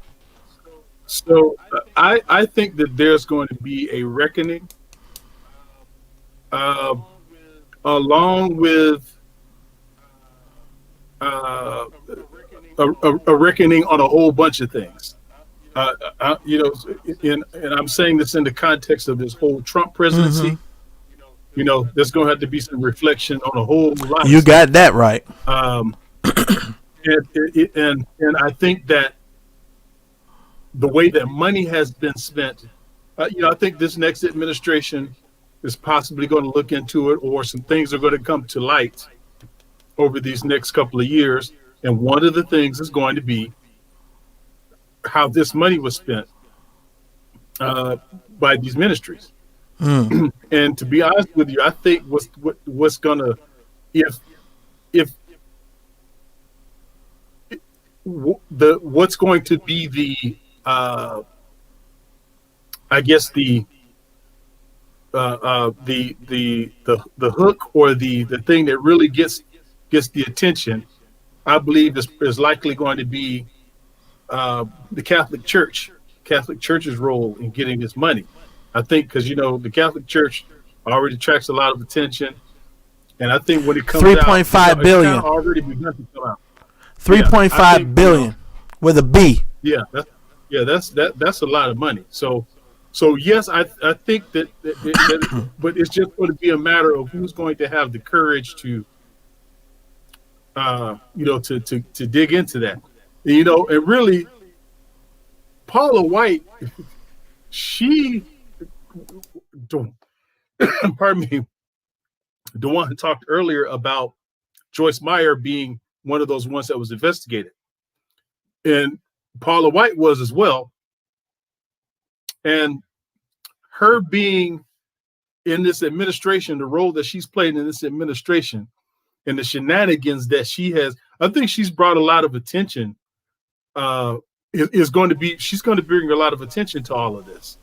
F: So I think that there's going to be a reckoning along with a reckoning on a whole bunch of things. And I'm saying this in the context of this whole Trump presidency. There's going to have to be some reflection on a whole lot.
B: You got that right.
F: And I think that the way that money has been spent, I think this next administration is possibly going to look into it, or some things are going to come to light over these next couple of years. And one of the things is going to be how this money was spent by these ministries. And to be honest with you, I think what's gonna, what's going to be the the hook or the thing that really gets the attention, I believe is likely going to be the Catholic Church's role in getting this money. I think because the Catholic Church already attracts a lot of attention, and I think when it comes out,
B: 3.5 billion
F: it's already begun to come out.
B: 3.5 billion with a B.
F: Yeah, that's a lot of money. So yes, I think that but it's just going to be a matter of who's going to have the courage to dig into that. And really, Paula White, she, pardon me, Djuan talked earlier about Joyce Meyer being one of those ones that was investigated. And Paula White was as well. And her being in this administration, the role that she's played in this administration and the shenanigans that she has, I think she's brought a lot of attention. She's going to bring a lot of attention to all of this.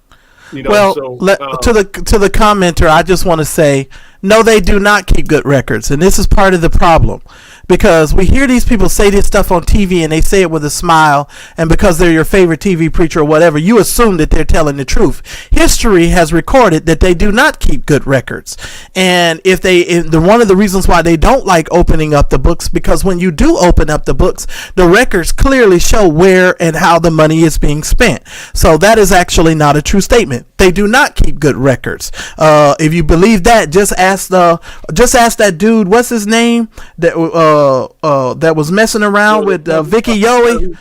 F: You know,
B: well,
F: to
B: the commenter, I just want to say, no, they do not keep good records, and this is part of the problem, because we hear these people say this stuff on TV, and they say it with a smile, and because they're your favorite TV preacher or whatever, you assume that they're telling the truth. History has recorded that they do not keep good records, and one of the reasons why they don't like opening up the books, because when you do open up the books, the records clearly show where and how the money is being spent. So that is actually not a true statement. They do not keep good records. If you believe that, just ask that dude, what's his name, that was messing around with Vicky Yowie.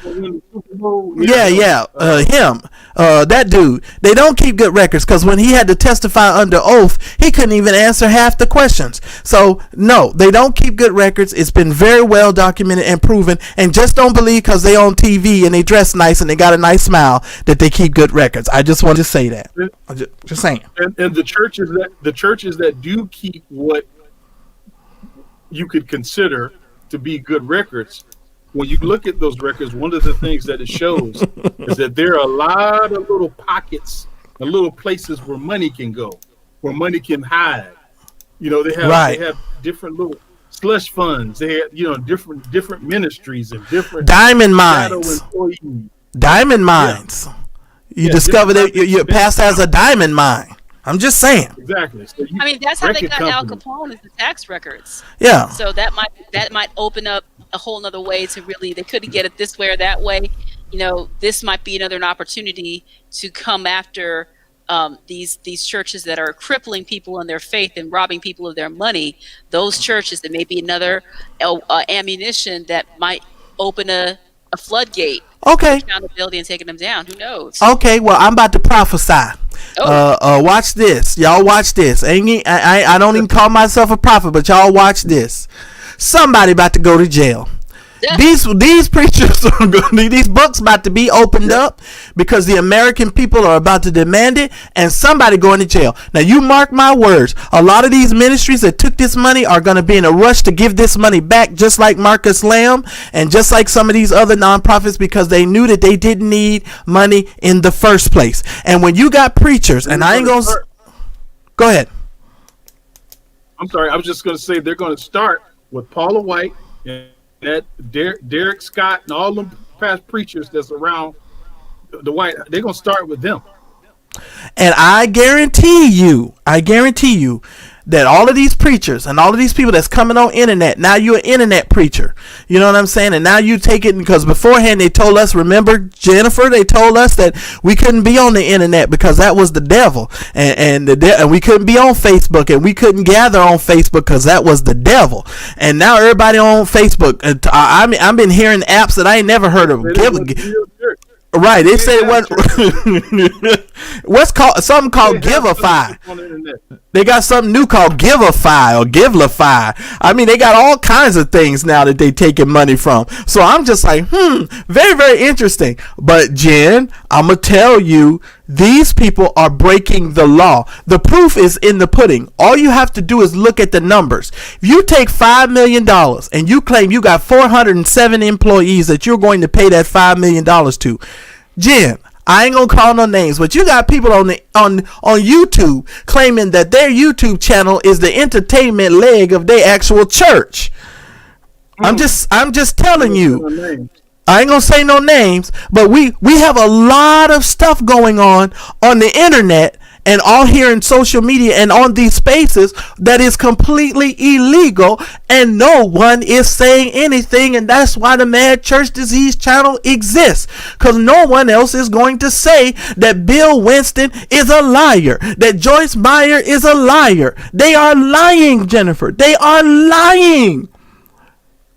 B: Him. That dude. They don't keep good records, because when he had to testify under oath, he couldn't even answer half the questions. So no, they don't keep good records. It's been very well documented and proven. And just don't believe because they on TV and they dress nice and they got a nice smile that they keep good records. I just want to say that. Just saying.
F: And the churches that do keep what you could consider to be good records, when you look at those records, one of the things that it shows is that there are a lot of little pockets and little places where money can go, where money can hide. You know, they have different little slush funds. They have, you know, different ministries and different
B: diamond mines. Diamond mines. Yeah. You discover that your past has a diamond mine. I'm just saying.
F: Exactly. So
C: that's how they got Al Capone, is the tax records.
B: Yeah.
C: So that might open up a whole nother way to really, they couldn't get it this way or that way. You know, this might be another opportunity to come after these churches that are crippling people in their faith and robbing people of their money. Those churches, that may be another ammunition that might open a floodgate.
B: Okay.
C: Accountability and taking them down. Who knows?
B: Okay. Well, I'm about to prophesy. Watch this. Y'all watch this. I don't even call myself a prophet, but y'all watch this. Somebody about to go to jail. These preachers are these books about to be opened up because the American people are about to demand it, and somebody going to jail. Now you mark my words, a lot of these ministries that took this money are going to be in a rush to give this money back, just like Marcus Lamb and just like some of these other nonprofits, because they knew that they didn't need money in the first place. And when you got preachers, and I ain't gonna go ahead.
F: I'm sorry, I was just going to say they're going to start with Paula White and that Derek Scott and all them past preachers that's around the White. They're going to start with them.
B: And I guarantee you that all of these preachers and all of these people that's coming on internet, now you're an internet preacher. You know what I'm saying? And now you take it, because beforehand they told us, remember, Jennifer, they told us that we couldn't be on the internet because that was the devil. And we couldn't be on Facebook, and we couldn't gather on Facebook because that was the devil. And now everybody on Facebook. I've been hearing apps that I ain't never heard of. Right, they say something called Giveify. They got something new called Giveify or Givelify. I mean, they got all kinds of things now that they taking money from. So I'm just like, very, very interesting. But Jen, I'm gonna tell you, these people are breaking the law. The proof is in the pudding. All you have to do is look at the numbers. If you take $5 million and you claim you got 407 employees that you're going to pay that $5 million to, Jen, I ain't gonna call no names, but you got people on YouTube claiming that their YouTube channel is the entertainment leg of their actual church. I'm just telling you. I ain't gonna say no names, but we have a lot of stuff going on the internet and all here in social media and on these spaces that is completely illegal, and no one is saying anything. And that's why the Mad Church Disease channel exists, because no one else is going to say that Bill Winston is a liar, that Joyce Meyer is a liar. They are lying, Jennifer. They are lying.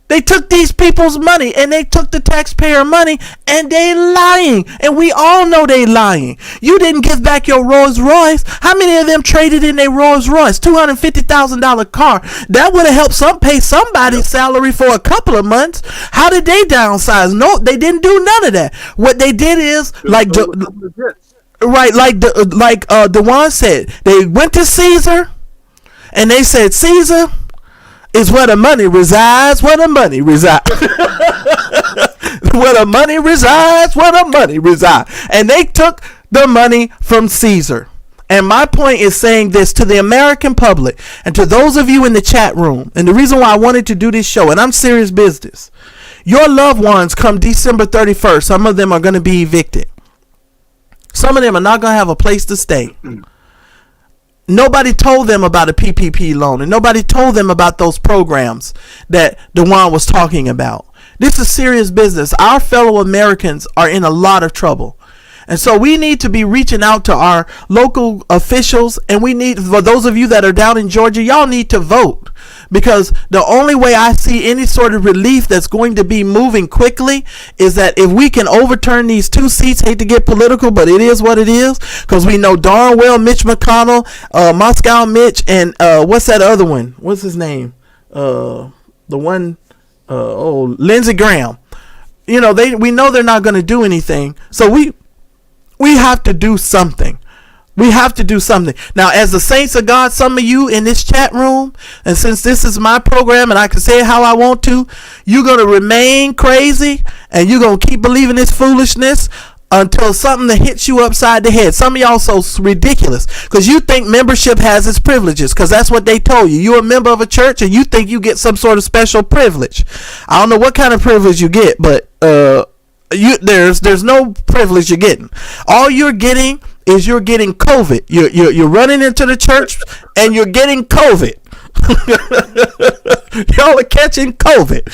B: They took these people's money, and they took the taxpayer money, and they lying. And we all know they lying. You didn't give back your Rolls Royce. How many of them traded in their Rolls Royce? $250,000 car. That would have helped pay somebody's salary for a couple of months. How did they downsize? No, they didn't do none of that. What they did is Djuan said, they went to Caesar, and they said, Caesar is where the money resides, where the money resides. Where the money resides, where the money resides. And they took the money from Caesar. And my point is saying this to the American public and to those of you in the chat room. And the reason why I wanted to do this show, and I'm serious business. Your loved ones come December 31st. Some of them are going to be evicted. Some of them are not going to have a place to stay. Nobody told them about a PPP loan, and nobody told them about those programs that Djuan was talking about. This is serious business. Our fellow Americans are in a lot of trouble. And so we need to be reaching out to our local officials, and we need, for those of you that are down in Georgia, y'all need to vote, because the only way I see any sort of relief that's going to be moving quickly is that if we can overturn these 2 seats. Hate to get political, but it is what it is, because we know darn well Mitch McConnell, Moscow Mitch, and what's that other one? What's his name? Lindsey Graham. You know, we know they're not going to do anything. So we have to do something. We have to do something. Now, as the saints of God, some of you in this chat room, and since this is my program and I can say it how I want to, you're going to remain crazy and you're going to keep believing this foolishness until something that hits you upside the head. Some of y'all so ridiculous because you think membership has its privileges, because that's what they told you. You're a member of a church and you think you get some sort of special privilege. I don't know what kind of privilege you get, but there's no privilege you're getting. All you're getting is you're getting COVID. You're running into the church and you're getting COVID. Y'all are catching COVID.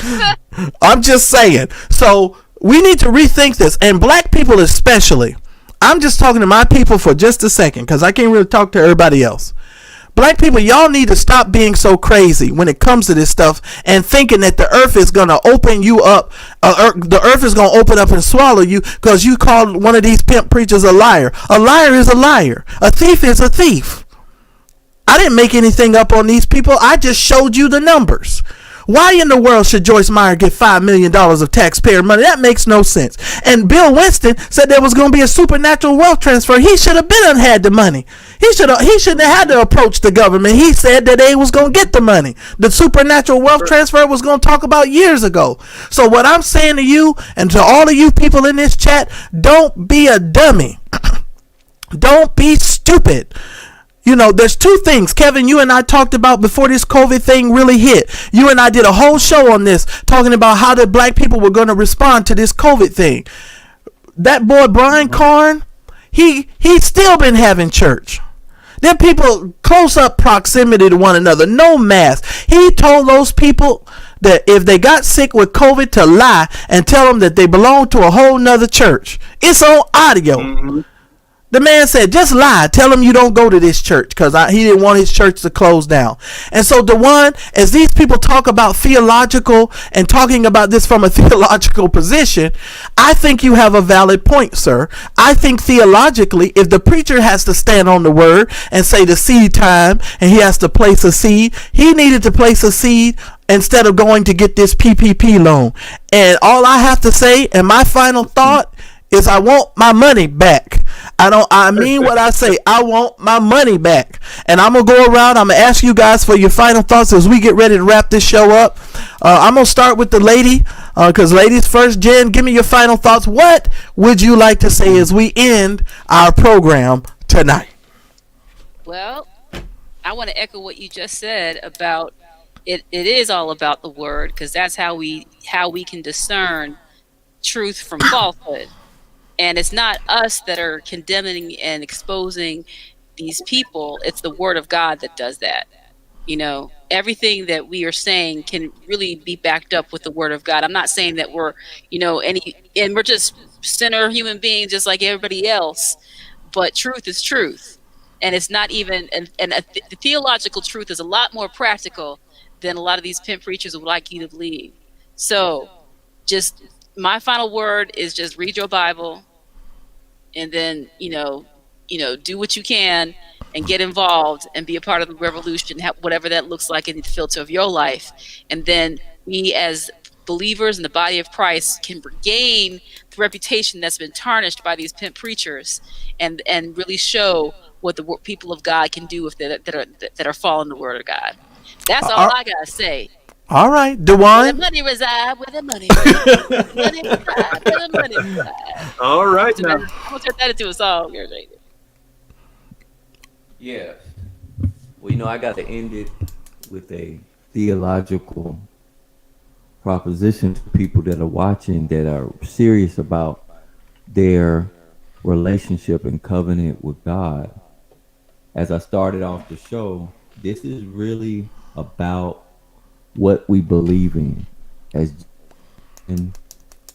B: I'm just saying. So we need to rethink this, and black people especially. I'm just talking to my people for just a second because I can't really talk to everybody else. Black people, y'all need to stop being so crazy when it comes to this stuff and thinking that the earth is going to open you up. The earth is going to open up and swallow you because you called one of these pimp preachers a liar. A liar is a liar. A thief is a thief. I didn't make anything up on these people. I just showed you the numbers. Why in the world should Joyce Meyer get $5 million of taxpayer money? That makes no sense. And Bill Winston said there was going to be a supernatural wealth transfer. He should have been had the money. He shouldn't have had to approach the government. He said that they was going to get the money. The supernatural wealth transfer was going to talk about years ago. So what I'm saying to you and to all of you people in this chat, don't be a dummy. Don't be stupid. You know, there's 2 things, Kevin, you and I talked about before this COVID thing really hit. You and I did a whole show on this, talking about how the black people were going to respond to this COVID thing. That boy, Brian Carn, he's still been having church. Them people close up proximity to one another, no mask. He told those people that if they got sick with COVID to lie and tell them that they belong to a whole nother church. It's on audio. Mm-hmm. The man said, just lie. Tell him you don't go to this church because he didn't want his church to close down. And so, Djuan, as these people talk about theological and talking about this from a theological position, I think you have a valid point, sir. I think theologically, if the preacher has to stand on the word and say the seed time and he has to place a seed, he needed to place a seed instead of going to get this PPP loan. And all I have to say, and my final thought, is I want my money back. I mean what I say. I want my money back. And I'm going to go around. I'm going to ask you guys for your final thoughts as we get ready to wrap this show up. I'm going to start with the lady, because ladies first. Jen, give me your final thoughts. What would you like to say as we end our program tonight?
C: Well, I want to echo what you just said about it. It is all about the word, because that's how we can discern truth from falsehood. And it's not us that are condemning and exposing these people. It's the word of God that does that. You know, everything that we are saying can really be backed up with the word of God. I'm not saying that we're, and we're just sinner human beings just like everybody else. But truth is truth. And it's not even, the theological truth is a lot more practical than a lot of these pimp preachers would like you to believe. So just my final word is just read your Bible, and then do what you can and get involved and be a part of the revolution, whatever that looks like in the filter of your life. And then we as believers in the body of Christ can regain the reputation that's been tarnished by these pimp preachers, and really show what the people of God can do if that are following the word of God. That's all I gotta say.
B: All right,
C: Where
B: Djuan.
C: the money reside, where the money reside, where the money reside, where the money reside.
F: All right,
C: I'm
F: now.
C: gonna turn that into a song.
E: Yeah. Well, I got to end it with a theological proposition to people that are watching, that are serious about their relationship and covenant with God. As I started off the show, this is really about what we believe in. As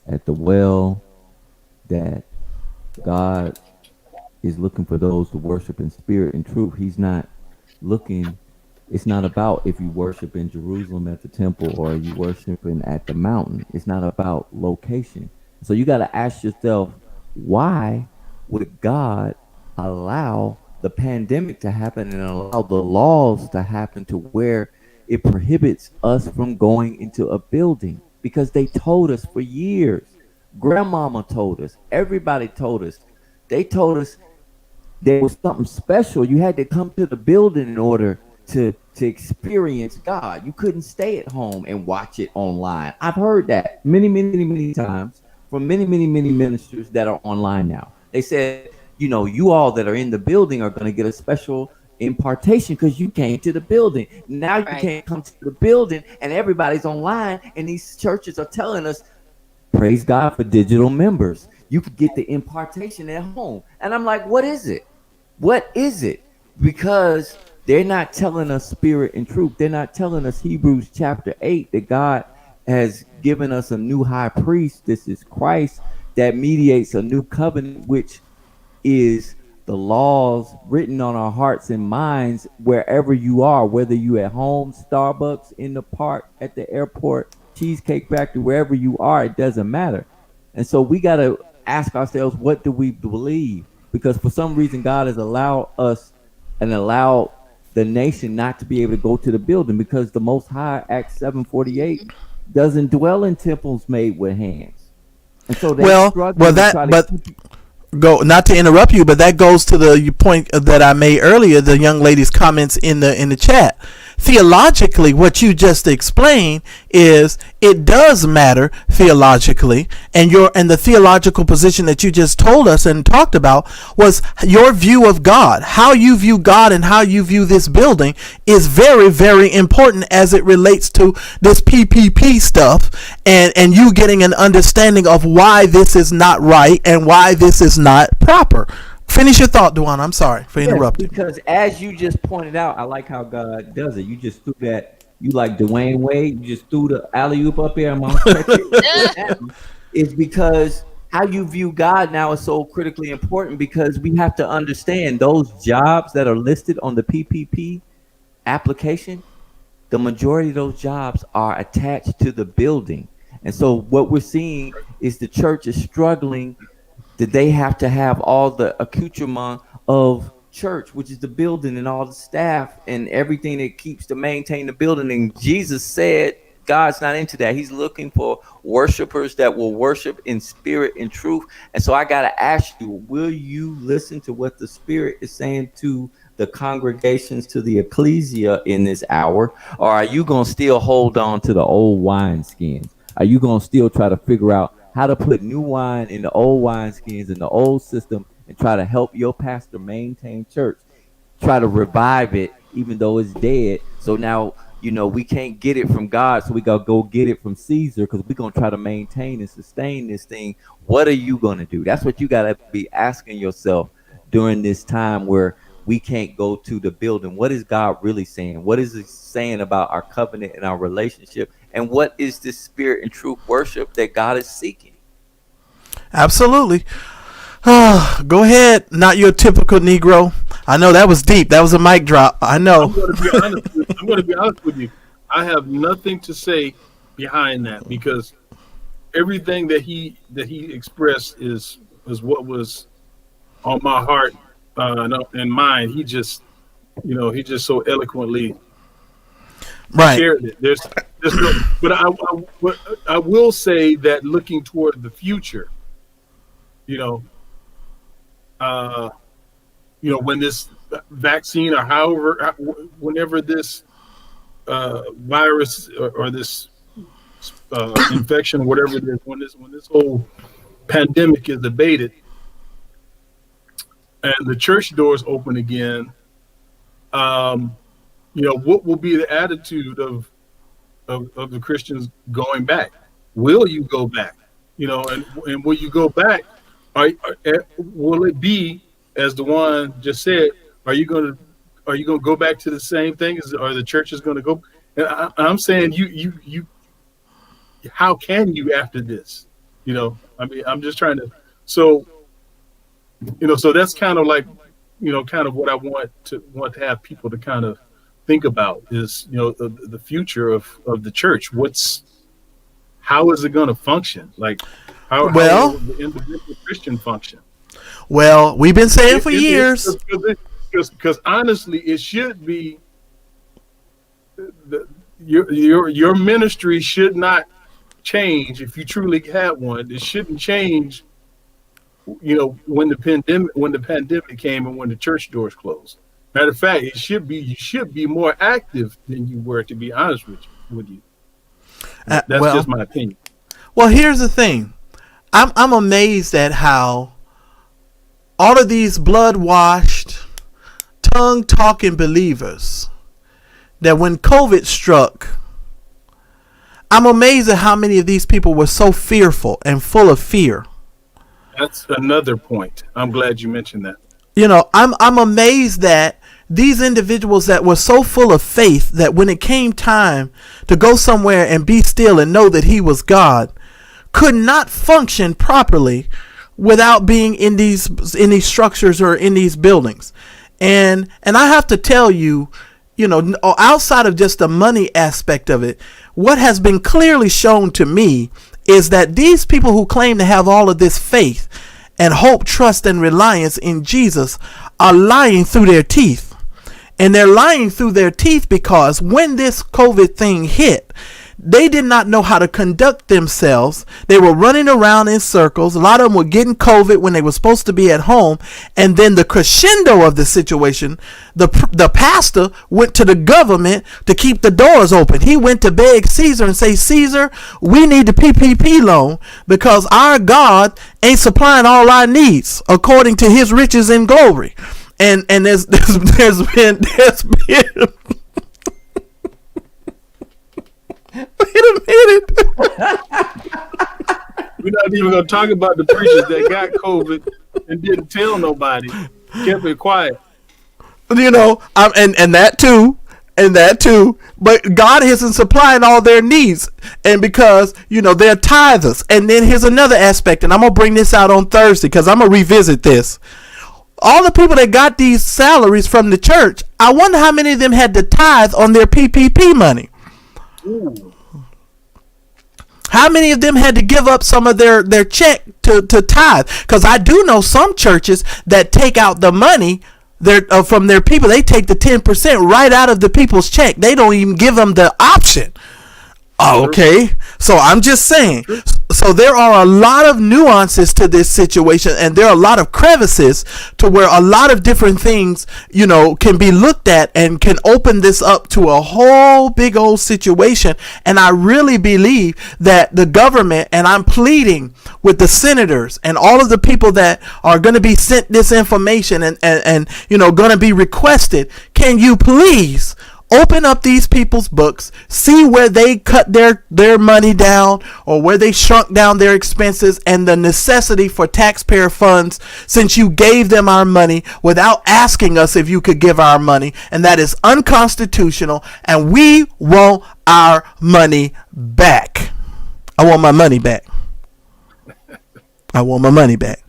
E: at the well, that God is looking for those to worship in spirit and truth. He's not looking, it's not about if you worship in Jerusalem at the temple or you worshiping at the mountain. It's not about location. So you got to ask yourself, why would God allow the pandemic to happen and allow the laws to happen to where it prohibits us from going into a building? Because they told us for years. Grandmama told us. Everybody told us. They told us there was something special. You had to come to the building in order to experience God. You couldn't stay at home and watch it online. I've heard that many times from many ministers that are online now. They said, you all that are in the building are going to get a special impartation because you came to the building. Now you can't come to the building and everybody's online, and these churches are telling us, praise God for digital members. You could get the impartation at home. And I'm like, what is it? What is it? Because they're not telling us spirit and truth. They're not telling us Hebrews chapter 8 that God has given us a new high priest. This is Christ that mediates a new covenant, which is the laws written on our hearts and minds wherever you are, whether you at home, Starbucks, in the park, at the airport, Cheesecake Factory, wherever you are, it doesn't matter. And so we got to ask ourselves, what do we believe? Because for some reason, God has allowed us and allowed the nation not to be able to go to the building, because the Most High, Acts 7:48, doesn't dwell in temples made with hands. And so
B: not to interrupt you, but that goes to the point that I made earlier, the young lady's comments in the chat. Theologically, what you just explained is it does matter theologically, and the theological position that you just told us and talked about was your view of God. How you view God and how you view this building is very, very important as it relates to this PPP stuff, and you getting an understanding of why this is not right and why this is not proper. Finish your thought, Djuan. I'm sorry for interrupting.
E: Because as you just pointed out, I like how God does it. You just threw that. You like Dwayne Wade. You just threw the alley-oop up there. It's because how you view God now is so critically important, because we have to understand those jobs that are listed on the PPP application, the majority of those jobs are attached to the building. And so what we're seeing is the church is struggling that they have to have all the accoutrement of church, which is the building and all the staff and everything that keeps to maintain the building. And Jesus said God's not into that. He's looking for worshipers that will worship in spirit and truth. And so I got to ask you, will you listen to what the Spirit is saying to the congregations, to the ecclesia in this hour? Or are you going to still hold on to the old wineskins? Are you going to still try to figure out how to put new wine in the old wineskins, in the old system, and try to help your pastor maintain church, try to revive it even though it's dead? So now, we can't get it from God, so we got to go get it from Caesar, because we're going to try to maintain and sustain this thing. What are you going to do? That's what you got to be asking yourself during this time where we can't go to the building. What is God really saying? What is he saying about our covenant and our relationship? And what is this spirit and truth worship that God is seeking?
B: Absolutely. Go ahead. Not your typical Negro. I know that was deep. That was a mic drop. I know.
F: I'm going to be honest with you. I have nothing to say behind that, because everything that he expressed is what was on my heart and mind. He just so eloquently shared it. There's no, but I will say that looking toward the future, when this vaccine or whenever this virus or this infection, whatever it is, when this whole pandemic is abated and the church doors open again, what will be the attitude of the Christians going back? Will you go back? And will you go back? Will it be, as Djuan just said, are you going to go back to the same thing? Are the churches going to go? And I'm saying you how can you after this? I'm just trying to. So that's kind of like, kind of what I want to have people to kind of think about is, the future of the church. How is it going to function? Like, how will the individual Christian function?
B: Well, we've been saying for years.
F: Because honestly, it should be your ministry should not change if you truly had one. It shouldn't change, when the pandemic came and when the church doors closed. Matter of fact, you should be more active than you were, to be honest with you. That's just my opinion.
B: Well, here's the thing. I'm amazed at how all of these blood-washed, tongue-talking believers, that when COVID struck, I'm amazed at how many of these people were so fearful and full of fear.
F: That's another point. I'm glad you mentioned that.
B: I'm amazed that these individuals that were so full of faith that when it came time to go somewhere and be still and know that he was God, could not function properly without being in these structures or in these buildings. And I have to tell you, outside of just the money aspect of it, what has been clearly shown to me is that these people who claim to have all of this faith and hope, trust, and reliance in Jesus are lying through their teeth. And they're lying through their teeth because when this COVID thing hit, they did not know how to conduct themselves. They were running around in circles. A lot of them were getting COVID when they were supposed to be at home. And then the crescendo of the situation, the pastor went to the government to keep the doors open. He went to beg Caesar and say, Caesar, we need the PPP loan because our God ain't supplying all our needs according to his riches and glory. And there's been wait a minute.
F: We're not even going to talk about the preachers that got COVID and didn't tell nobody, kept it quiet.
B: And that too. But God isn't supplying all their needs. And because, they're tithers. And then here's another aspect, and I'm going to bring this out on Thursday because I'm going to revisit this. All the people that got these salaries from the church, I wonder how many of them had to tithe on their PPP money. Ooh. How many of them had to give up some of their check to tithe? Because I do know some churches that take out the money from their people. They take the 10% right out of the people's check. They don't even give them the option. Okay, so I'm just saying. So there are a lot of nuances to this situation, and there are a lot of crevices to where a lot of different things, can be looked at and can open this up to a whole big old situation. And I really believe that the government, and I'm pleading with the senators and all of the people that are going to be sent this information and going to be requested, can you please open up these people's books, see where they cut their money down or where they shrunk down their expenses and the necessity for taxpayer funds, since you gave them our money without asking us if you could give our money, and that is unconstitutional, and we want our money back. I want my money back. I want my money back.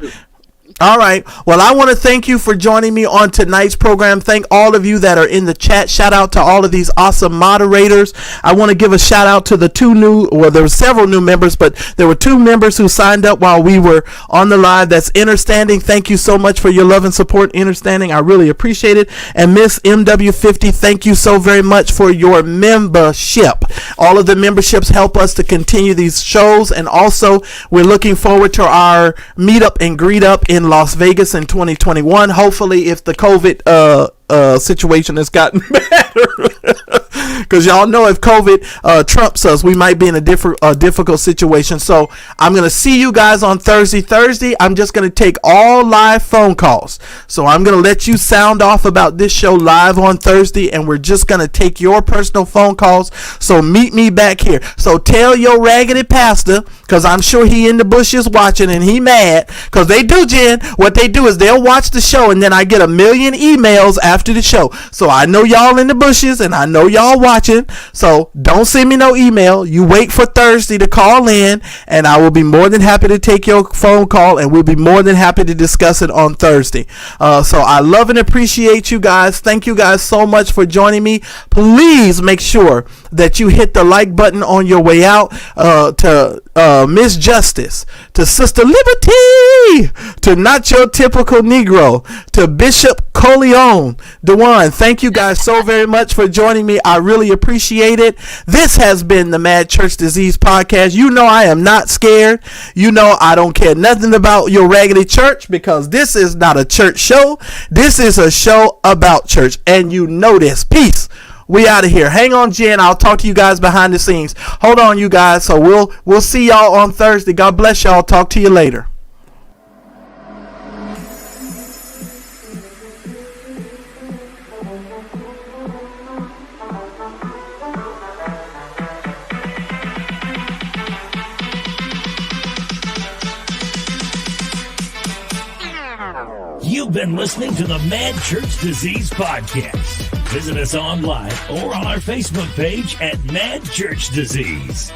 B: All right. Well, I want to thank you for joining me on tonight's program. Thank all of you that are in the chat. Shout out to all of these awesome moderators. I want to give a shout out to the there were several new members, but there were 2 members who signed up while we were on the live. That's Understanding. Thank you so much for your love and support, Understanding. I really appreciate it. And Miss MW50, thank you so very much for your membership. All of the memberships help us to continue these shows. And also, we're looking forward to our meetup and greet up in Las Vegas in 2021. Hopefully, if the COVID situation has gotten better, because y'all know if COVID trumps us, we might be in a difficult situation. So I'm going to see you guys on Thursday. I'm just going to take all live phone calls. So I'm going to let you sound off about this show live on Thursday, and we're just going to take your personal phone calls. So meet me back here. So tell your raggedy pastor, because I'm sure he in the bushes watching and he mad, because they do, Jen. What they do is they'll watch the show, and then I get 1 million emails after the show. So I know y'all in the bushes, and I know y'all watching. So don't send me no email. You wait for Thursday to call in, and I will be more than happy to take your phone call, and we'll be more than happy to discuss it on Thursday. So I love and appreciate you guys. Thank you guys so much for joining me. Please make sure that you hit the like button on your way out, to Miss Justice, to Sister Liberty, to Not Your Typical Negro, to Bishop Coleon, Djuan. Thank you guys so very much for joining me. I really appreciate it. This has been the Mad Church Disease Podcast. You know I am not scared. You know I don't care nothing about your raggedy church, because this is not a church show. This is a show about church, and you know this. Peace. We out of here. Hang on, Jen. I'll talk to you guys behind the scenes. Hold on, you guys. So we'll see y'all on Thursday. God bless y'all. Talk to you later.
A: You've been listening to the Mad Church Disease Podcast. Visit us online or on our Facebook page at Mad Church Disease.